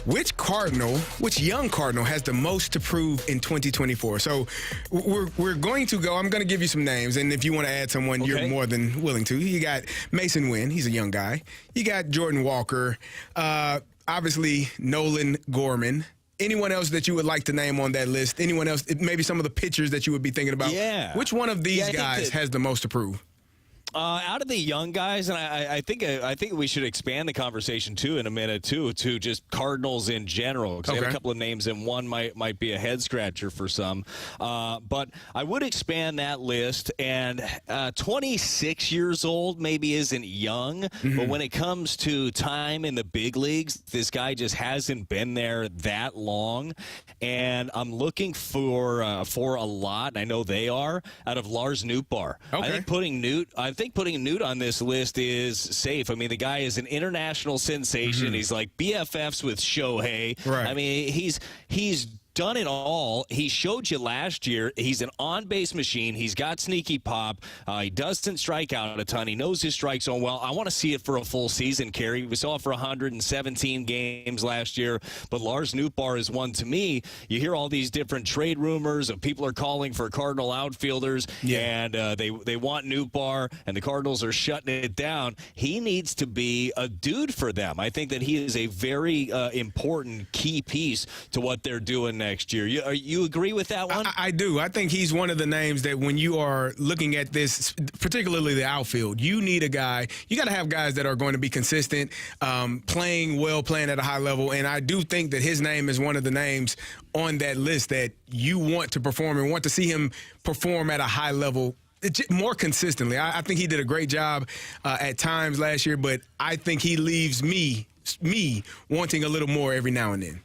Which young Cardinal has the most to prove in 2024? So we're going to go. I'm going to give you some names, and if you want to add someone, you're more than willing to. You got Mason Wynn. He's a young guy. You got Jordan Walker. Obviously, Nolan Gorman. Anyone else that you would like to name on that list? Anyone else? Maybe some of the pitchers that you would be thinking about? Yeah. Which one of these guys has the most to prove? Out of the young guys, and I think we should expand the conversation too in a minute to just Cardinals in general, because I have a couple of names and one might be a head scratcher for some. But I would expand that list. And 26 years old maybe isn't young, but when it comes to time in the big leagues, this guy just hasn't been there that long. And I'm looking for a lot, and I know they are, out of Lars Nootbaar. I think putting Newt on this list is safe. I mean, the guy is an international sensation. He's like BFFs with Shohei. Right. I mean, he's done it all. He showed you last year. He's an on-base machine. He's got sneaky pop. He doesn't strike out a ton. He knows his strike zone well. I want to see it for a full season, Carey. We saw it for 117 games last year, but Lars Nootbaar is one to me. You hear all these different trade rumors of people are calling for Cardinal outfielders, and they want Nootbaar, and the Cardinals are shutting it down. He needs to be a dude for them. I think that he is a very important key piece to what they're doing next year. You agree with that one? I do. I think he's one of the names that when you are looking at this, particularly the outfield, you need a guy. You got to have guys that are going to be consistent, playing well, playing at a high level. And I do think that his name is one of the names on that list that you want to perform and want to see him perform at a high level more consistently. I think he did a great job at times last year, but I think he leaves me wanting a little more every now and then.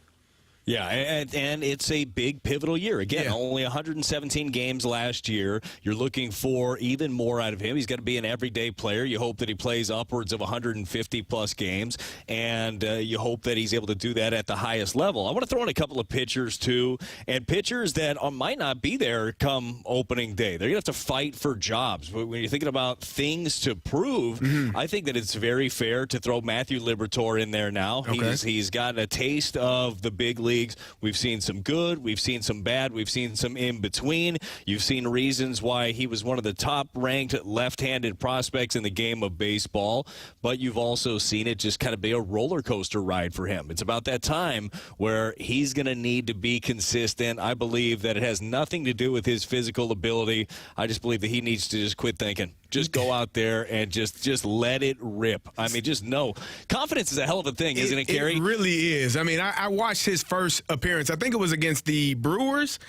Yeah, and it's a big pivotal year. Again, only 117 games last year. You're looking for even more out of him. He's going to be an everyday player. You hope that he plays upwards of 150-plus games, and you hope that he's able to do that at the highest level. I want to throw in a couple of pitchers, too, and pitchers that might not be there come opening day. They're going to have to fight for jobs. But when you're thinking about things to prove, I think that it's very fair to throw Matthew Liberatore in there now. Okay. He's gotten a taste of the big league. We've seen some good, we've seen some bad, we've seen some in between. You've seen reasons why he was one of the top-ranked left-handed prospects in the game of baseball, but you've also seen it just kind of be a roller coaster ride for him. It's about that time where he's going to need to be consistent. I believe that it has nothing to do with his physical ability. I just believe that he needs to just quit thinking. Just go out there and just let it rip. I mean, just know. Confidence is a hell of a thing, isn't it, Carey? It really is. I mean, I watched his first appearance. I think it was against the Brewers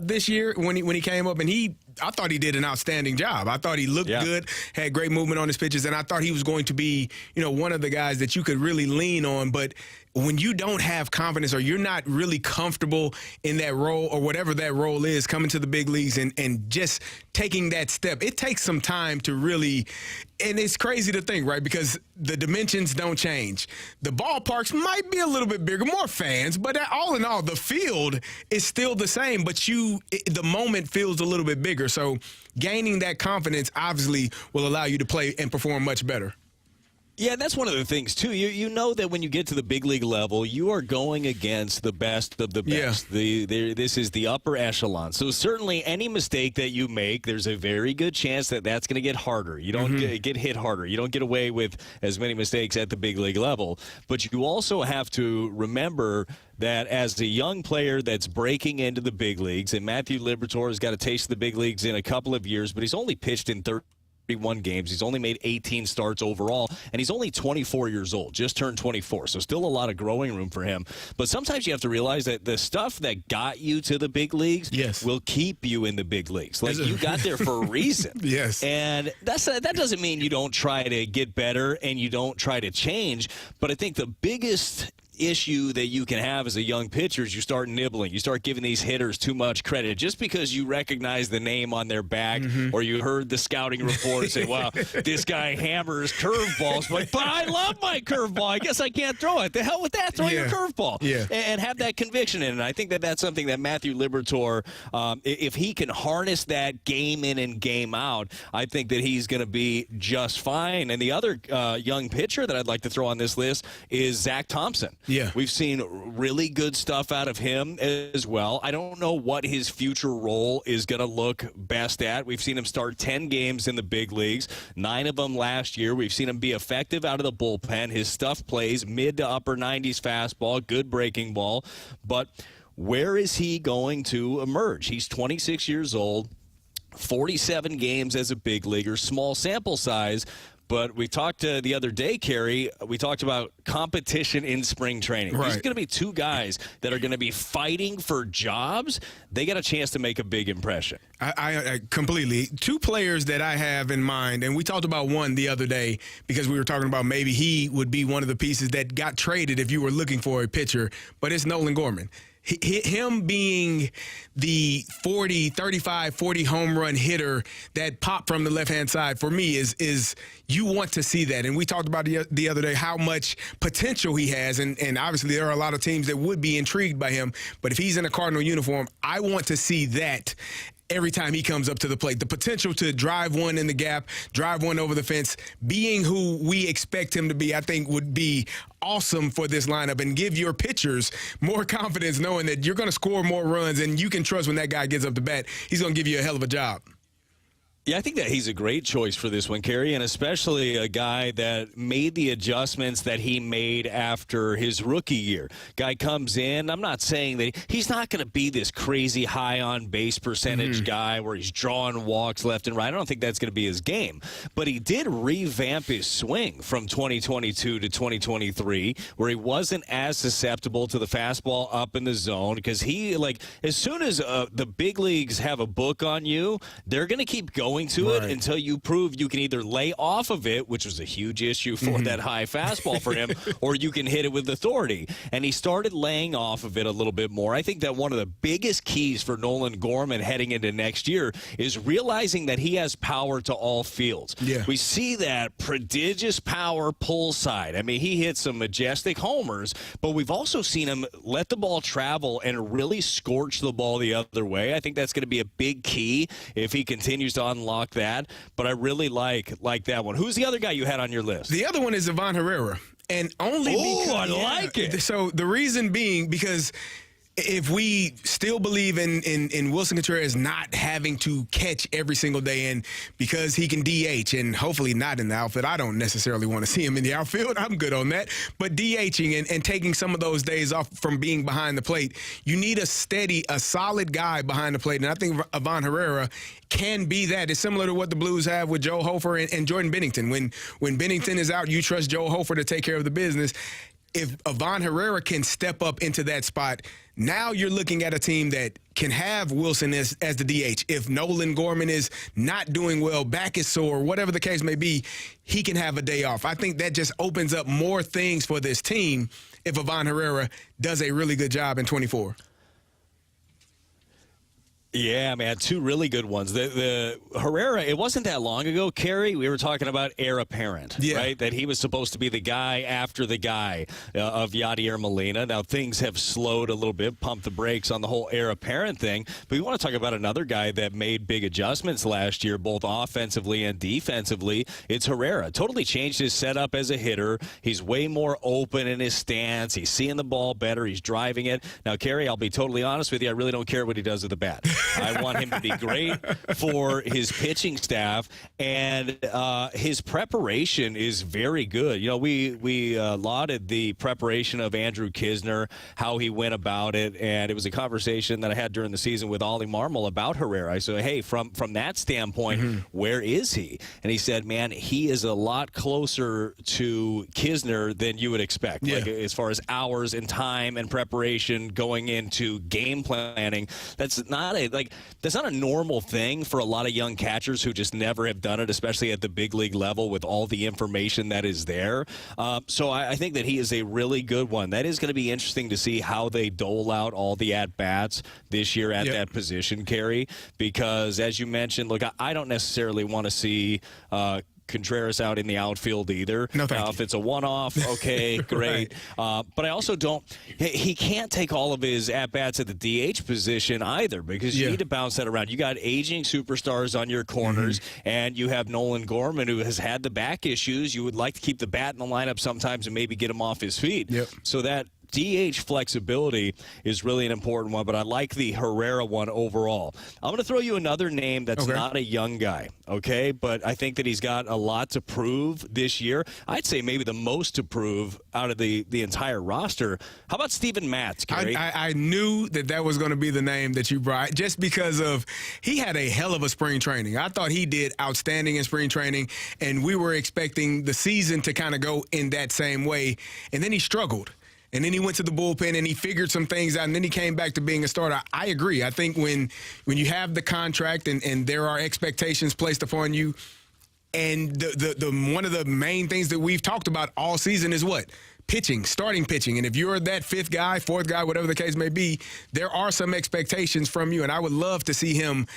this year when he came up, and I thought he did an outstanding job. I thought he looked good, had great movement on his pitches, and I thought he was going to be, one of the guys that you could really lean on. But when you don't have confidence or you're not really comfortable in that role or whatever that role is, coming to the big leagues and just taking that step, it takes some time to really – and it's crazy to think, right, because the dimensions don't change. The ballparks might be a little bit bigger, more fans, but all in all, the field is still the same, but the moment feels a little bit bigger. So gaining that confidence obviously will allow you to play and perform much better. Yeah, that's one of the things, too. You know that when you get to the big league level, you are going against the best of the best. This is the upper echelon. So certainly any mistake that you make, there's a very good chance that that's going to get harder. You don't get hit harder. You don't get away with as many mistakes at the big league level. But you also have to remember that as a young player that's breaking into the big leagues, and Matthew Liberatore has got a taste of the big leagues in a couple of years, but he's only pitched in 31 games. He's only made 18 starts overall, and he's only 24 years old, just turned 24, so still a lot of growing room for him. But sometimes you have to realize that the stuff that got you to the big leagues will keep you in the big leagues. Like, you got there for a reason. And that doesn't mean you don't try to get better and you don't try to change, but I think the biggest issue that you can have as a young pitcher is you start nibbling. You start giving these hitters too much credit just because you recognize the name on their back or you heard the scouting report say, wow, this guy hammers curveballs. But I love my curveball. I guess I can't throw it. The hell with that. Throw your curveball. And have that conviction in it. And I think that that's something that Matthew Liberatore, if he can harness that game in and game out, I think that he's going to be just fine. And the other young pitcher that I'd like to throw on this list is Zach Thompson. Yeah. We've seen really good stuff out of him as well. I don't know what his future role is going to look best at. We've seen him start 10 games in the big leagues, 9 of them last year. We've seen him be effective out of the bullpen. His stuff plays mid to upper 90s fastball, good breaking ball. But where is he going to emerge? He's 26 years old, 47 games as a big leaguer, small sample size. But we talked the other day, Carey, we talked about competition in spring training. There's going to be 2 guys that are going to be fighting for jobs. They got a chance to make a big impression. I completely. 2 players that I have in mind, and we talked about one the other day because we were talking about maybe he would be one of the pieces that got traded if you were looking for a pitcher, but it's Nolan Gorman. Him being the 40 home run hitter that popped from the left-hand side for me is you want to see that. And we talked about the other day how much potential he has. And obviously there are a lot of teams that would be intrigued by him. But if he's in a Cardinal uniform, I want to see that every time he comes up to the plate. The potential to drive one in the gap, drive one over the fence, being who we expect him to be, I think would be awesome for this lineup and give your pitchers more confidence knowing that you're going to score more runs and you can trust when that guy gets up to bat, he's going to give you a hell of a job. Yeah, I think that he's a great choice for this one, Carey, and especially a guy that made the adjustments that he made after his rookie year. Guy comes in, I'm not saying that he's not going to be this crazy high on base percentage guy where he's drawing walks left and right. I don't think that's going to be his game. But he did revamp his swing from 2022 to 2023 where he wasn't as susceptible to the fastball up in the zone because he, like, as soon as the big leagues have a book on you, they're going to keep going to it until you prove you can either lay off of it, which was a huge issue for that high fastball for him, or you can hit it with authority. And he started laying off of it a little bit more. I think that one of the biggest keys for Nolan Gorman heading into next year is realizing that he has power to all fields. We see that prodigious power pull side. I mean, he hits some majestic homers, but we've also seen him let the ball travel and really scorch the ball the other way. I think that's going to be a big key if he continues to unlock that, but I really like that one. Who's the other guy you had on your list? The other one is Ivan Herrera, and only because I like it. So the reason being because if we still believe in Wilson Contreras not having to catch every single day, and because he can DH and hopefully not in the outfield, I don't necessarily want to see him in the outfield. I'm good on that. But DHing and taking some of those days off from being behind the plate, you need a solid guy behind the plate. And I think Ivan Herrera can be that. It's similar to what the Blues have with Joe Hofer and Jordan Bennington. When Bennington is out, you trust Joe Hofer to take care of the business. If Ivan Herrera can step up into that spot, now you're looking at a team that can have Wilson as the DH. If Nolan Gorman is not doing well, back is sore, whatever the case may be, he can have a day off. I think that just opens up more things for this team if Ivan Herrera does a really good job in 24. Yeah, man, 2 really good ones. The Herrera, it wasn't that long ago, Carey, we were talking about heir apparent, right? That he was supposed to be the guy after the guy of Yadier Molina. Now, things have slowed a little bit, pumped the brakes on the whole heir apparent thing. But we want to talk about another guy that made big adjustments last year, both offensively and defensively. It's Herrera. Totally changed his setup as a hitter. He's way more open in his stance. He's seeing the ball better. He's driving it. Now, Carey, I'll be totally honest with you. I really don't care what he does with the bat. I want him to be great for his pitching staff, and his preparation is very good. You know, we lauded the preparation of Andrew Kisner, how he went about it, and it was a conversation that I had during the season with Ollie Marmol about Herrera. I said, hey, from that standpoint, where is he? And he said, man, he is a lot closer to Kisner than you would expect, like as far as hours and time and preparation going into game planning. That's like that's not a normal thing for a lot of young catchers who just never have done it, especially at the big league level with all the information that is there. So I think that he is a really good one. That is going to be interesting to see how they dole out all the at-bats this year at that position, Carey, because as you mentioned, look, I don't necessarily want to see Contreras out in the outfield either. No, thank you. If it's a one-off, okay, great. But I also don't – he can't take all of his at-bats at the DH position either because you need to bounce that around. You got aging superstars on your corners, and you have Nolan Gorman who has had the back issues. You would like to keep the bat in the lineup sometimes and maybe get him off his feet. So that – DH flexibility is really an important one, but I like the Herrera one overall. I'm going to throw you another name that's not a young guy, okay? But I think that he's got a lot to prove this year. I'd say maybe the most to prove out of the entire roster. How about Steven Matz, Carey? I knew that was going to be the name that you brought just because of he had a hell of a spring training. I thought he did outstanding in spring training, and we were expecting the season to kind of go in that same way, and then he struggled. And then he went to the bullpen and he figured some things out, and then he came back to being a starter. I agree. I think when you have the contract and there are expectations placed upon you, and the one of the main things that we've talked about all season is what? Pitching, starting pitching. And if you're that fifth guy, fourth guy, whatever the case may be, there are some expectations from you, and I would love to see him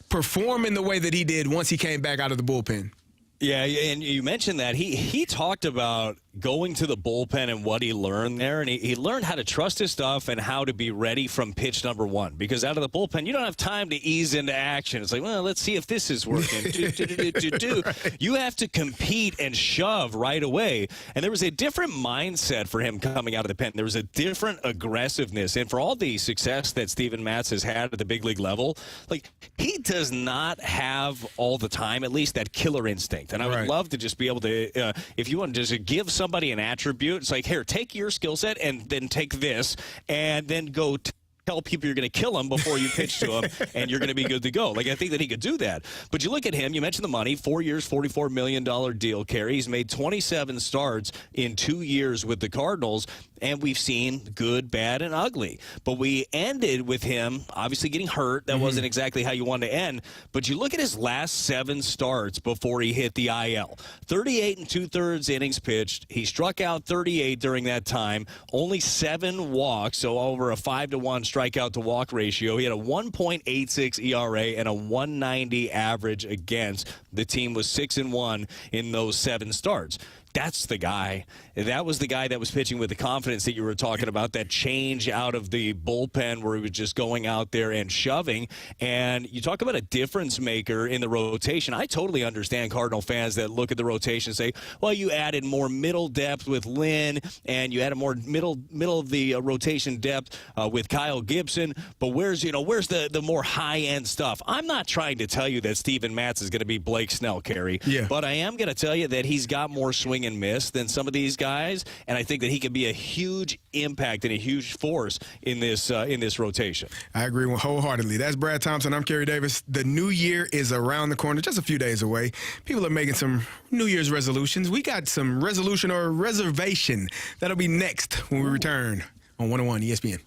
perform in the way that he did once he came back out of the bullpen. Yeah, and you mentioned that. He talked about going to the bullpen and what he learned there, and he learned how to trust his stuff and how to be ready from pitch number one. Because out of the bullpen, you don't have time to ease into action. It's like, well, let's see if this is working. Right. You have to compete and shove right away. And there was a different mindset for him coming out of the pen. There was a different aggressiveness. And for all the success that Steven Matz has had at the big league level, like he does not have all the time, at least, that killer instinct. And I would love to just be able to, if you want to just give somebody an attribute, it's like, here, take your skill set and then take this and then go tell people you're going to kill him before you pitch to him, and you're going to be good to go. Like, I think that he could do that. But you look at him, you mentioned the money, 4 years, $44 million deal, Carey. He's made 27 starts in 2 years with the Cardinals, and we've seen good, bad, and ugly. But we ended with him obviously getting hurt. That wasn't exactly how you wanted to end. But you look at his last 7 starts before he hit the IL. 38 2/3 innings pitched. He struck out 38 during that time. Only 7 walks, so over a 5-to-1 strikeout to walk ratio. He had a 1.86 ERA and a 190 average against. The team was 6-1 in those 7 starts. That's the guy. That was the guy that was pitching with the confidence that you were talking about, that change out of the bullpen where he was just going out there and shoving. And you talk about a difference maker in the rotation. I totally understand Cardinal fans that look at the rotation and say, well, you added more middle depth with Lynn, and you added more middle of the rotation depth with Kyle Gibson. But where's the more high-end stuff? I'm not trying to tell you that Steven Matz is going to be Blake Snell, Carey. Yeah. But I am going to tell you that he's got more swing and miss than some of these guys, and I think that he can be a huge impact and a huge force in this rotation. I agree wholeheartedly. That's Brad Thompson. I'm Kerry Davis. The new year is around the corner, just a few days away. People are making some New Year's resolutions. We got some resolution or reservation. That'll be next when we return on 101 ESPN.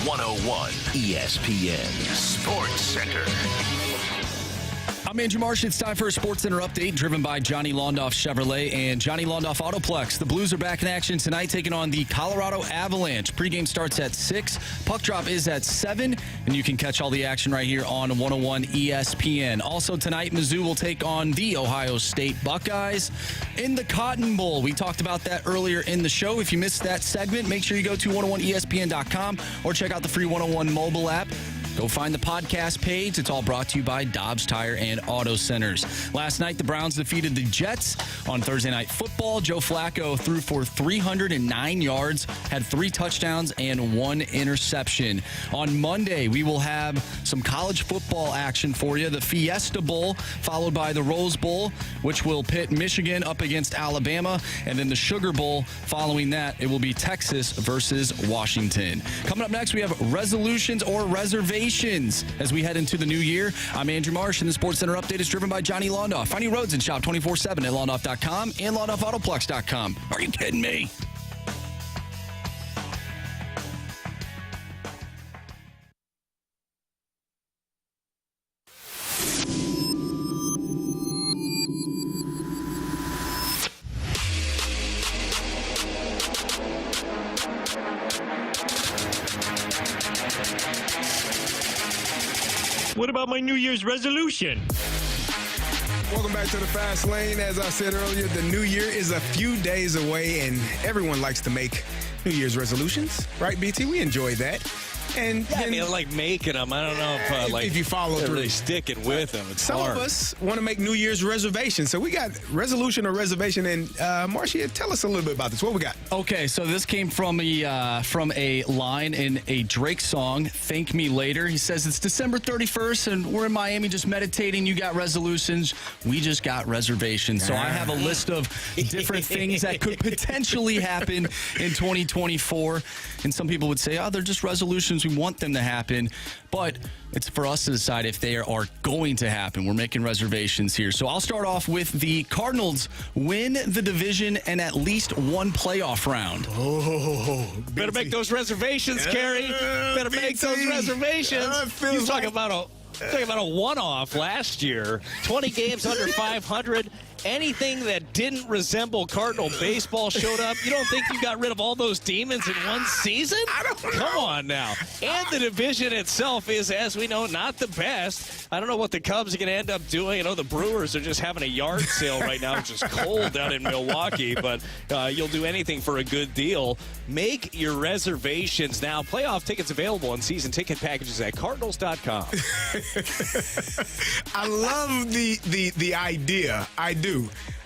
101 ESPN Sports Center. I'm Andrew Marsh. It's time for a Sports Center update driven by Johnny Londoff Chevrolet and Johnny Londoff Autoplex. The Blues are back in action tonight, taking on the Colorado Avalanche. Pregame starts at 6. Puck drop is at 7, and you can catch all the action right here on 101 ESPN. Also tonight, Mizzou will take on the Ohio State Buckeyes in the Cotton Bowl. We talked about that earlier in the show. If you missed that segment, make sure you go to 101ESPN.com or check out the free 101 mobile app. Go find the podcast page. It's all brought to you by Dobbs Tire and Auto Centers. Last night, the Browns defeated the Jets on Thursday Night Football. Joe Flacco threw for 309 yards, had 3 touchdowns, and 1 interception. On Monday, we will have some college football action for you. The Fiesta Bowl, followed by the Rose Bowl, which will pit Michigan up against Alabama. And then the Sugar Bowl, following that, it will be Texas versus Washington. Coming up next, we have resolutions or reservations as we head into the new year. I'm Andrew Marsh, and the Sports Center update is driven by Johnny Londoff. Find new roads and shop 24/7 at londoff.com and londoffautoplex.com. Are you kidding me? What about my New Year's resolution? Welcome back to the Fast Lane. As I said earlier, the new year is a few days away, and everyone likes to make New Year's resolutions, right, BT? We enjoy that. And yeah, I mean, like making them. I don't know if you follow through, really sticking with them. It's some hard. of us want to make New Year's resolutions. So we got resolution or reservation. And Marcia, tell us a little bit about this. What we got? Okay, so this came from a line in a Drake song, "Thank Me Later." He says it's December 31st, and we're in Miami just meditating. You got resolutions. We just got reservations. So I have a list of different things that could potentially happen in 2024. And some people would say, oh, they're just resolutions. We want them to happen. But it's for us to decide if they are going to happen. We're making reservations here. So I'll start off with the Cardinals win the division and at least one playoff round. Oh, better make those reservations, Carey. Better make those reservations. You talk about a one-off last year. 20 games under 500. Anything that didn't resemble Cardinal baseball showed up. You don't think you got rid of all those demons in one season? I don't know. Come on now. And the division itself is, as we know, not the best. I don't know what the Cubs are going to end up doing. I know the Brewers are just having a yard sale right now, which is cold down in Milwaukee, but you'll do anything for a good deal. Make your reservations now. Playoff tickets available on season ticket packages at Cardinals.com. I love the idea. I do.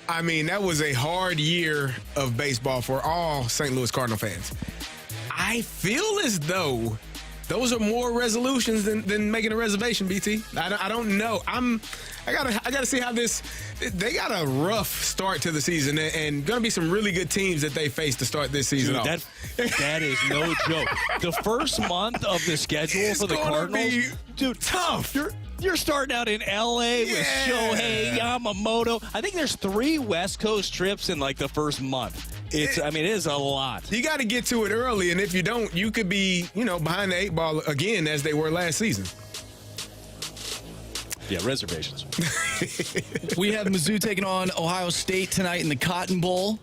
I mean, that was a hard year of baseball for all St. Louis Cardinal fans. I feel as though those are more resolutions than making a reservation, BT. I don't know. I gotta see how this. They got a rough start to the season, and gonna be some really good teams that they face to start this season off. That is no joke. The first month of the schedule for the Cardinals, dude, tough. You're starting out in L.A. with Shohei Yamamoto. I think there's 3 West Coast trips in like the first month. It is a lot. You got to get to it early, and if you don't, you could be, behind the 8 ball again as they were last season. Yeah, reservations. We have Mizzou taking on Ohio State tonight in the Cotton Bowl.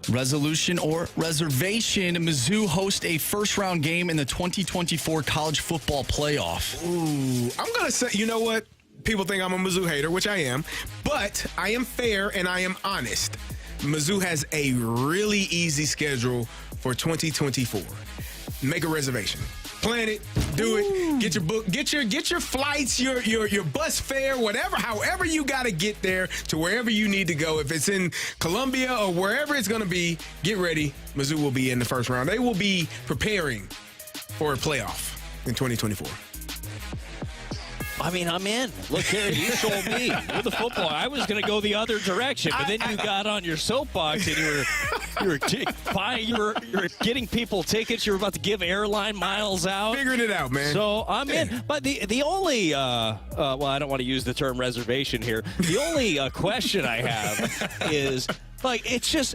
Resolution or reservation, Mizzou host a first-round game in the 2024 college football playoff. Ooh, I'm going to say, you know what? People think I'm a Mizzou hater, which I am, but I am fair and I am honest. Mizzou has a really easy schedule for 2024. Make a reservation. Plan it, do it, get your book, get your flights, your bus fare, whatever, however you got to get there to wherever you need to go. If it's in Columbia or wherever it's going to be, get ready. Mizzou will be in the first round. They will be preparing for a playoff in 2024. I mean, I'm in. Look, Carey, you sold me. You're the football. I was going to go the other direction, but then you got on your soapbox and you were getting people tickets. You were about to give airline miles out. Figuring it out, man. So I'm in. But the only, well, I don't want to use the term reservation here. The only question I have is, like, it's just,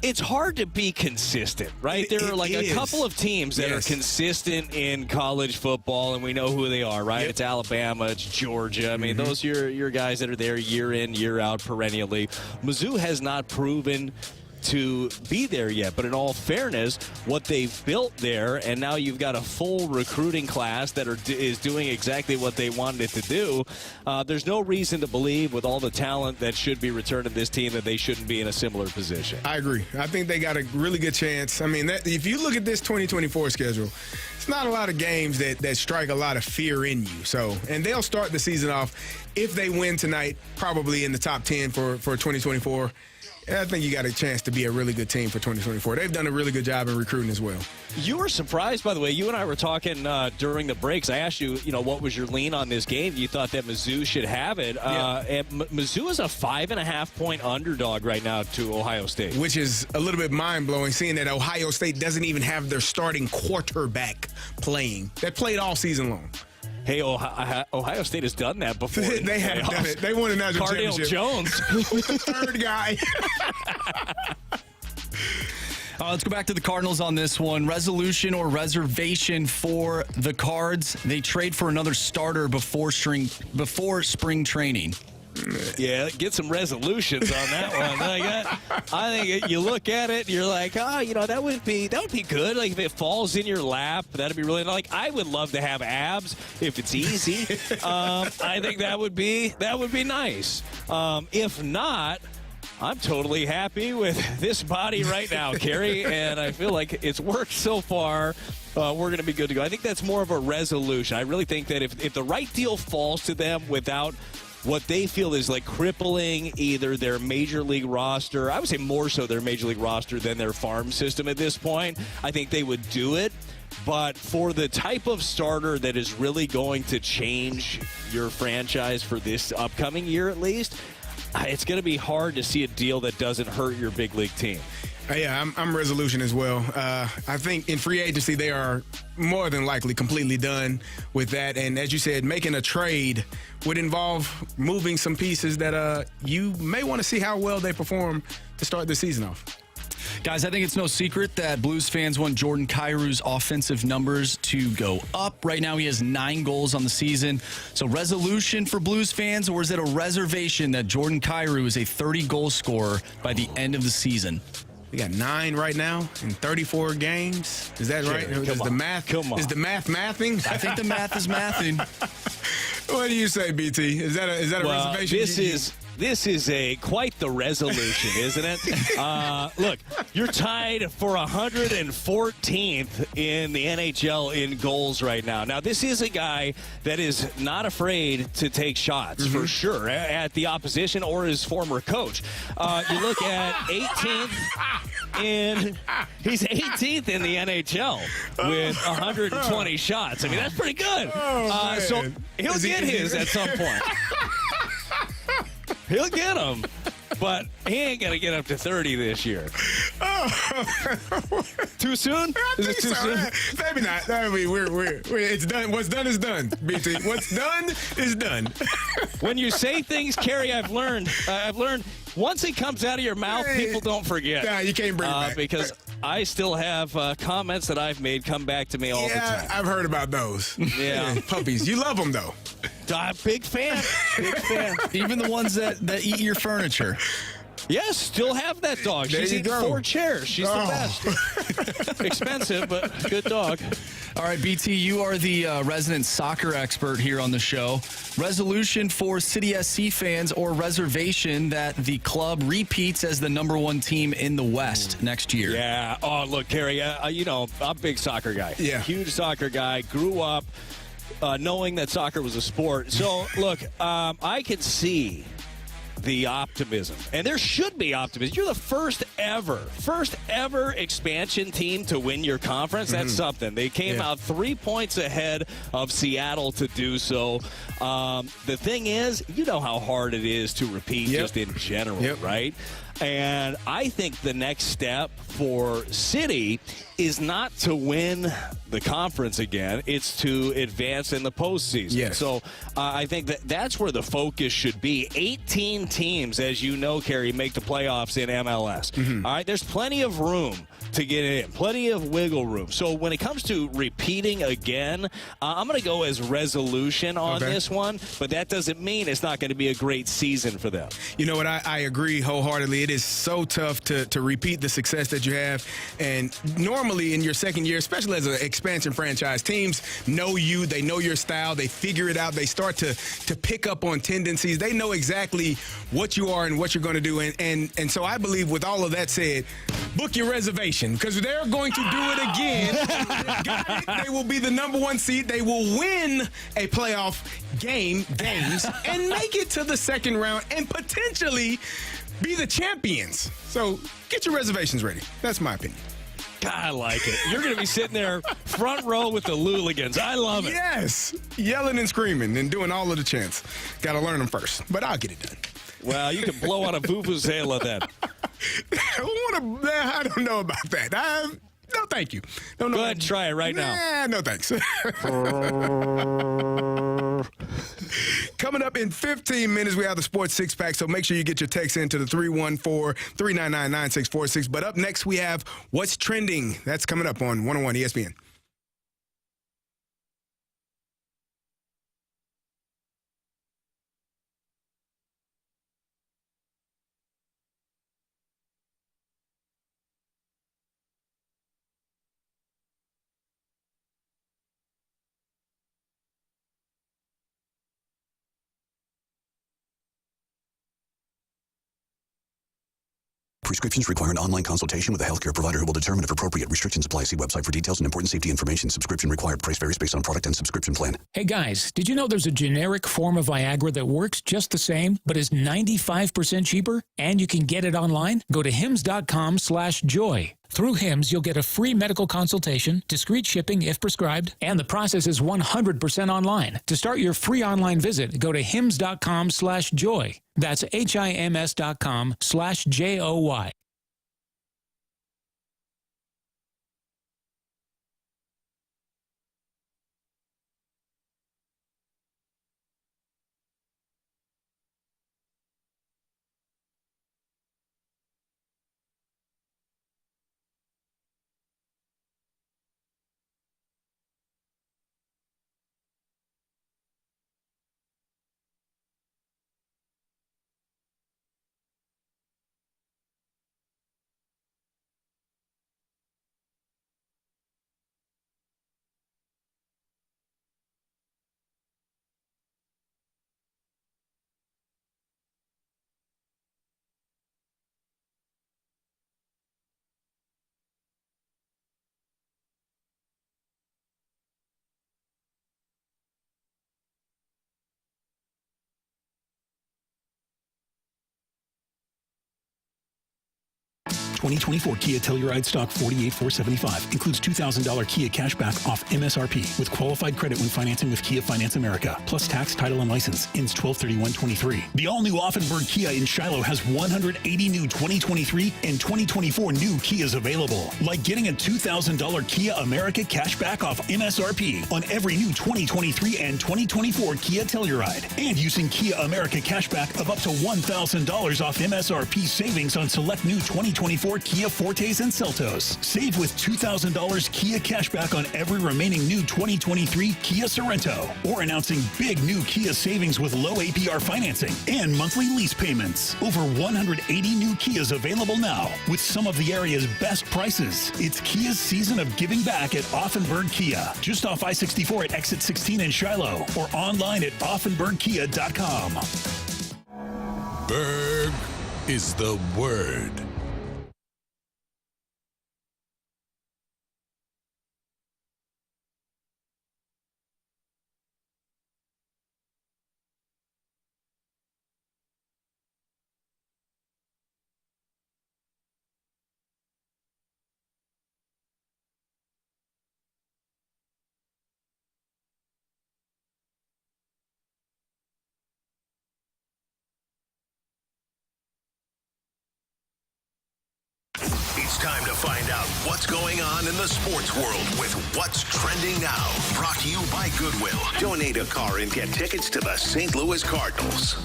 It's hard to be consistent, right? There are like a couple of teams that are consistent in college football, and we know who they are, right? Yep. It's Alabama, it's Georgia. I mean, those are your guys that are there year in, year out, perennially. Mizzou has not proven to be there yet, but in all fairness, what they've built there, and now you've got a full recruiting class that is doing exactly what they wanted it to do. There's no reason to believe, with all the talent that should be returned to this team, that they shouldn't be in a similar position. I agree. I think they got a really good chance. I mean, if you look at this 2024 schedule, it's not a lot of games that strike a lot of fear in you. So, and they'll start the season off, if they win tonight, probably in the top 10 for 2024. I think you got a chance to be a really good team for 2024. They've done a really good job in recruiting as well. You were surprised, by the way. You and I were talking during the breaks. I asked you, what was your lean on this game? You thought that Mizzou should have it. And Mizzou is a 5.5-point underdog right now to Ohio State. Which is a little bit mind-blowing, seeing that Ohio State doesn't even have their starting quarterback playing. They played all season long. Hey, Ohio State has done that before. They have done it. They won a national championship. Cardinal Jones. With the third guy. Let's go back to the Cardinals on this one. Resolution or reservation for the Cards? They trade for another starter before spring training. Yeah, get some resolutions on that one. I think you look at it and you're like, that would be good. Like if it falls in your lap, that'd be really like. I would love to have abs if it's easy. I think that would be nice. If not, I'm totally happy with this body right now, Carey, and I feel like it's worked so far. We're going to be good to go. I think that's more of a resolution. I really think that if the right deal falls to them without what they feel is like crippling either their major league roster, I would say more so their major league roster than their farm system at this point, I think they would do it. But for the type of starter that is really going to change your franchise for this upcoming year at least, it's going to be hard to see a deal that doesn't hurt your big league team. Yeah, I'm resolution as well. I think in free agency they are more than likely completely done with that. And as you said, making a trade would involve moving some pieces that you may want to see how well they perform to start the season off. Guys, I think it's no secret that Blues fans want Jordan Kyrou's offensive numbers to go up. Right now, he has 9 goals on the season. So resolution for Blues fans, or is it a reservation that Jordan Kyrou is a 30-goal scorer by the end of the season? We got 9 right now in 34 games. Is that right? Is the math mathing? I think the math is mathing. What do you say, BT? Is that a reservation? This is quite the resolution, isn't it? Look, you're tied for 114th in the NHL in goals right now. Now, this is a guy that is not afraid to take shots, for sure, at the opposition or his former coach. You look at 18th he's 18th in the NHL with 120 shots. I mean, that's pretty good. So he'll get his at some point. He'll get them, but he ain't going to get up to 30 this year. Too soon? Is it too soon? Maybe not. I mean, it's done. What's done is done, BT. What's done is done. When you say things, Carey, I've learned once it comes out of your mouth, people don't forget. Nah, you can't bring it back. Because I still have comments that I've made come back to me all the time. I've heard about those. Yeah. Puppies. You love them, though. Big fan. Big fan. Even the ones that eat your furniture. Yes, still have that dog. She's eating 4 chairs. She's the best. Expensive, but good dog. All right, BT, you are the resident soccer expert here on the show. Resolution for City SC fans, or reservation that the club repeats as the #1 team in the West next year? Yeah. Oh, look, Carey, I'm a big soccer guy. Yeah. Huge soccer guy. Grew up knowing that soccer was a sport. So, look, I can see the optimism, and there should be optimism. You're the first ever expansion team to win your conference. That's something. They came out 3 points ahead of Seattle to do so. The thing is, you know how hard it is to repeat just in general, right? And I think the next step for City is not to win the conference again. It's to advance in the postseason. Yes. So I think that's where the focus should be. 18 teams, as you know, Carey, make the playoffs in MLS. Mm-hmm. All right, there's plenty of room to get in, plenty of wiggle room. So when it comes to repeating again, I'm going to go as resolution on this one, but that doesn't mean it's not going to be a great season for them. You know what? I agree wholeheartedly. It is so tough to repeat the success that you have. And normally in your second year, especially as an expansion franchise, teams know you. They know your style. They figure it out. They start to pick up on tendencies. They know exactly what you are and what you're going to do. And so I believe with all of that said, book your reservation because they're going to do it again. They will be the number one seed. They will win a playoff games and make it to the second round and potentially be the champions. So get your reservations ready. That's my opinion. God, I like it. You're going to be sitting there front row with the Luligans. I love it. Yes. Yelling and screaming and doing all of the chants. Got to learn them first, but I'll get it done. Well, you can blow out a vuvuzela then. I don't know about that. No, thank you. Go ahead and try it right now. No, thanks. Coming up in 15 minutes, we have the Sports Six Pack, so make sure you get your text into the 314-399-9646. But up next, we have What's Trending. That's coming up on 101 ESPN. Prescriptions require an online consultation with a healthcare provider who will determine if appropriate. Restrictions apply. See website for details and important safety information. Subscription required. Price varies based on product and subscription plan. Hey guys, did you know there's a generic form of Viagra that works just the same, but is 95% cheaper? And you can get it online? Go to hims.com/joy. Through HIMS, you'll get a free medical consultation, discreet shipping if prescribed, and the process is 100% online. To start your free online visit, go to hims.com/joy. That's HIMS.com/JOY. ...2024 Kia Telluride stock 48,475. Includes $2,000 Kia cashback off MSRP with qualified credit when financing with Kia Finance America. Plus tax, title, and license. Ends 12/31/23. The all-new Offenburg Kia in Shiloh has 180 new 2023 and 2024 new Kias available. Like getting a $2,000 Kia America cashback off MSRP on every new 2023 and 2024 Kia Telluride. And using Kia America cashback of up to $1,000 off MSRP savings on select new 2024 Kia Fortes and Seltos. Save with $2,000 Kia cashback on every remaining new 2023 Kia Sorento. Or announcing big new Kia savings with low APR financing and monthly lease payments. Over 180 new Kias available now with some of the area's best prices. It's Kia's season of giving back at Offenburg Kia. Just off I-64 at exit 16 in Shiloh or online at offenburgkia.com. Berg is the word. time to find out what's going on in the sports world with What's Trending Now. Brought to you by Goodwill. Donate a car and get tickets to the St. Louis Cardinals.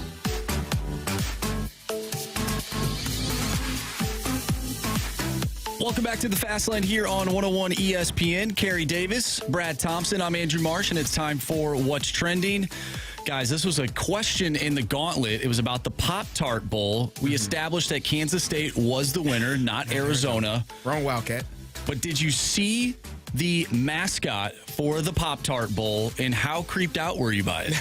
Welcome back to the Fast Lane here on 101 ESPN. Carey Davis, Brad Thompson. I'm Andrew Marsh, and it's time for What's Trending. Guys, this was a question in the Gauntlet. It was about the Pop-Tart Bowl. We established that Kansas State was the winner, not Arizona. Wrong Wildcat. But did you see the mascot for the Pop-Tart Bowl, and how creeped out were you by it?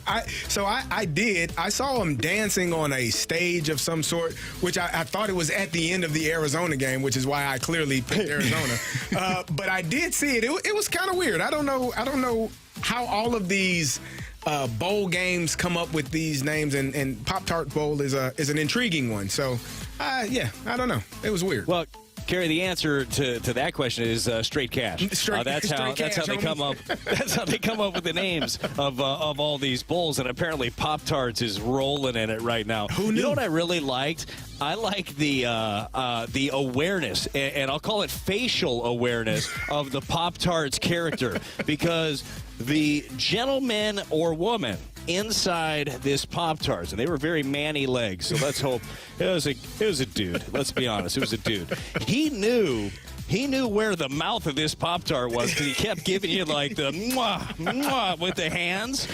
I did. I saw him dancing on a stage of some sort, which I thought it was at the end of the Arizona game, which is why I clearly picked Arizona. But I did see it. It was kind of weird. I don't know how all of these bowl games come up with these names, and Pop-Tart Bowl is an intriguing one. So, yeah, I don't know. It was weird. Well, Carey, the answer to that question is straight cash. That's how they come up. That's how they come up with the names of all these bowls. And apparently, Pop-Tarts is rolling in it right now. Who knew? You know what I really liked? I like the awareness, and I'll call it facial awareness of the Pop-Tarts character, because the gentleman or woman inside this Pop-Tarts, and they were very manny legs, so let's hope it was a dude. Let's be honest, it was a dude. He knew where the mouth of this Pop-Tart was, because he kept giving you like the mwah, mwah with the hands.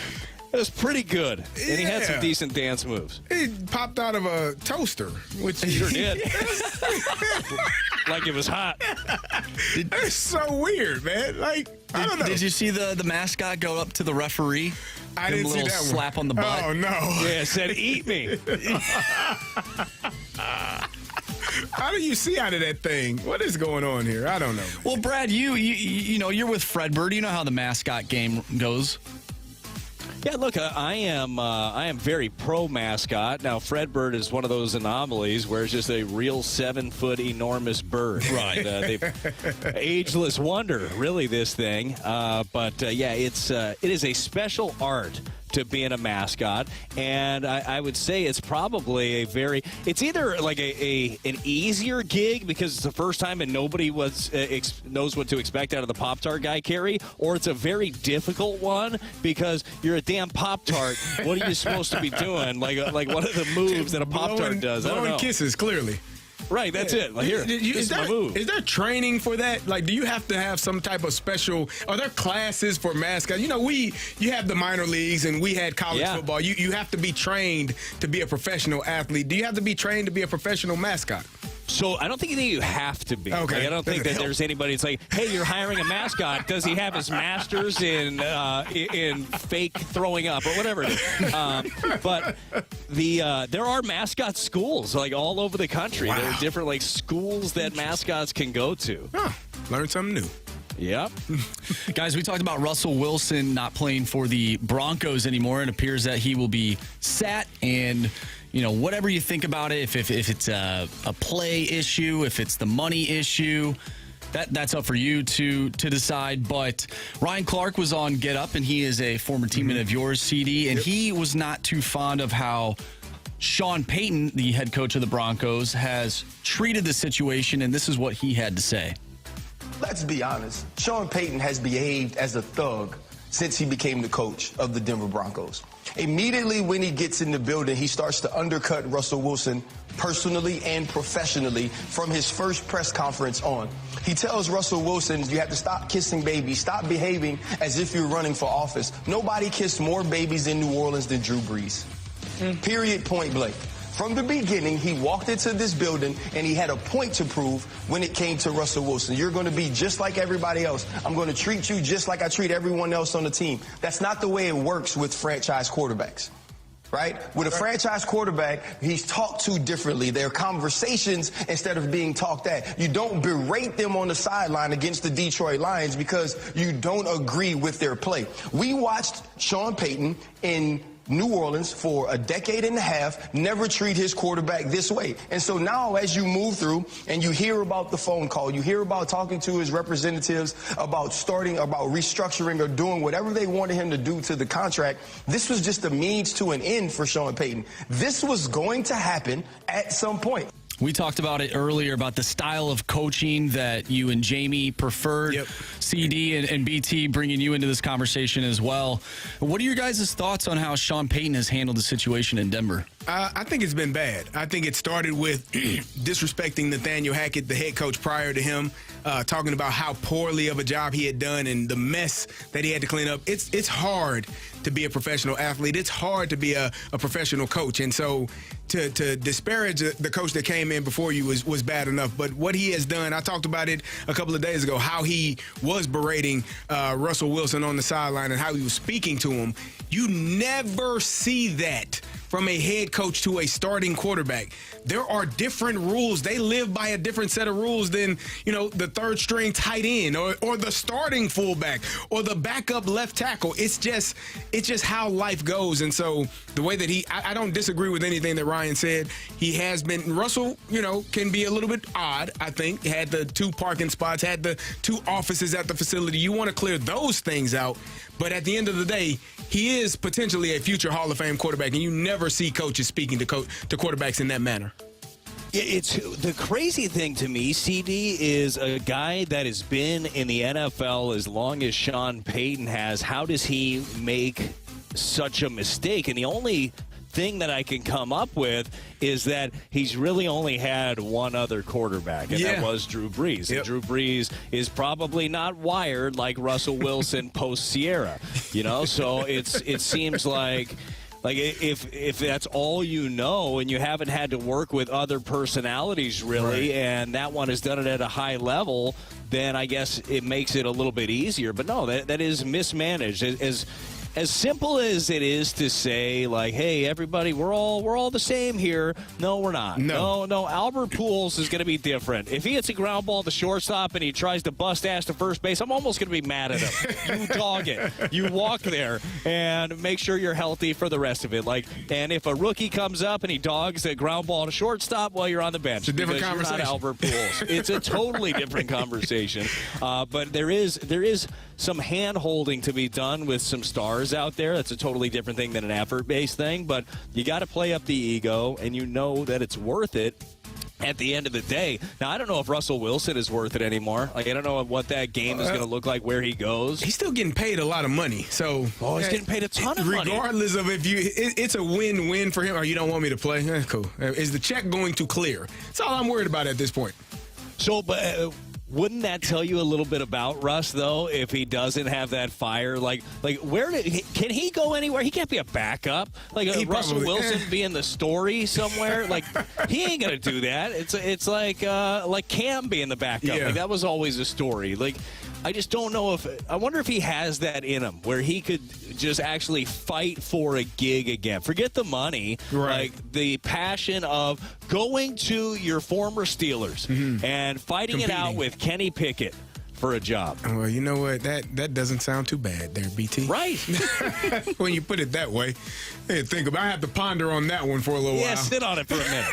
It was pretty good, and he had some decent dance moves. He popped out of a toaster, which he sure did. Like it was hot. It's so weird, man. Like, I don't know. Did you see the mascot go up to the referee? I didn't see that one. Slap on the butt. Oh, no. Yeah, said, eat me. How do you see out of that thing? What is going on here? I don't know. Well, Brad, you know, you're with Fredbird. You know how the mascot game goes. Yeah, look, I am very pro mascot. Now, Fredbird is one of those anomalies where it's just a real 7-foot enormous bird. Right. Ageless wonder, really, this thing. But it is a special art to being a mascot, and I would say it's probably it's either like an easier gig because it's the first time and nobody knows what to expect out of the Pop-Tart guy, Carey, or it's a very difficult one because you're a damn Pop-Tart. What are you supposed to be doing? Like what are the moves that a Pop-Tart does? I don't know. Blowing kisses, clearly. Right, that's it. Like, here, this is my move. Is there training for that? Like, do you have to have some type of special? Are there classes for mascots? You know, you have the minor leagues, and we had college football. You have to be trained to be a professional athlete. Do you have to be trained to be a professional mascot? So I don't think that you have to be. Okay. Like, I don't think that there's anybody that's like, hey, you're hiring a mascot. Does he have his master's in fake throwing up or whatever it is? But there are mascot schools like all over the country. Wow. There are different like schools that mascots can go to. Huh. Learn something new. Yep. Guys, we talked about Russell Wilson not playing for the Broncos anymore. It appears that he will be sat, and you know, whatever you think about it, if it's a play issue, if it's the money issue, that's up for you to decide. But Ryan Clark was on Get Up, and he is a former teammate of yours, CD, and he was not too fond of how Sean Payton, the head coach of the Broncos, has treated the situation, and this is what he had to say. Let's be honest. Sean Payton has behaved as a thug since he became the coach of the Denver Broncos. Immediately when he gets in the building, he starts to undercut Russell Wilson personally and professionally from his first press conference on. He tells Russell Wilson, you have to stop kissing babies, stop behaving as if you're running for office. Nobody kissed more babies in New Orleans than Drew Brees. Period, point blank. From the beginning, he walked into this building and he had a point to prove when it came to Russell Wilson. You're going to be just like everybody else. I'm going to treat you just like I treat everyone else on the team. That's not the way it works with franchise quarterbacks, right? With a franchise quarterback, he's talked to differently. There are conversations instead of being talked at. You don't berate them on the sideline against the Detroit Lions because you don't agree with their play. We watched Sean Payton in New Orleans for a decade and a half, never treat his quarterback this way. And so now as you move through and you hear about the phone call, you hear about talking to his representatives about restructuring or doing whatever they wanted him to do to the contract, this was just a means to an end for Sean Payton. This was going to happen at some point. We talked about it earlier about the style of coaching that you and Jamie preferred. Yep. CD and BT bringing you into this conversation as well. What are your guys' thoughts on how Sean Payton has handled the situation in Denver? I think it's been bad. I think it started with disrespecting Nathaniel Hackett, the head coach prior to him, talking about how poorly of a job he had done and the mess that he had to clean up. It's hard to be a professional athlete. It's hard to be a professional coach. And so to disparage the coach that came in before you was bad enough. But what he has done, I talked about it a couple of days ago, how he was berating Russell Wilson on the sideline and how he was speaking to him. You never see that from a head coach to a starting quarterback. There are different rules. They live by a different set of rules than, the third string tight end or the starting fullback or the backup left tackle. It's just how life goes. And so the way that I don't disagree with anything that Ryan said. He has been, Russell, can be a little bit odd, I think. Had the 2 parking spots, had the 2 offices at the facility. You want to clear those things out. But at the end of the day, he is potentially a future Hall of Fame quarterback, and you never see coaches speaking to quarterbacks in that manner. It's the crazy thing to me, CD, is a guy that has been in the NFL as long as Sean Payton has. How does he make such a mistake? And the only thing that I can come up with is that he's really only had one other quarterback, and that was Drew Brees. Yep. And Drew Brees is probably not wired like Russell Wilson post-Sierra, So it seems like if that's all you know and you haven't had to work with other personalities really, and that one has done it at a high level, then I guess it makes it a little bit easier. But no, that is mismanaged. As simple as it is to say, like, hey, everybody, we're all the same here. No, we're not. No. Albert Pujols is going to be different. If he hits a ground ball to shortstop and he tries to bust ass to first base, I'm almost going to be mad at him. You dog it. You walk there and make sure you're healthy for the rest of it. And if a rookie comes up and he dogs a ground ball to shortstop, well, you're on the bench. It's a different conversation. You're not Albert Pujols. It's a totally different conversation. But there is some hand-holding to be done with some stars out there. That's a totally different thing than an effort-based thing, but you got to play up the ego, and you know that it's worth it at the end of the day. Now, I don't know if Russell Wilson is worth it anymore. I don't know what that game is going to look like where he goes. He's still getting paid a lot of money. So he's getting paid a ton of money. Regardless of if it's a win-win for him, or you don't want me to play. Cool. Is the check going to clear? That's all I'm worried about at this point. So, but wouldn't that tell you a little bit about Russ, though, if he doesn't have that fire? Can he go anywhere? He can't be a backup. Russell Wilson be in the story somewhere. He ain't gonna do that. It's like Cam being the backup. Yeah. That was always a story. I just don't know I wonder if he has that in him where he could just actually fight for a gig again. Forget the money. Right. The passion of going to your former Steelers and fighting it out with Kenny Pickett for a job. Well, you know what? That doesn't sound too bad there, BT. Right. When you put it that way. Hey, I have to ponder on that one for a little while. Yeah, sit on it for a minute.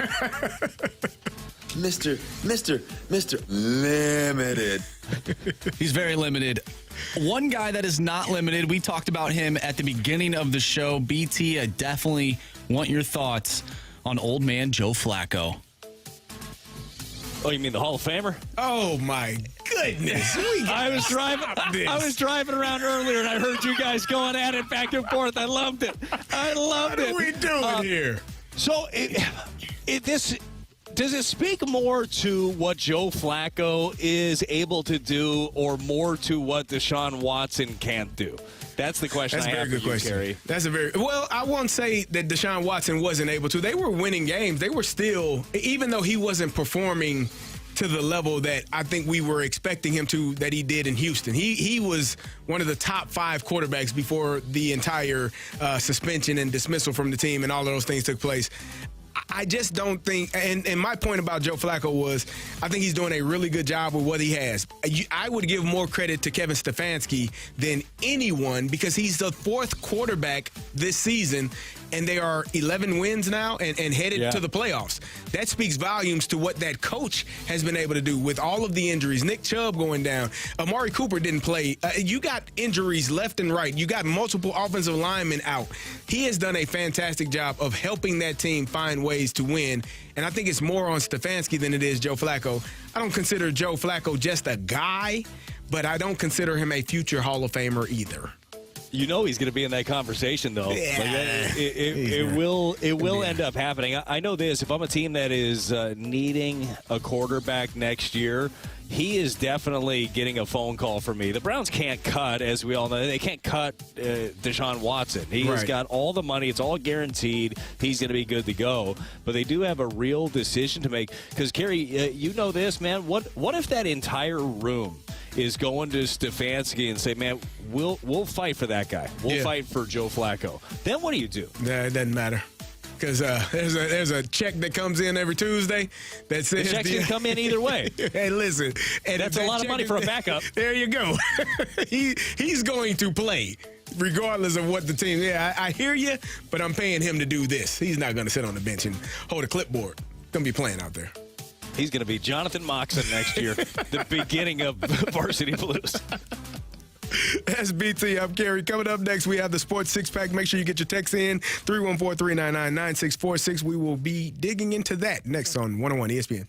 Mr. Limited. He's very limited. One guy that is not limited, we talked about him at the beginning of the show. BT, I definitely want your thoughts on old man Joe Flacco. Oh, you mean the Hall of Famer? Oh, my goodness. I was driving around earlier, and I heard you guys going at it back and forth. I loved it. What are we doing here? So, does it speak more to what Joe Flacco is able to do or more to what Deshaun Watson can't do? That's the question. That's I a very have good for you, question. Carey. That's well, I won't say that Deshaun Watson wasn't able to. They were winning games. They were still, even though he wasn't performing to the level that I think we were expecting him to, that he did in Houston. He was one of the top 5 quarterbacks before the entire suspension and dismissal from the team and all of those things took place. I just don't think, and my point about Joe Flacco was, I think he's doing a really good job with what he has. I would give more credit to Kevin Stefanski than anyone because he's the 4th quarterback this season and they are 11 wins now and headed to the playoffs. That speaks volumes to what that coach has been able to do with all of the injuries. Nick Chubb going down. Amari Cooper didn't play. You got injuries left and right. You got multiple offensive linemen out. He has done a fantastic job of helping that team find ways to win, and I think it's more on Stefanski than it is Joe Flacco. I don't consider Joe Flacco just a guy, but I don't consider him a future Hall of Famer either. You know he's going to be in that conversation, though. Yeah. Like, it will end up happening. I know this. If I'm a team that is needing a quarterback next year, he is definitely getting a phone call from me. The Browns can't cut, as we all know. They can't cut Deshaun Watson. He has got all the money. It's all guaranteed. He's going to be good to go. But they do have a real decision to make. Because, Carey, you know this, man. What if that entire room is going to Stefanski and say, man, we'll fight for that guy. We'll fight for Joe Flacco. Then what do you do? Nah, it doesn't matter. Because there's a check that comes in every Tuesday that says the checks can come in either way. Hey, listen, and that's a lot of money for a backup. There you go. He's going to play regardless of what the team. Yeah, I hear you, but I'm paying him to do this. He's not going to sit on the bench and hold a clipboard. Going to be playing out there. He's going to be Jonathan Moxon next year, the beginning of Varsity Blues. That's BT. I'm Carey. Coming up next, we have the Sports Six-Pack. Make sure you get your texts in, 314-399-9646. We will be digging into that next on 101 ESPN.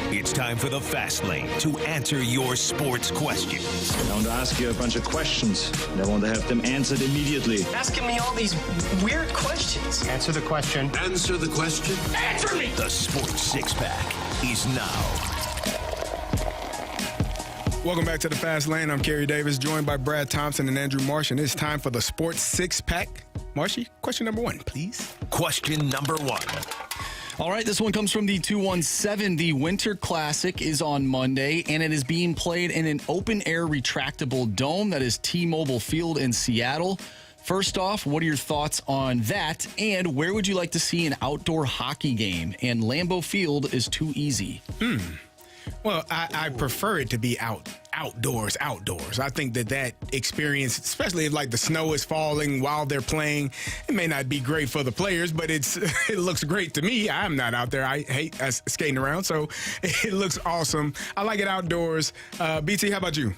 It's time for the Fast Lane to answer your sports questions. I want to ask you a bunch of questions, and I want to have them answered immediately. Asking me all these weird questions. Answer the question. Answer the question. Answer me! The Sports Six-Pack is now. Welcome back to the Fast Lane. I'm Carey Davis, joined by Brad Thompson and Andrew Marsh, and it's time for the Sports Six-Pack. Marshy, question number one, please. Question number one. All right, this one comes from the 217. The Winter Classic is on Monday, and it is being played in an open-air retractable dome that is T-Mobile Field in Seattle. First off, what are your thoughts on that? And where would you like to see an outdoor hockey game? And Lambeau Field is too easy. Well, I prefer it to be outdoors. I think that experience, especially if like the snow is falling while they're playing, it may not be great for the players, but it looks great to me. I'm not out there. I hate skating around, so it looks awesome. I like it outdoors. BT, how about you?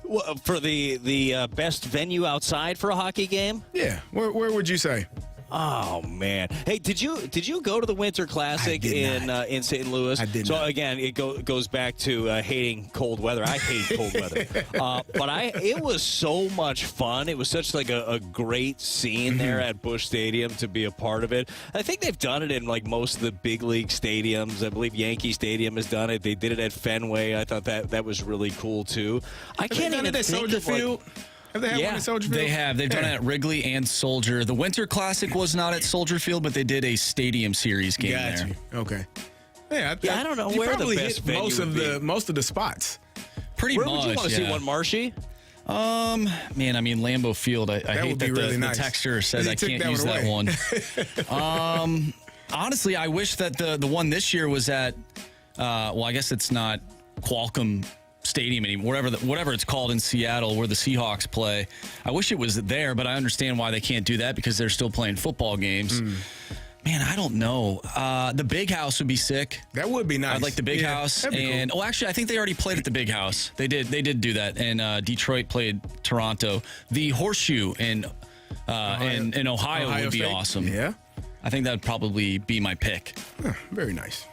Well, for the best venue outside for a hockey game? Yeah. Where would you say? Oh man! Hey, did you go to the Winter Classic in St. Louis? I did. So not. Again, it goes back to hating cold weather. I hate cold weather, but it was so much fun. It was such like a great scene there at Busch Stadium to be a part of it. I think they've done it in like most of the big league stadiums. I believe Yankee Stadium has done it. They did it at Fenway. I thought that was really cool too. I can't even think Soldier Field. Have they had one at Soldier Field? They have. They've done it at Wrigley and Soldier. The Winter Classic was not at Soldier Field, but they did a Stadium Series game there. Okay. Yeah, I don't know where the best venue most of the spots. Pretty much. Where would you want to see one, Marshy? Man, I mean Lambeau Field. I hate that really the texter said I can't use that one. Honestly, I wish that the one this year was at. Well, I guess it's not Qualcomm Stadium anymore, whatever it's called in Seattle where the Seahawks play. I wish it was there, but I understand why they can't do that because they're still playing football games. Man, I don't know. The Big House would be sick. That would be nice. I'd like the Big House. And cool. Actually, I think they already played at the Big House. They did do that. And Detroit played Toronto. The Horseshoe in Ohio would be State. awesome. Yeah. I think that would probably be my pick. Very nice.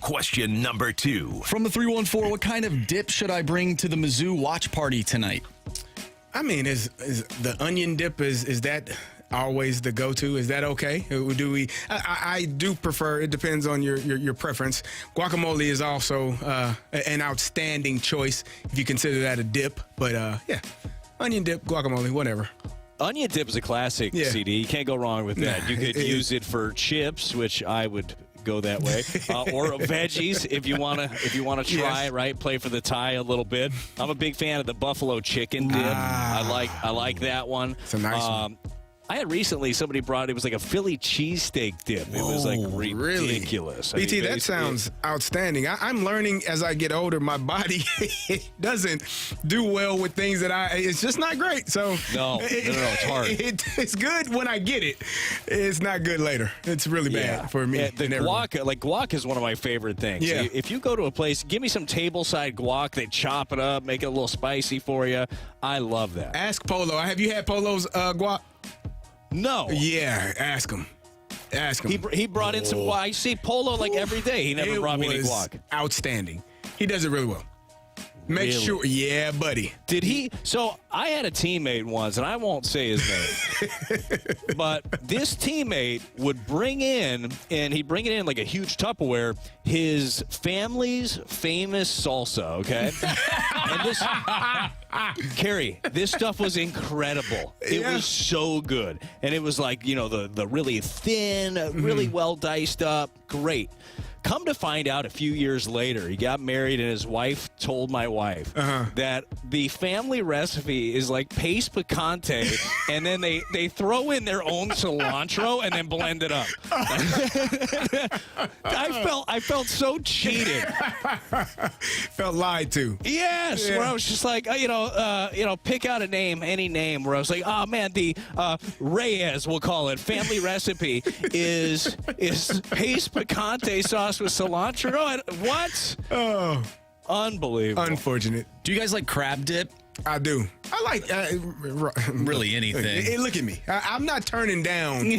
Question number 2. From the 314, what kind of dip should I bring to the Mizzou watch party tonight? I mean, is the onion dip, is that always the go-to? Is that okay? Do we? I do prefer. It depends on your preference. Guacamole is also an outstanding choice if you consider that a dip. But yeah, onion dip, guacamole, whatever. Onion dip is a classic, CD. You can't go wrong with that. You could use it for chips, which I would go that way, or veggies if you want to try it, right? Play for the tie a little bit. I'm a big fan of the buffalo chicken dip. I like that one. It's a nice one. I had recently somebody brought it was like a Philly cheesesteak dip. It was like ridiculous. Really? BT, that sounds outstanding. I'm learning as I get older, my body doesn't do well with things that it's just not great. So no, it's hard. It's good when I get it. It's not good later. It's really bad for me. Yeah, the guac is one of my favorite things. Yeah. If you go to a place, give me some tableside guac. They chop it up, make it a little spicy for you. I love that. Ask Polo. Have you had Polo's guac? No. Yeah, ask him. Ask him. He brought in some guac. I see Polo like every day. He never brought me any guac. Outstanding. He does it really well. Make sure. Yeah, buddy. Did he? So I had a teammate once, and I won't say his name, but this teammate would bring in, and he'd bring it in like a huge Tupperware, his family's famous salsa, okay? And this, Carey, this stuff was incredible. It was so good. And it was like, the really thin, really well diced up, great. Come to find out a few years later, he got married and his wife told my wife that the family recipe is like paste picante and then they throw in their own cilantro and then blend it up. I felt so cheated. Felt lied to. Yes, where I was just like, pick out a name, any name, where I was like, oh man, the Reyes, we'll call it, family recipe is paste picante sauce with cilantro. What? Oh, unbelievable! Unfortunate. Do you guys like crab dip? I do. I like really anything. Look at me. I'm not turning down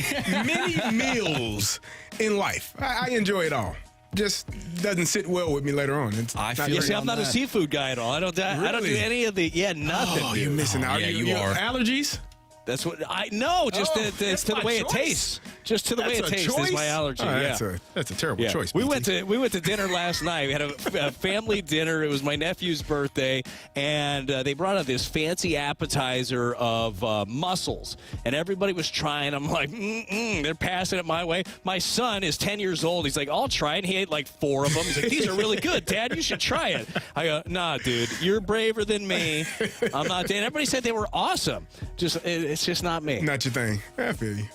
many meals in life. I enjoy it all. Just doesn't sit well with me later on. I'm not a seafood guy at all. I don't do any of the nothing. Oh, you're missing out. Yeah, you are. Allergies? That's what I know. Just it's to the way it tastes. Just to the way it tastes is my allergy. That's a terrible choice. We went to dinner last night. We had a family dinner. It was my nephew's birthday, and they brought out this fancy appetizer of mussels, and everybody was trying. I'm like, they're passing it my way. My son is 10 years old. He's like, I'll try it. He ate like 4 of them. He's like, these are really good, Dad. You should try it. I go, nah, dude, you're braver than me. I'm not. And everybody said they were awesome. It's just not me. Not your thing. I feel you.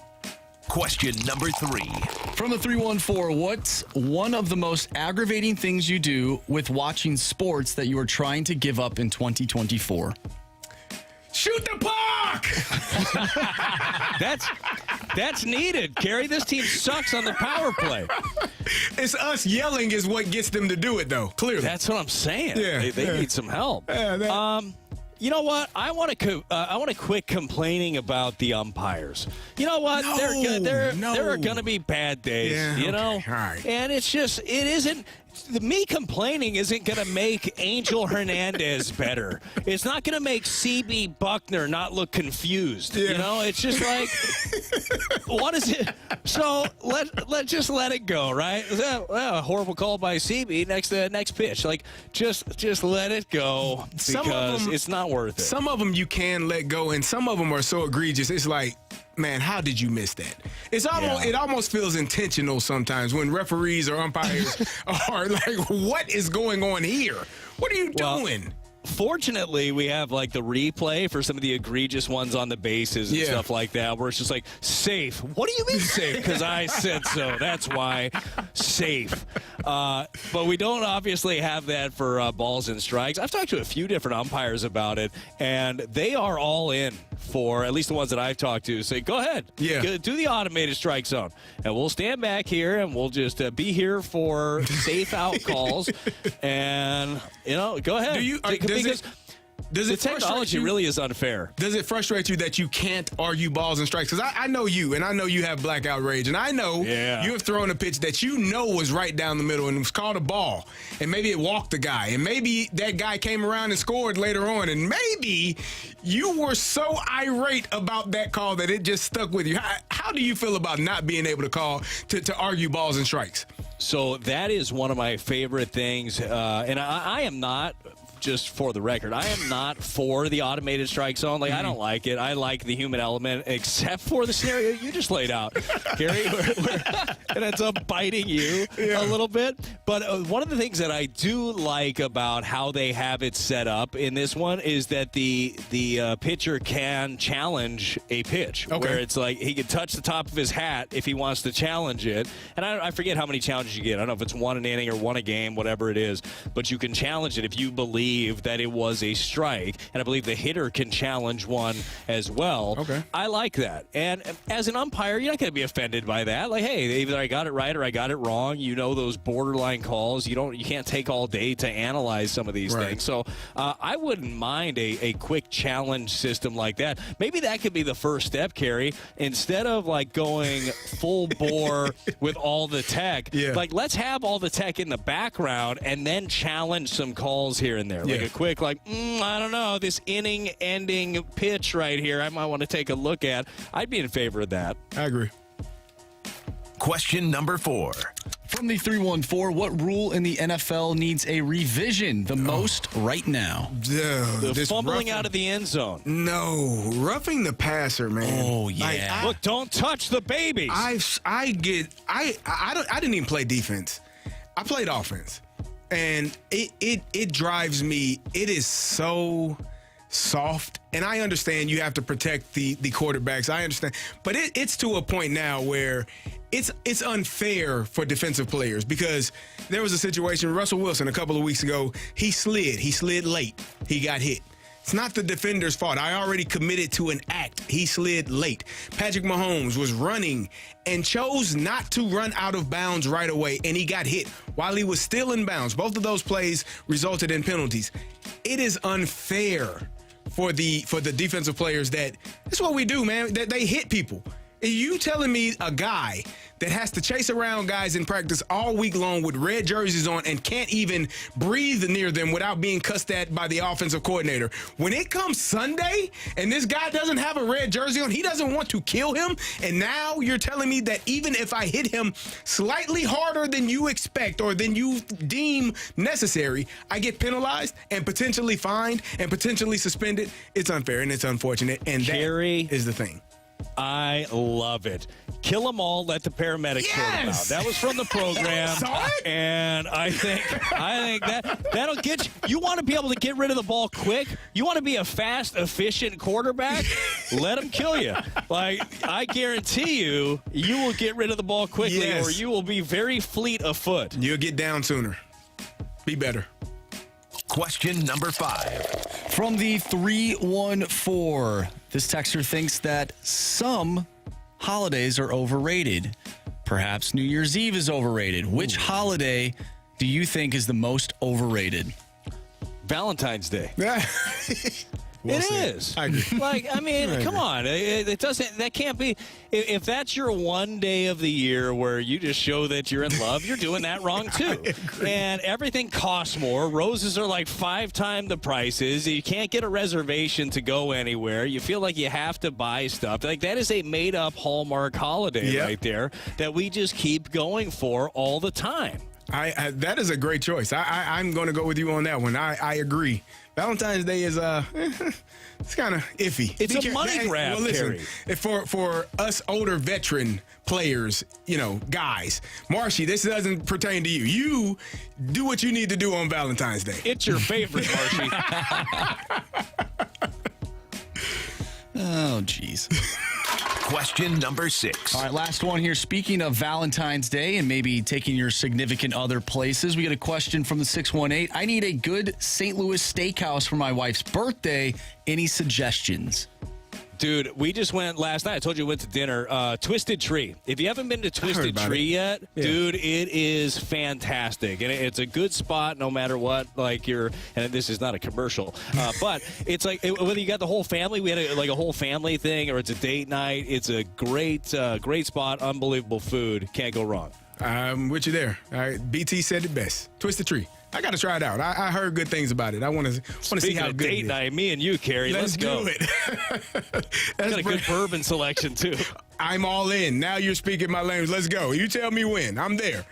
Question number 3. From the 314, what's one of the most aggravating things you do with watching sports that you are trying to give up in 2024? Shoot the puck! That's needed, Carey. This team sucks on the power play. It's us yelling is what gets them to do it, though. Clearly, that's what I'm saying. Yeah, they need some help. You know what? I want to quit complaining about the umpires. You know what? There are going to be bad days. Yeah, you know, all right. And it isn't. Me complaining isn't going to make Angel Hernandez better. It's not going to make C.B. Buckner not look confused. Yeah. You know, it's just like, what is it? So let's just let it go, right? Well, a horrible call by C.B. Next pitch. Like, just let it go because it's not worth it. Some of them you can let go, and some of them are so egregious. It's like, man, how did you miss that? It almost feels intentional sometimes when referees or umpires are like, what is going on here? What are you doing? Fortunately, we have like the replay for some of the egregious ones on the bases and stuff like that, where it's just like, safe. What do you mean safe? Because I said so. That's why safe. But we don't obviously have that for balls and strikes. I've talked to a few different umpires about it, and they are all in for, at least the ones that I've talked to, say, go ahead. Yeah. Do the automated strike zone. And we'll stand back here, and we'll just be here for safe out calls. And, go ahead. Does it the technology really is unfair. Does it frustrate you that you can't argue balls and strikes? Because I know you, and I know you have blackout rage, and I know you have thrown a pitch that you know was right down the middle and it was called a ball, and maybe it walked the guy, and maybe that guy came around and scored later on, and maybe you were so irate about that call that it just stuck with you. How do you feel about not being able to call to argue balls and strikes? So that is one of my favorite things, and I am not. Just for the record, I am not for the automated strike zone. Like, I don't like it. I like the human element, except for the scenario you just laid out, Carey, where it ends up biting you a little bit. But one of the things that I do like about how they have it set up in this one is that the pitcher can challenge a pitch, where it's like he can touch the top of his hat if he wants to challenge it. And I forget how many challenges you get. I don't know if it's 1 an inning or 1 a game, whatever it is. But you can challenge it if you believe that it was a strike, and I believe the hitter can challenge one as well. Okay. I like that. And as an umpire, you're not going to be offended by that. Like, hey, either I got it right or I got it wrong. You know those borderline calls. You can't take all day to analyze some of these things. So I wouldn't mind a quick challenge system like that. Maybe that could be the first step, Carey. Instead of like going full bore with all the tech, like let's have all the tech in the background and then challenge some calls here and there. Like a quick, I don't know, this inning-ending pitch right here, I might want to take a look at. I'd be in favor of that. I agree. Question number 4. From the 314, what rule in the NFL needs a revision the most right now? The fumbling out of the end zone. No, roughing the passer, man. Oh, yeah. Look, don't touch the babies. I didn't even play defense. I played offense. And it drives me. It is so soft. And I understand you have to protect the quarterbacks. I understand. But it's to a point now where it's unfair for defensive players, because there was a situation, Russell Wilson, a couple of weeks ago, he slid late. He got hit. It's not the defender's fault. I already committed to an act. He slid late. Patrick Mahomes was running and chose not to run out of bounds right away, and he got hit while he was still in bounds. Both of those plays resulted in penalties. It is unfair for the defensive players that that's what we do, man. That they hit people. Are you telling me a guy that has to chase around guys in practice all week long with red jerseys on and can't even breathe near them without being cussed at by the offensive coordinator. When it comes Sunday and this guy doesn't have a red jersey on, he doesn't want to kill him, and now you're telling me that even if I hit him slightly harder than you expect or than you deem necessary, I get penalized and potentially fined and potentially suspended? It's unfair and it's unfortunate, and Carey, that is the thing. I love it. Kill them all, let the paramedics sort them out. That was from the program. And I think that'll get you. You want to be able to get rid of the ball quick? You want to be a fast, efficient quarterback? Let them kill you. Like, I guarantee you will get rid of the ball quickly, or you will be very fleet of foot. You'll get down sooner. Be better. Question number 5. From the 314, this texter thinks that some holidays are overrated. Perhaps New Year's Eve is overrated. Which holiday do you think is the most overrated? Valentine's Day. It is. I agree. Like, I mean, come on. It doesn't. That can't be. If that's your one day of the year where you just show that you're in love, you're doing that wrong too. And everything costs more. Roses are like 5 times the prices. You can't get a reservation to go anywhere. You feel like you have to buy stuff. Like, that is a made-up Hallmark holiday right there that we just keep going for all the time. That is a great choice. I'm going to go with you on that one. I agree. Valentine's Day is it's kind of iffy. It's a money grab. Well, listen, for us older veteran players, guys, Marshy, this doesn't pertain to you. You do what you need to do on Valentine's Day. It's your favorite, Marshy. Oh, jeez. Question number 6. All right, last one here. Speaking of Valentine's Day and maybe taking your significant other places, we got a question from the 618. I need a good St. Louis steakhouse for my wife's birthday. Any suggestions? Dude, we just went last night. I told you we went to dinner. Twisted Tree. If you haven't been to Twisted Tree yet, dude, it is fantastic. And it's a good spot no matter what. Like, and this is not a commercial, but it's like, whether you got the whole family, we had a whole family thing, or it's a date night, it's a great spot, unbelievable food. Can't go wrong. I'm with you there. All right, BT said it best. Twisted Tree. I got to try it out. I heard good things about it. I want to see how good it is. Date night, me and you, Carey. Let's go. Do it. Got a good bourbon selection, too. I'm all in. Now you're speaking my language. Let's go. You tell me when. I'm there.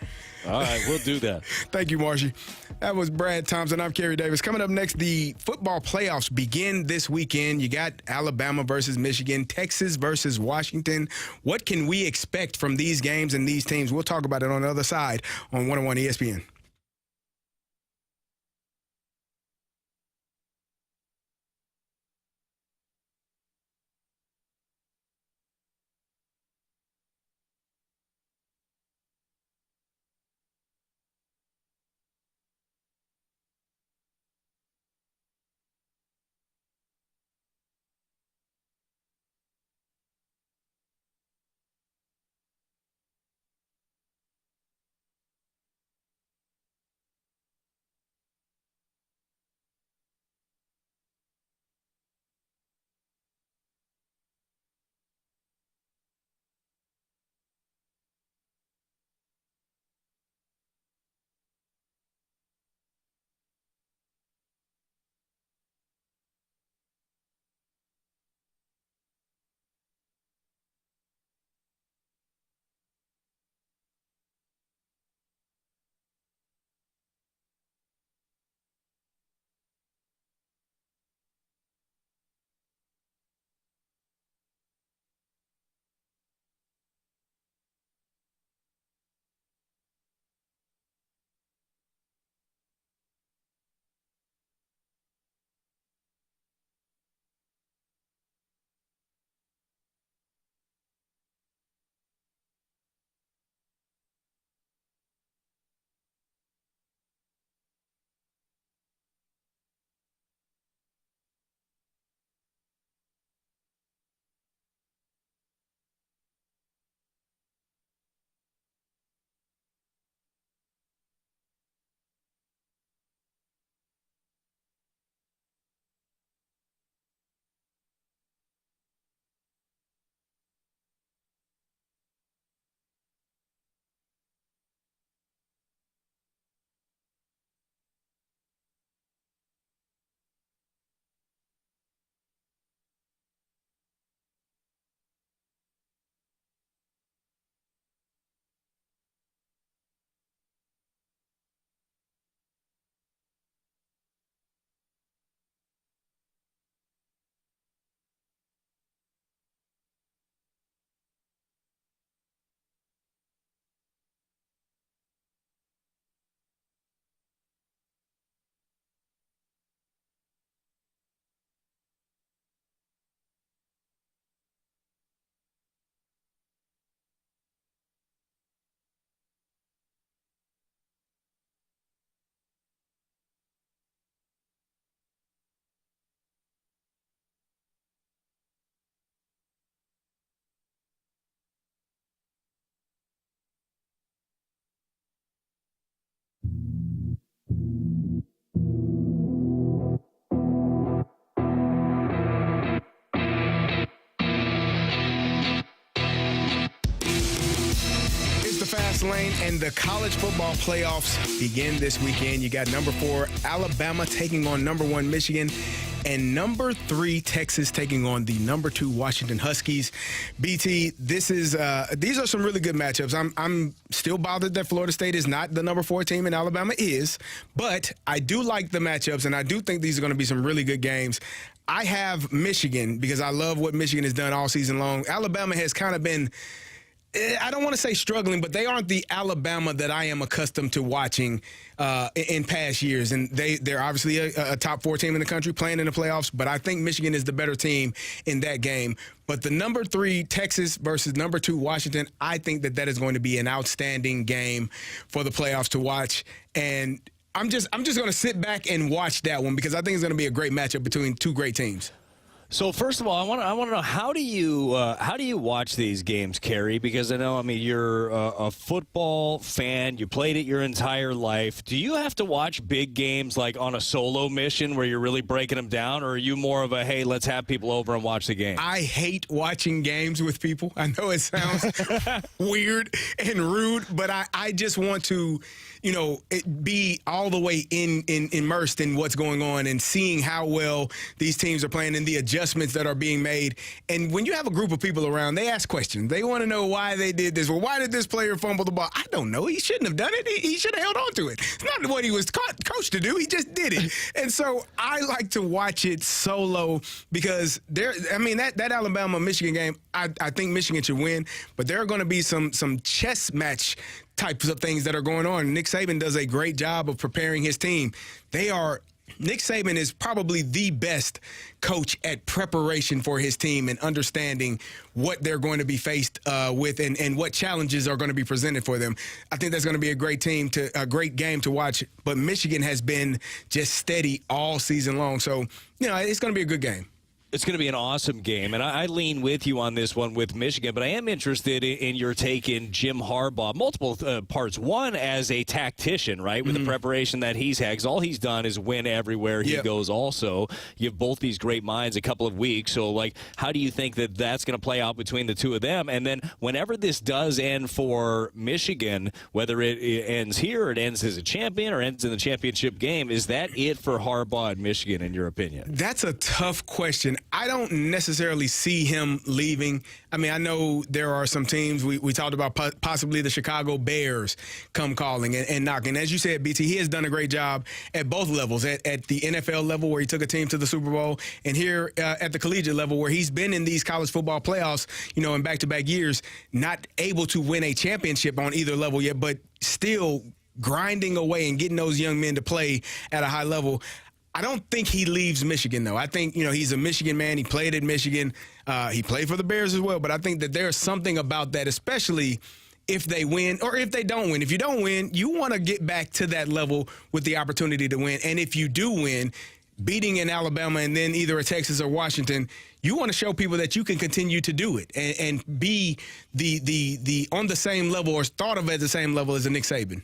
All right, we'll do that. Thank you, Marshy. That was Brad Thompson. I'm Carey Davis. Coming up next, the football playoffs begin this weekend. You got Alabama versus Michigan, Texas versus Washington. What can we expect from these games and these teams? We'll talk about it on the other side on 101 ESPN. Fast Lane, and the college football playoffs begin this weekend. You got number 4 Alabama taking on number 1 Michigan, and number 3 Texas taking on the number 2 Washington Huskies. BT, these are some really good matchups. I'm still bothered that Florida State is not the number 4 team and Alabama is, but I do like the matchups, and I do think these are going to be some really good games. I have Michigan because I love what Michigan has done all season long. Alabama has kind of been, I don't want to say struggling, but they aren't the Alabama that I am accustomed to watching in past years. And they're obviously a top 4 team in the country playing in the playoffs, but I think Michigan is the better team in that game. But the number 3 Texas versus number 2 Washington, I think that is going to be an outstanding game for the playoffs to watch. And I'm just going to sit back and watch that one because I think it's going to be a great matchup between 2 great teams. So first of all, I want to know how do you watch these games, Carey? Because I know, you're a football fan. You played it your entire life. Do you have to watch big games like on a solo mission where you're really breaking them down, or are you more of a hey, let's have people over and watch the game? I hate watching games with people. I know it sounds weird and rude, but I just want to, be all the way immersed in what's going on and seeing how well these teams are playing and the adjustments that are being made. And when you have a group of people around, they ask questions. They want to know why they did this. Well, why did this player fumble the ball? I don't know. He shouldn't have done it. He should have held on to it. It's not what he was coached to do. He just did it. And so I like to watch it solo because that Alabama-Michigan game, I think Michigan should win, but there are going to be some chess match types of things that are going on. Nick Saban does a great job of preparing his team. Nick Saban is probably the best coach at preparation for his team and understanding what they're going to be faced with and what challenges are going to be presented for them. I think that's going to be a great game to watch. But Michigan has been just steady all season long. So, it's going to be a good game. It's going to be an awesome game, and I lean with you on this one with Michigan, but I am interested in your take in Jim Harbaugh. Multiple parts. One, as a tactician, right, with the preparation that he's had, because all he's done is win everywhere he goes also. You have both these great minds a couple of weeks, so, how do you think that that's going to play out between the two of them? And then whenever this does end for Michigan, whether it ends here, it ends as a champion, or ends in the championship game, is that it for Harbaugh at Michigan, in your opinion? That's a tough question. I don't necessarily see him leaving. I know there are some teams. We talked about possibly the Chicago Bears come calling and knocking. As you said, BT, he has done a great job at both levels, at the NFL level where he took a team to the Super Bowl, and here at the collegiate level where he's been in these college football playoffs, in back-to-back years, not able to win a championship on either level yet, but still grinding away and getting those young men to play at a high level. I don't think he leaves Michigan, though. I think, he's a Michigan man. He played at Michigan. He played for the Bears as well. But I think that there's something about that, especially if they win or if they don't win. If you don't win, you want to get back to that level with the opportunity to win. And if you do win, beating in Alabama and then either a Texas or Washington, you want to show people that you can continue to do it and be the on the same level or thought of at the same level as a Nick Saban.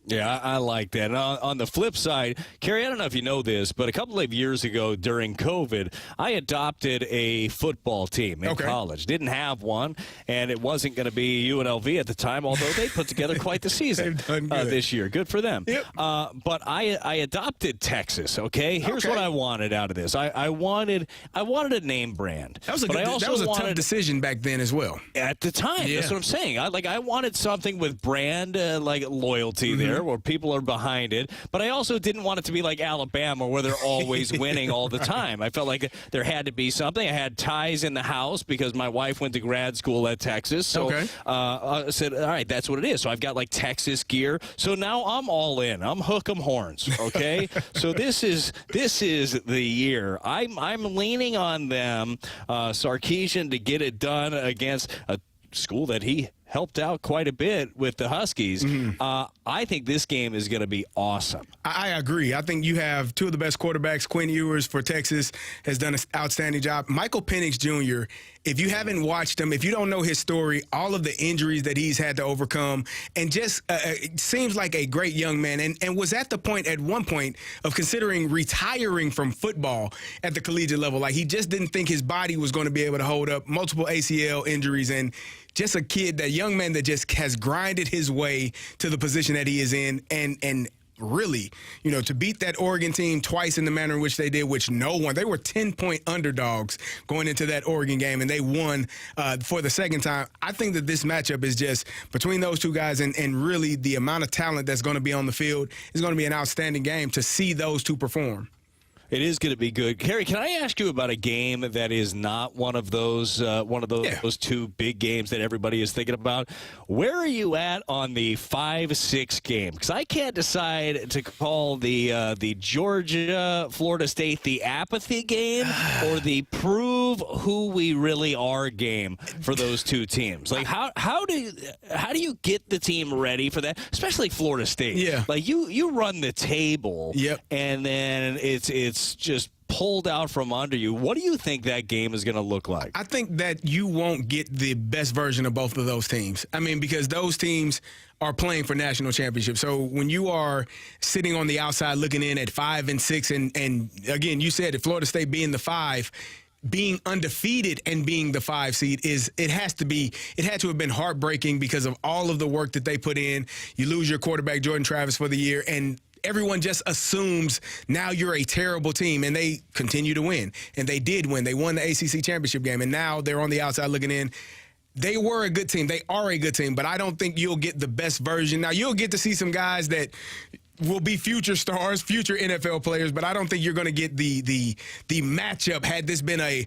Yeah, I like that. And on the flip side, Carey, I don't know if you know this, but a couple of years ago during COVID, I adopted a football team in college. Didn't have one, and it wasn't going to be UNLV at the time, although they put together quite the season this year. Good for them. Yep. But I adopted Texas, okay? Here's what I wanted out of this. I wanted a name brand. That was a tough decision back then as well. At the time. Yeah. That's what I'm saying. I wanted something with brand, loyalty there, where people are behind it, but I also didn't want it to be like Alabama where they're always winning all the time. I felt like there had to be something. I had ties in the house because my wife went to grad school at Texas, so I said, all right, that's what it is. So I've got Texas gear, so now I'm all in. I'm hook 'em horns, okay? So this is the year. I'm leaning on them, Sarkisian, to get it done against a school that he helped out quite a bit with the Huskies. I think this game is going to be awesome. I agree. I think you have two of the best quarterbacks. Quinn Ewers for Texas has done an outstanding job. Michael Penix Jr., if you haven't watched him, if you don't know his story, all of the injuries that he's had to overcome, and just seems like a great young man, and was at the point at one point of considering retiring from football at the collegiate level. He just didn't think his body was going to be able to hold up multiple ACL injuries, and just a kid, that young man that just has grinded his way to the position that he is in, and really, to beat that Oregon team twice in the manner in which they did, which they were 10-point underdogs going into that Oregon game, and they won for the second time. I think that this matchup is just between those two guys, and really the amount of talent that's going to be on the field is going to be an outstanding game to see those two perform. It is going to be good. Carey, can I ask you about a game that is not one of those those two big games that everybody is thinking about? Where are you at on the 5-6 game? Because I can't decide to call the Georgia-Florida State the apathy game or the prove who we really are game for those two teams. Like how do you get the team ready for that? Especially Florida State. Yeah. Like you run the table. Yep. And then it's just pulled out from under you. What do you think that game is going to look like? I think that you won't get the best version of both of those teams. I mean, because those teams are playing for national championships. So when you are sitting on the outside looking in at 5 and 6, and again, you said that Florida State being the 5, being undefeated and being the 5 seed it had to have been heartbreaking because of all of the work that they put in. You lose your quarterback, Jordan Travis, for the year, and everyone just assumes now you're a terrible team, and they continue to win. And they did win. They won the ACC championship game, and now they're on the outside looking in. They were a good team. They are a good team, but I don't think you'll get the best version. Now, you'll get to see some guys that will be future stars, future NFL players, but I don't think you're going to get the matchup had this been a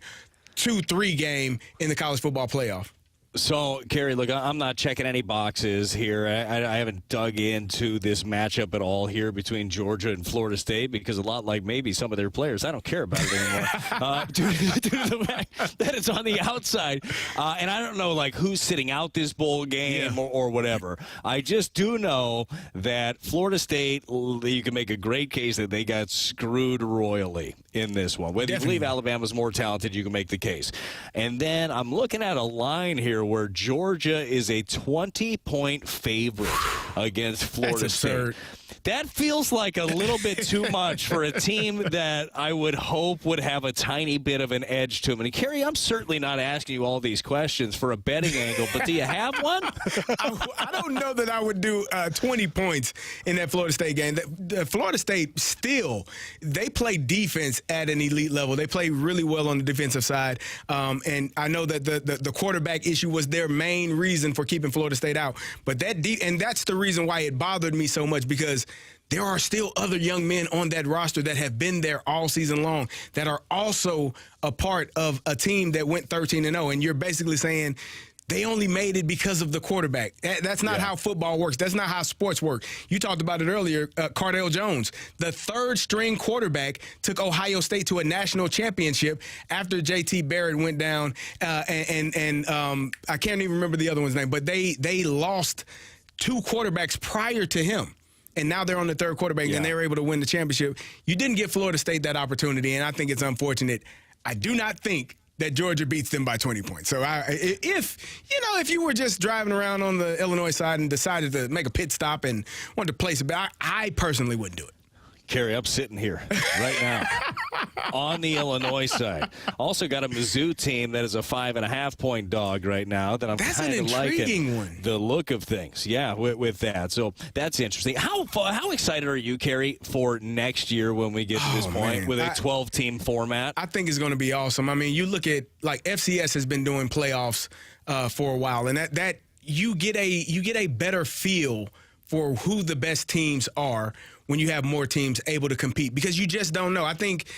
2-3 game in the college football playoff. So, Carey, look, I'm not checking any boxes here. I haven't dug into this matchup at all here between Georgia and Florida State because a lot like maybe some of their players, I don't care about it anymore due to the fact that it's on the outside. And I don't know, like, who's sitting out this bowl game or whatever. I just do know that Florida State, you can make a great case that they got screwed royally in this one. Whether you believe Alabama's more talented, you can make the case. And then I'm looking at a line here where Georgia is a 20-point favorite against Florida State. That feels like a little bit too much for a team that I would hope would have a tiny bit of an edge to them. And, Carey, I'm certainly not asking you all these questions for a betting angle, but do you have one? I don't know that I would do 20 points in that Florida State game. The Florida State still, they play defense at an elite level. They play really well on the defensive side. And I know that the quarterback issue was their main reason for keeping Florida State out. But and that's the reason why it bothered me so much, because there are still other young men on that roster that have been there all season long that are also a part of a team that went 13-0. And you're basically saying they only made it because of the quarterback. That's not how football works. That's not how sports work. You talked about it earlier, Cardinal Jones, the third-string quarterback, took Ohio State to a national championship after J.T. Barrett went down. And I can't even remember the other one's name, but they lost 2 quarterbacks prior to him. And now they're on the third quarterback, and they were able to win the championship. You didn't give Florida State that opportunity, and I think it's unfortunate. I do not think that Georgia beats them by 20 points. So if you were just driving around on the Illinois side and decided to make a pit stop and wanted to place a bet, I personally wouldn't do it. Carey, I'm sitting here right now on the Illinois side. Also got a Mizzou team that is a 5.5-point dog right now that I'm kind of liking the look of things. Yeah, with that. So that's interesting. How excited are you, Carey, for next year when we get to this point with a 12-team format? I think it's going to be awesome. I mean, you look at, like, FCS has been doing playoffs for a while, and that you get a better feel for who the best teams are when you have more teams able to compete, because you just don't know. I think,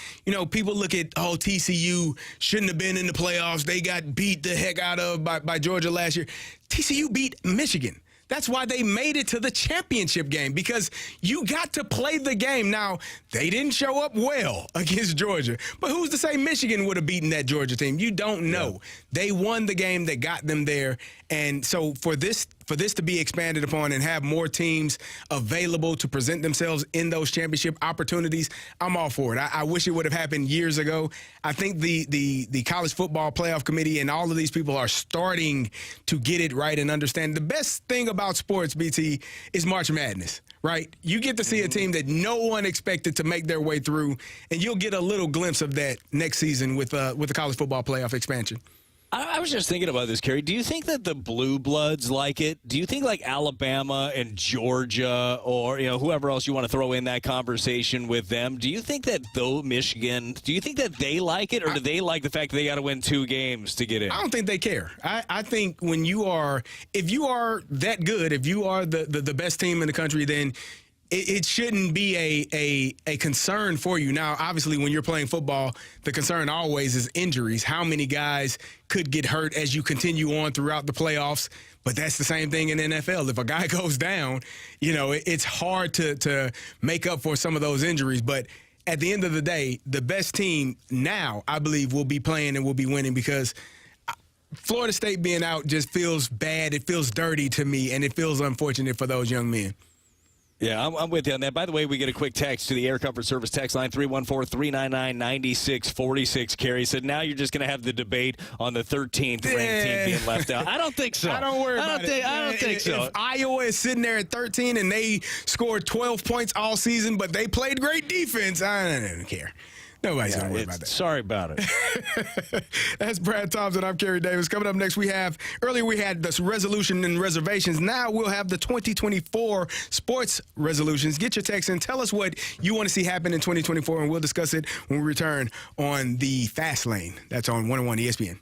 people look at, TCU shouldn't have been in the playoffs. They got beat the heck out of by Georgia last year. TCU beat Michigan. That's why they made it to the championship game, because you got to play the game. Now, they didn't show up well against Georgia, but who's to say Michigan would have beaten that Georgia team? You don't know. Yeah. They won the game that got them there. And so for this to be expanded upon and have more teams available to present themselves in those championship opportunities, I'm all for it. I wish it would have happened years ago. I think the College Football Playoff Committee and all of these people are starting to get it right and understand. The best thing about sports, BT, is March Madness, right? You get to see a team that no one expected to make their way through, and you'll get a little glimpse of that next season with the College Football Playoff expansion. I was just thinking about this, Carey. Do you think that the blue bloods like it? Do you think like Alabama and Georgia or whoever else you want to throw in that conversation with them? Do you think that though Michigan? Do you think that they like it, or do they like the fact that they got to win 2 games to get in? I don't think they care. I think if you are that good, if you are the best team in the country, then it shouldn't be a concern for you. Now, obviously, when you're playing football, the concern always is injuries. How many guys could get hurt as you continue on throughout the playoffs? But that's the same thing in the NFL. If a guy goes down, it's hard to make up for some of those injuries. But at the end of the day, the best team now, I believe, will be playing and will be winning because Florida State being out just feels bad. It feels dirty to me, and it feels unfortunate for those young men. Yeah, I'm with you on that. By the way, we get a quick text to the Air Comfort Service text line, 314-399-9646. Carey said, now you're just going to have the debate on the 13th ranked team being left out. I don't think so. I don't worry about it. I don't think so. If Iowa is sitting there at 13 and they scored 12 points all season, but they played great defense, I don't care. Nobody's going to worry about that. Sorry about it. That's Brad Thompson. I'm Carey Davis. Coming up next, earlier we had this resolution and reservations. Now we'll have the 2024 sports resolutions. Get your text and tell us what you want to see happen in 2024, and we'll discuss it when we return on the Fast Lane. That's on 101 ESPN.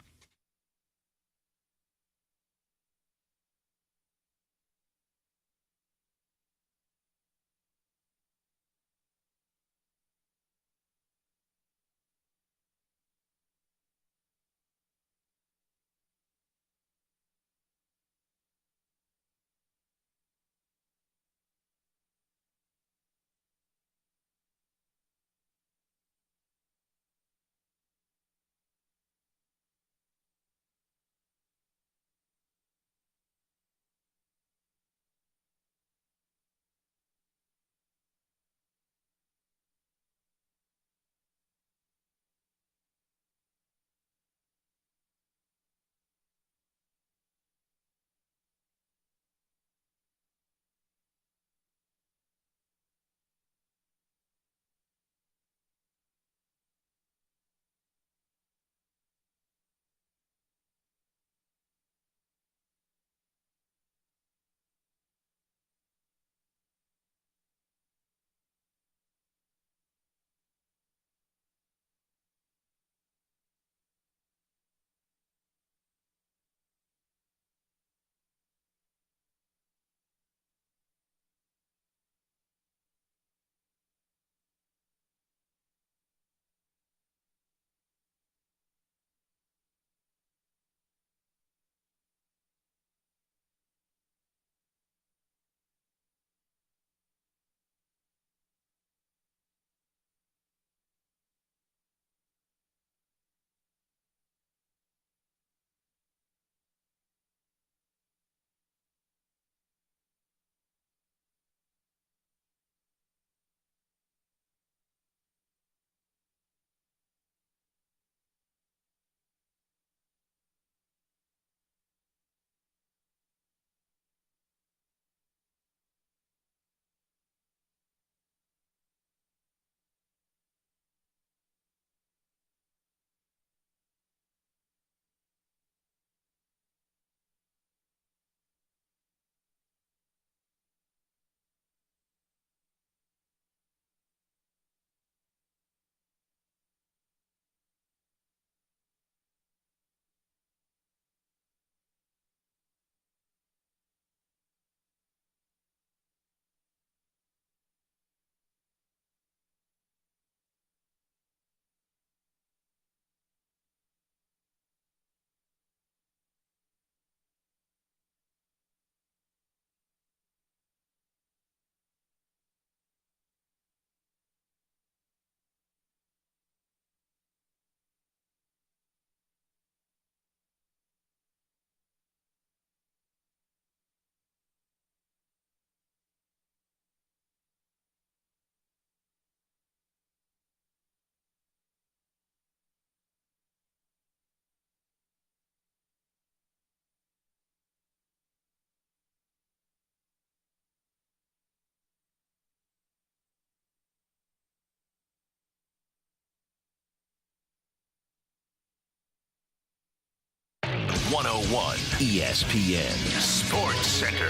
101 ESPN Sports Center.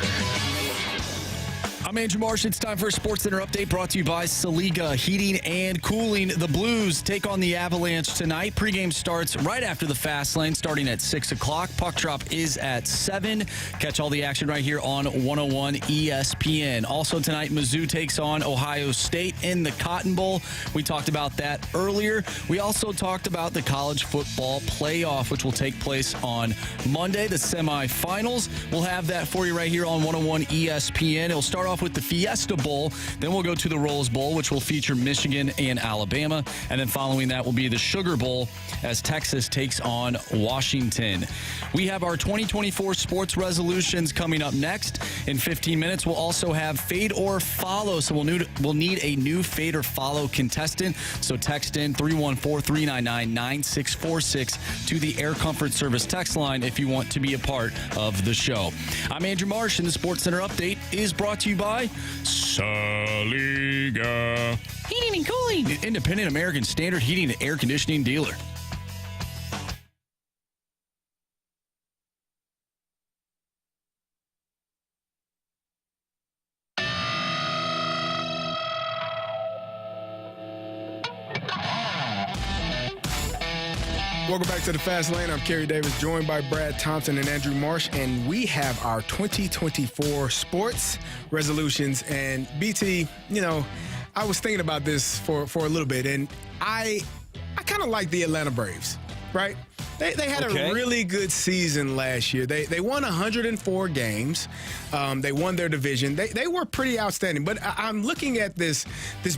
I'm Andrew Marsh. It's time for a Sports Center update brought to you by Saliga Heating and Cooling. The Blues take on the Avalanche tonight. Pregame starts right after the Fast Lane, starting at 6 o'clock. Puck drop is at 7. Catch all the action right here on 101 ESPN. Also tonight, Mizzou takes on Ohio State in the Cotton Bowl. We talked about that earlier. We also talked about the college football playoff, which will take place on Monday, the semifinals. We'll have that for you right here on 101 ESPN. It'll start off with the Fiesta Bowl. Then we'll go to the Rose Bowl, which will feature Michigan and Alabama. And then following that will be the Sugar Bowl as Texas takes on Washington. We have our 2024 sports resolutions coming up next. In 15 minutes, we'll also have Fade or Follow. So we'll need a new Fade or Follow contestant. So text in 314-399-9646 to the Air Comfort Service text line if you want to be a part of the show. I'm Andrew Marsh, and the Sports Center update is brought to you by Saliga Heating and Cooling, the independent American Standard heating and air conditioning dealer. Welcome back to the Fast Lane. I'm Carey Davis, joined by Brad Thompson and Andrew Marsh, and we have our 2024 sports resolutions. And BT, you know, I was thinking about this for a little bit, and I kind of like the Atlanta Braves, right? They had a really good season last year. They won 104 games. They won their division. They were pretty outstanding. But I'm looking at this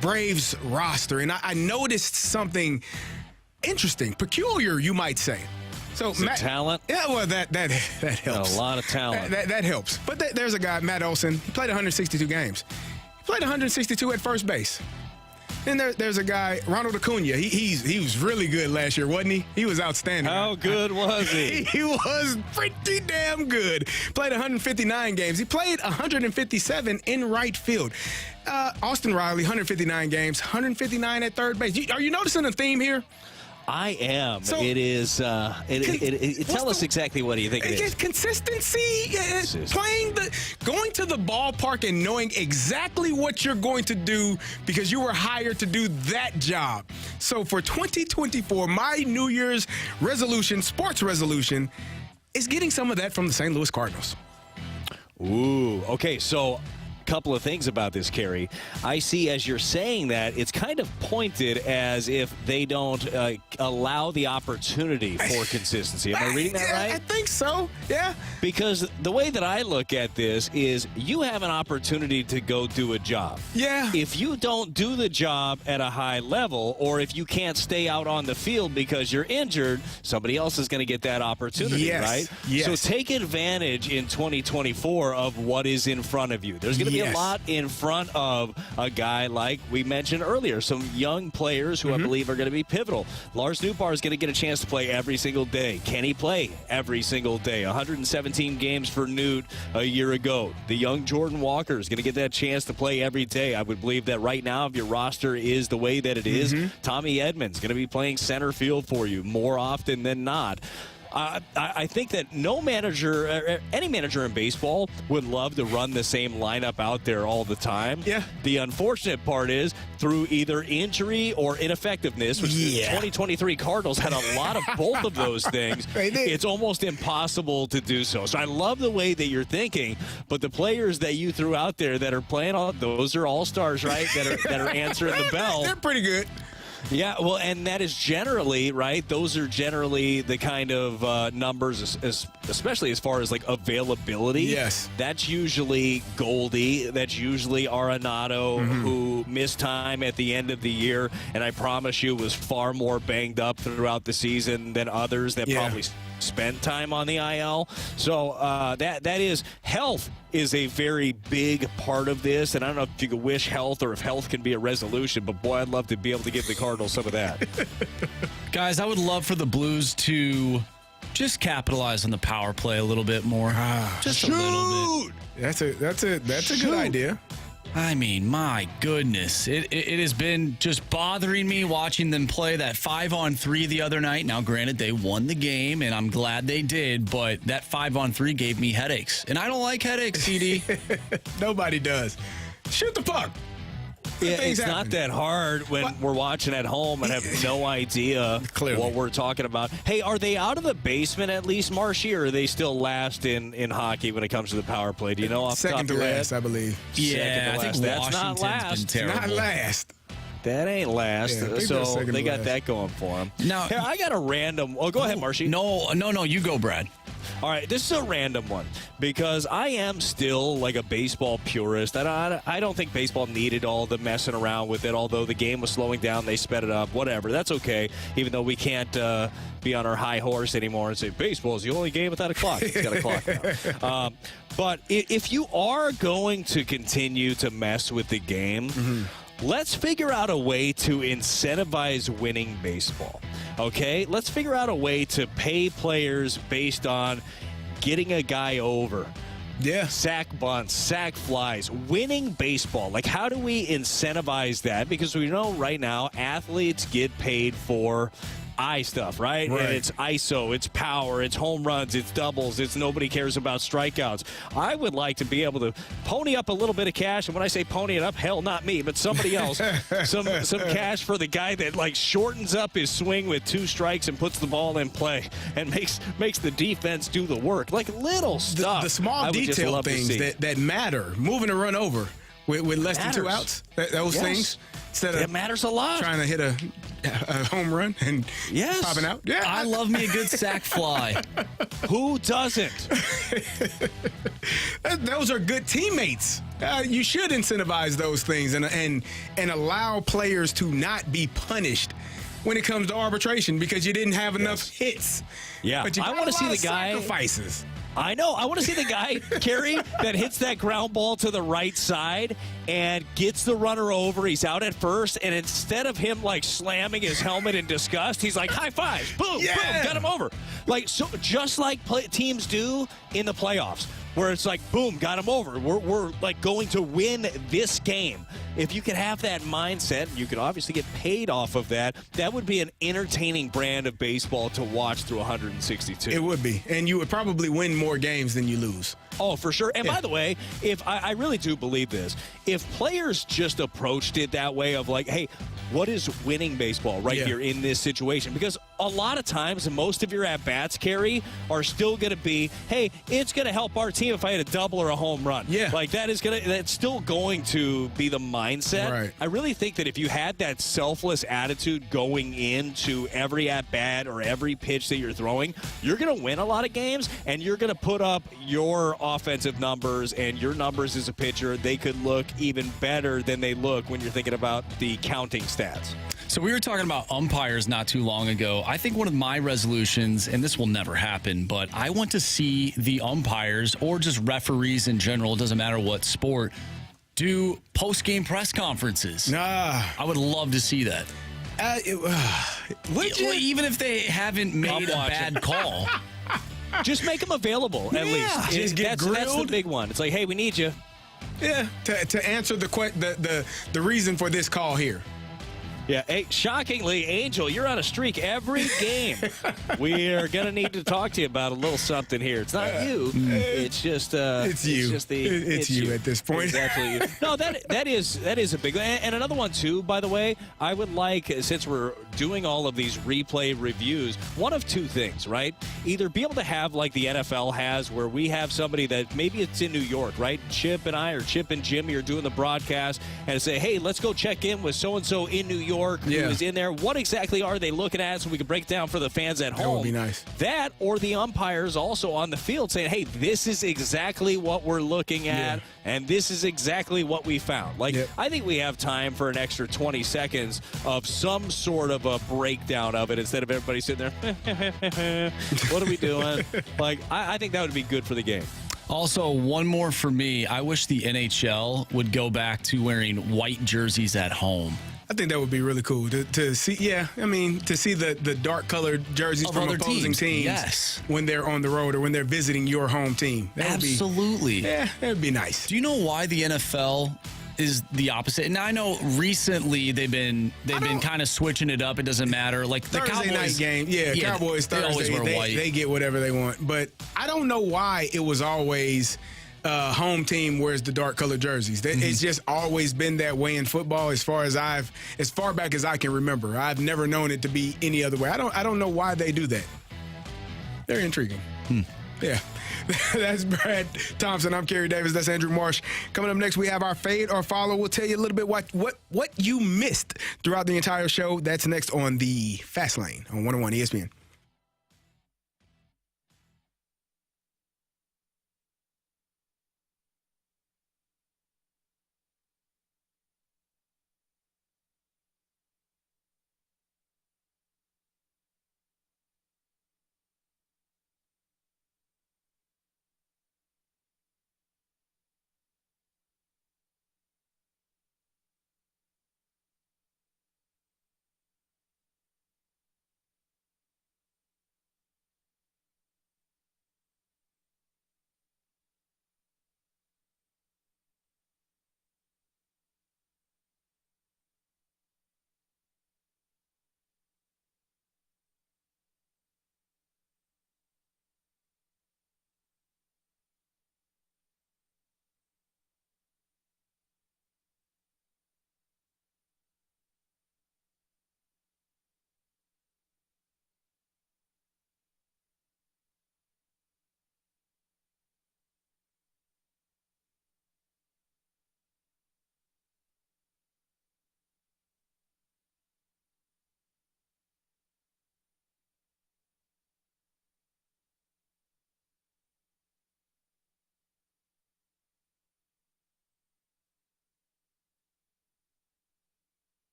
Braves roster, and I noticed something interesting, peculiar, you might say. So talent? Yeah, well, that helps. A lot of talent. That helps. But there's a guy, Matt Olson. He played 162 games. He played 162 at first base. Then there's a guy, Ronald Acuna. He was really good last year, wasn't he? He was outstanding. How good was he? He was pretty damn good. Played 159 games. He played 157 in right field. Austin Riley, 159 games, 159 at third base. Are you noticing a theme here? I am. So, it is. Tell us exactly what do you think it is. Consistency, going to the ballpark and knowing exactly what you're going to do because you were hired to do that job. So for 2024, my New Year's resolution, sports resolution, is getting some of that from the St. Louis Cardinals. Ooh. Okay. So, couple of things about this, Carey. I see as you're saying that it's kind of pointed as if they don't allow the opportunity for consistency. Am I reading that right? I think so. Yeah. Because the way that I look at this is you have an opportunity to go do a job. Yeah. If you don't do the job at a high level, or if you can't stay out on the field because you're injured, somebody else is going to get that opportunity, right? Yes. So take advantage in 2024 of what is in front of you. There's going to be a lot in front of a guy like we mentioned earlier, some young players who I believe are going to be pivotal. Lars Nootbaar is going to get a chance to play every single day. Can he play every single day? 117 games for Newt a year ago. The young Jordan Walker is going to get that chance to play every day. I would believe that right now, if your roster is the way that it is, Tommy Edmonds going to be playing center field for you more often than not. I think that no manager, any manager in baseball, would love to run the same lineup out there all the time. Yeah. The unfortunate part is through either injury or ineffectiveness, which the 2023 Cardinals had a lot of both of those things. It's almost impossible to do so. So I love the way that you're thinking, but the players that you threw out there that are playing, those are all-stars, right, that are answering the bell. They're pretty good. Yeah, well, and that is generally, right, those are generally the kind of numbers, especially as far as, like, availability. Yes. That's usually Goldie. That's usually Arenado, who missed time at the end of the year, and I promise you was far more banged up throughout the season than others that probably spent time on the IL. So that is health is a very big part of this, and I don't know if you could wish health or if health can be a resolution, but boy, I'd love to be able to give the Cardinals some of that. Guys, I would love for the Blues to just capitalize on the power play a little bit more. Just a little bit. That's a good idea. I mean, my goodness. It has been just bothering me watching them play that 5-on-3 the other night. Now, granted, they won the game, and I'm glad they did, but that 5-on-3 gave me headaches. And I don't like headaches, CD. Nobody does. Shoot the puck. Yeah, it's not that hard when we're watching at home and have no idea what we're talking about. Hey, are they out of the basement at least, Marshy, or are they still last in hockey when it comes to the power play? Do you know off the top Second of to your last, head? I believe. Yeah, I think That's Washington's not last. been terrible. Not last. That ain't last. Yeah, so they got last. that going for them. Now, here, I got a random. Oh, go ahead, Marshy. No, you go, Brad. All right, this is a random one because I am still like a baseball purist. I don't think baseball needed all the messing around with it, although the game was slowing down. They sped it up, whatever. That's okay, even though we can't be on our high horse anymore and say baseball is the only game without a clock. It's got a clock now. But if you are going to continue to mess with the game, let's figure out a way to incentivize winning baseball, okay? Let's figure out a way to pay players based on getting a guy over. Yeah. Sack bunts, sack flies, winning baseball. Like, how do we incentivize that? Because we know right now athletes get paid for eye stuff, right? And it's ISO, it's power, it's home runs, it's doubles, it's nobody cares about strikeouts. I would like to be able to pony up a little bit of cash, and when I say pony it up, hell, not me, but somebody else, some cash for the guy that like shortens up his swing with 2 strikes and puts the ball in play and makes the defense do the work. Like little stuff. The small detail things that matter. Moving a run over with less than 2 outs. Those things. Instead of it matters a lot. Trying to hit a home run and popping out. Yeah, I love me a good sack fly. Who doesn't? Those are good teammates. You should incentivize those things and allow players to not be punished when it comes to arbitration because you didn't have enough hits. Yeah, but you I want to see the guy. Sacrifices. I know. I want to see the guy, Carey, that hits that ground ball to the right side and gets the runner over. He's out at first, and instead of him like slamming his helmet in disgust, he's like high fives, boom, boom, got him over. Like so, just like teams do in the playoffs, where it's like boom, got him over. We're like going to win this game. If you could have that mindset, you could obviously get paid off of that. That would be an entertaining brand of baseball to watch through 162. It would be, and you would probably win more games than you lose. Oh, for sure. And by the way, if I really do believe this, if players just approached it that way of like, hey, what is winning baseball here in this situation? Because a lot of times, most of your at-bats, Carey, are still going to be, hey, it's going to help our team if I hit a double or a home run. Yeah. Like that's still going to be the mindset. Right. I really think that if you had that selfless attitude going into every at-bat or every pitch that you're throwing, you're going to win a lot of games and you're going to put up your offensive numbers and your numbers as a pitcher. They could look even better than they look when you're thinking about the counting stats. So we were talking about umpires not too long ago. I think one of my resolutions, and this will never happen, but I want to see the umpires or just referees in general, it doesn't matter what sport, do post-game press conferences. I would love to see that. Even if they haven't made a bad call. Just make them available, at least. Just get grilled. That's the big one. It's like, hey, we need you. Yeah, to answer the reason for this call here. Yeah, hey, shockingly, Angel, you're on a streak every game. We are going to need to talk to you about a little something here. It's not you. It's just it's you. It's you at this point. Exactly. You. No, that is a big one. And another one too, by the way, I would like, since we're doing all of these replay reviews, one of two things, right? Either be able to have like the NFL has, where we have somebody that maybe it's in New York, right? Chip and I, or Chip and Jimmy are doing the broadcast, and say, hey, let's go check in with so-and-so in New York. Who is in there. What exactly are they looking at so we can break it down for the fans at home? That would be nice. That or the umpires also on the field saying, hey, this is exactly what we're looking at, and this is exactly what we found. Like, I think we have time for an extra 20 seconds of some sort of a breakdown of it instead of everybody sitting there, what are we doing? Like, I think that would be good for the game. Also, one more for me. I wish the NHL would go back to wearing white jerseys at home. I think that would be really cool to see. Yeah, I mean, to see the dark colored jerseys from opposing teams when they're on the road or when they're visiting your home team. Absolutely. That would be nice. Do you know why the NFL is the opposite. And I know recently they've been kind of switching it up. It doesn't matter. Like the Thursday Cowboys night game. Yeah, Cowboys they always Thursday. wear white. They get whatever they want. But I don't know why it was always home team wears the dark colored jerseys. It's just always been that way in football as far back as I can remember. I've never known it to be any other way. I don't know why they do that. They're intriguing. Yeah. That's Brad Thompson. I'm Carey Davis. That's Andrew Marsh. Coming up next, we have our Fade or Follow. We'll tell you a little bit what you missed throughout the entire show. That's next on the Fast Lane on 101 ESPN.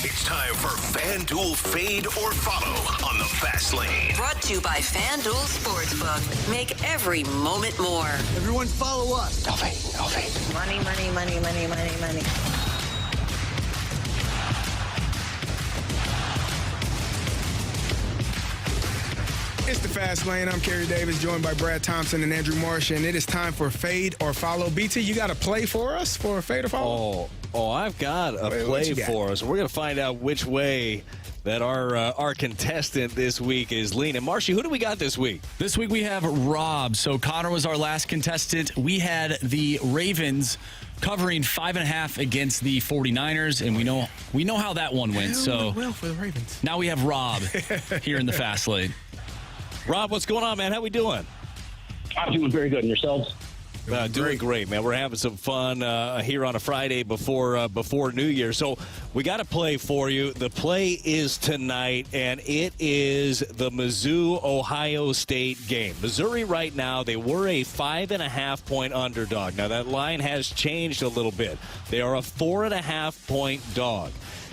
It's time for FanDuel Fade or Follow on the Fast Lane. Brought to you by FanDuel Sportsbook. Make every moment more. Everyone follow us. No fade, no fade. Money, money, money, money, money, money. It's the Fast Lane. I'm Carey Davis, joined by Brad Thompson and Andrew Marsh, and it is time for Fade or Follow. BT, you got a play for us for Fade or Follow? Oh, I've got a play for us. We're going to find out which way that our contestant this week is leaning. Marshy, who do we got this week? This week we have Rob. So Connor was our last contestant. We had the Ravens covering 5.5 against the 49ers, and we know how that one went. So well for the Ravens. Now we have Rob here in the Fast Lane. Rob, what's going on, man? How we doing? I'm doing very good. And yourselves? Doing great, man. We're having some fun here on a Friday before New Year. So we got a play for you. The play is tonight, and it is the Mizzou-Ohio State game. Missouri right now, they were a 5.5-point underdog. Now, that line has changed a little bit. They are a 4.5-point dog.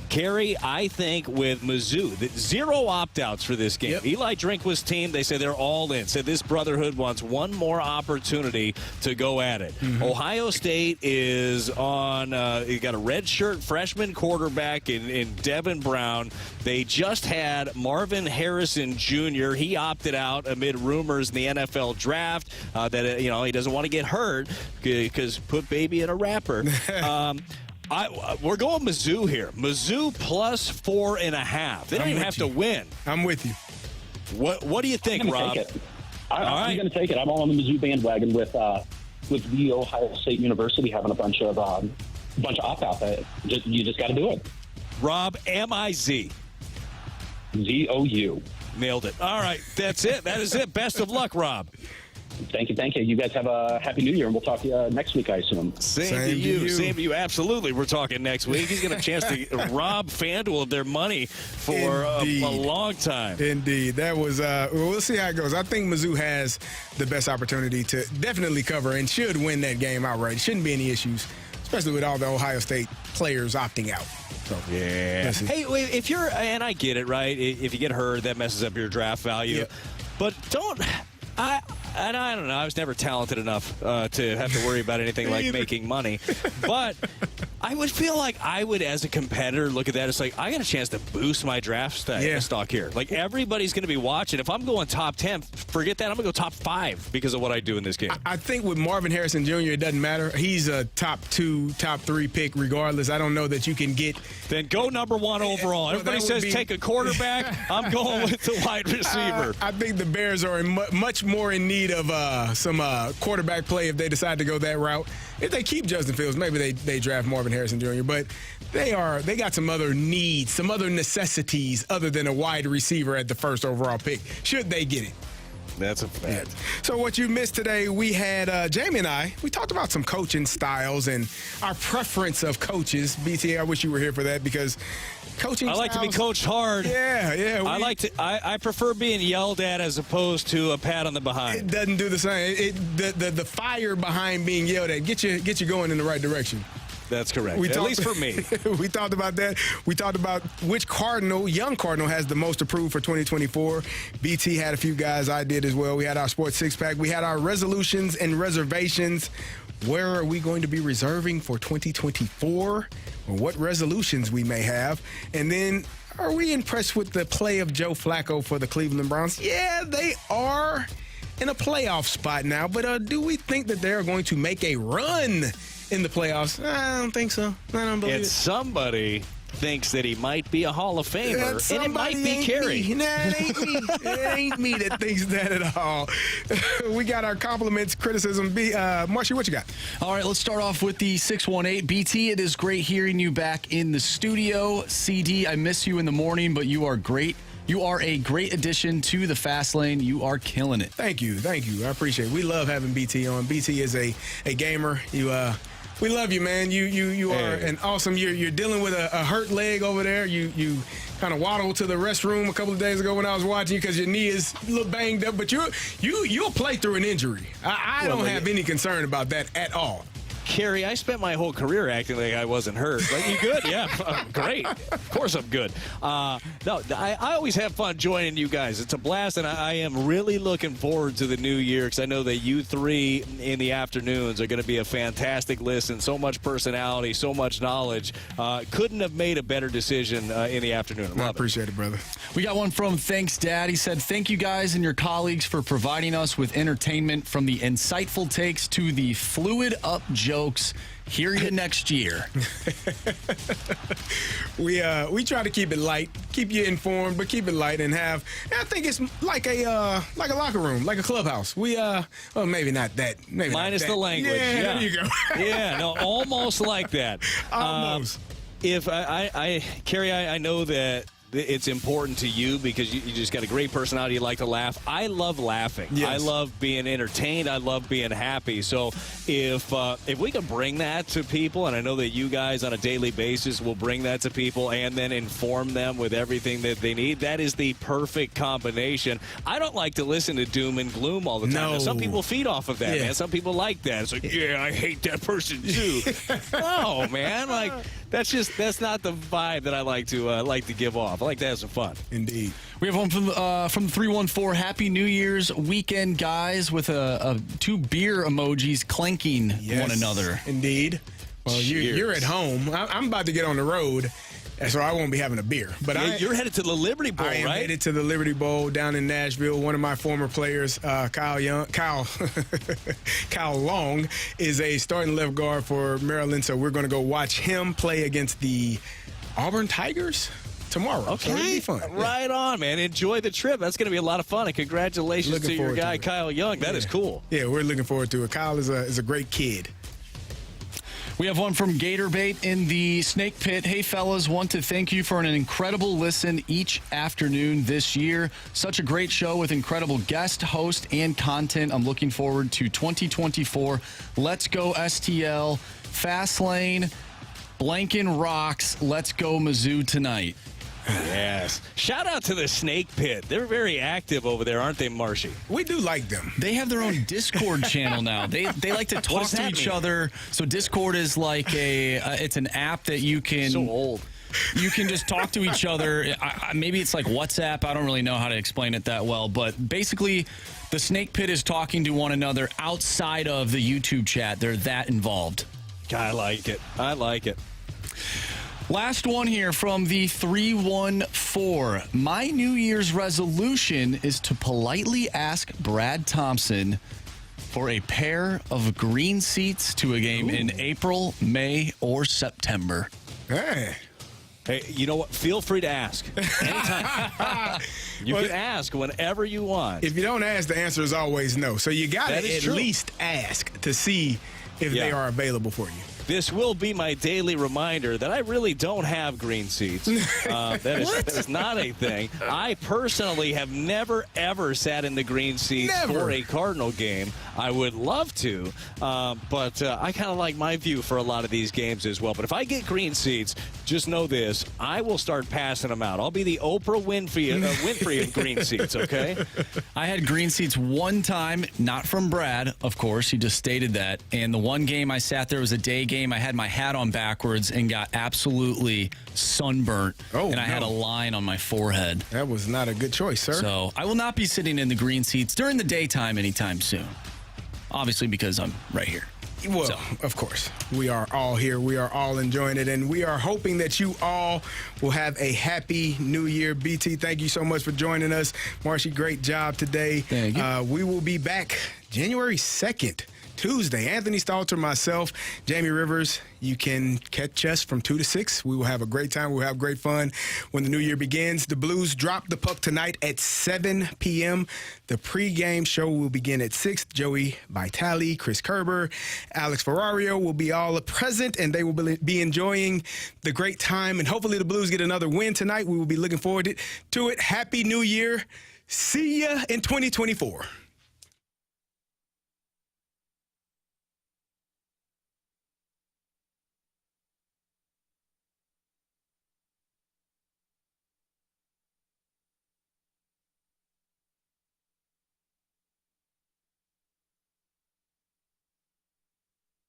Carey, I think with Mizzou, 0 opt-outs for this game. Yep. Eli Drinkwit's team, they say they're all in. Said this brotherhood wants one more opportunity to go at it. Mm-hmm. Ohio State is on, you got a redshirt freshman quarterback in Devin Brown. They just had Marvin Harrison Jr. He opted out amid rumors in the NFL draft that, he doesn't want to get hurt because put baby in a wrapper. We're going Mizzou here. Mizzou plus 4.5. They don't even have to win. I'm with you. What do you think, Rob? I'm going to take it. I'm all on the Mizzou bandwagon with the Ohio State University having a bunch of opt-outs. You just got to do it. Rob, M-I-Z. Z-O-U. Nailed it. All right, that's it. That is it. Best of luck, Rob. Thank you. You guys have a Happy New Year, and we'll talk to you next week, I assume. Same to you. Absolutely. We're talking next week. He's got a chance to rob FanDuel of their money for a long time. Indeed. That was, we'll see how it goes. I think Mizzou has the best opportunity to definitely cover and should win that game outright. Shouldn't be any issues, especially with all the Ohio State players opting out. So, yeah. Hey, if you're, and I get it, right? If you get hurt, that messes up your draft value. Yep. But I don't know. I was never talented enough to have to worry about anything like making money. But I would feel like I would, as a competitor, look at that. It's like, I got a chance to boost my draft stock here. Like, everybody's going to be watching. If I'm going top 10, forget that. I'm going to go top 5 because of what I do in this game. I think with Marvin Harrison Jr., it doesn't matter. He's a top 2, top 3 pick regardless. I don't know that you can get. Then go number 1 overall. Everybody says take a quarterback. I'm going with the wide receiver. I think the Bears are much more in need of some quarterback play if they decide to go that route. If they keep Justin Fields, maybe they draft Marvin Harrison Jr., but they got some other needs, some other necessities other than a wide receiver at the first overall pick, should they get it. That's a fact. So what you missed today, we had Jamie and we talked about some coaching styles and our preference of coaches. BTA, I wish you were here for that because coaching styles, to be coached hard. Yeah. I prefer being yelled at as opposed to a pat on the behind. It doesn't do the same. The fire behind being yelled at get you going in the right direction. That's correct. At least for me. We talked about that. We talked about which young Cardinal has the most approved for 2024. BT had a few guys. I did as well. We had our sports six-pack. We had our resolutions and reservations. Where are we going to be reserving for 2024? Or what resolutions we may have. And then, are we impressed with the play of Joe Flacco for the Cleveland Browns? Yeah, they are in a playoff spot now. But do we think that they're going to make a run in the playoffs? I don't think so. I don't believe it. Somebody thinks that he might be a Hall of Famer, and it might be Carey. Nah, it ain't me. It ain't me that thinks that at all. We got our compliments, criticism. Marshy, what you got? All right, let's start off with the 618. BT, it is great hearing you back in the studio. CD, I miss you in the morning, but you are great. You are a great addition to the Fast Lane. You are killing it. Thank you. I appreciate it. We love having BT on. BT is a gamer. We love you, man. You are an awesome. You're dealing with a hurt leg over there. You kind of waddled to the restroom a couple of days ago when I was watching you because your knee is a little banged up. But you'll play through an injury. I don't have any concern about that at all. Carey, I spent my whole career acting like I wasn't hurt. Like, you good? Yeah, I'm great. Of course I'm good. No, I always have fun joining you guys. It's a blast, and I am really looking forward to the new year because I know that you three in the afternoons are going to be a fantastic listen. So much personality, so much knowledge. Couldn't have made a better decision in the afternoon. I appreciate it, brother. We got one from Thanks Dad. He said, thank you guys and your colleagues for providing us with entertainment from the insightful takes to the fluid up jokes. Hear you next year. We try to keep it light, keep you informed, but keep it light and have. I think it's like a locker room, like a clubhouse. We well, maybe not that. Maybe minus not that. The language. Yeah, there you go. Yeah, no, almost like that. Almost. If Carey, I know that it's important to you because you just got a great personality. You like to laugh. I love laughing. Yes. I love being entertained. I love being happy. So if we can bring that to people, and I know that you guys on a daily basis will bring that to people and then inform them with everything that they need, that is the perfect combination. I don't like to listen to doom and gloom all the time. No. Now, some people feed off of that, man. Some people like that. It's like, yeah, I hate that person too. No, man. Like, that's not the vibe that I like to give off. I like to have some fun. Indeed. We have one from 314. Happy New Year's weekend, guys, with two beer emojis clanking one another. Indeed. Well, you're at home. I'm about to get on the road, so I won't be having a beer. But you're headed to the Liberty Bowl, right? I am headed to the Liberty Bowl down in Nashville. One of my former players, Kyle Long, is a starting left guard for Maryland, so we're going to go watch him play against the Auburn Tigers tomorrow. Okay. So it'll be fun. Right on, man. Enjoy the trip. That's going to be a lot of fun. And congratulations to your guy, Kyle Young. That is cool. Yeah, we're looking forward to it. Kyle is a great kid. We have one from Gatorbait in the Snake Pit. Hey, fellas, want to thank you for an incredible listen each afternoon this year. Such a great show with incredible guest, host, and content. I'm looking forward to 2024. Let's go STL. Fast Lane. Blanken rocks. Let's go Mizzou tonight. Yes. Shout out to the Snake Pit. They're very active over there, aren't they, Marshy? We do like them. They have their own Discord channel now. They like to talk to each other. So Discord is like it's an app that you can. So old. You can just talk to each other. Maybe it's like WhatsApp. I don't really know how to explain it that well. But basically, the Snake Pit is talking to one another outside of the YouTube chat. They're that involved. I like it. I like it. Last one here from the 314. My New Year's resolution is to politely ask Brad Thompson for a pair of green seats to a game in April, May, or September. Hey, you know what? Feel free to ask. Anytime. You can ask whenever you want. If you don't ask, the answer is always no. So you got to at least ask to see if they are available for you. This will be my daily reminder that I really don't have green seats. That is not a thing. I personally have never, ever sat in the green seats for a Cardinal game. I would love to, but I kind of like my view for a lot of these games as well. But if I get green seats, just know this. I will start passing them out. I'll be the Oprah Winfrey of green seats, okay? I had green seats one time, not from Brad, of course. He just stated that. And the one game I sat there was a day game. I had my hat on backwards and got absolutely sunburnt. And I had a line on my forehead. That was not a good choice, sir. So I will not be sitting in the green seats during the daytime anytime soon. Obviously, because I'm right here. Well, of course. We are all here. We are all enjoying it. And we are hoping that you all will have a happy new year. BT, thank you so much for joining us. Marshy, great job today. Thank you. We will be back January 2nd. Tuesday. Anthony Stalter, myself, Jamie Rivers. You can catch us from 2 to 6. We will have a great time. We'll have great fun when the new year begins. The Blues drop the puck tonight at 7 p.m. The pregame show will begin at 6. Joey Vitale, Chris Kerber, Alex Ferrario will be all present, and they will be enjoying the great time. And hopefully the Blues get another win tonight. We will be looking forward to it. Happy New Year. See ya in 2024.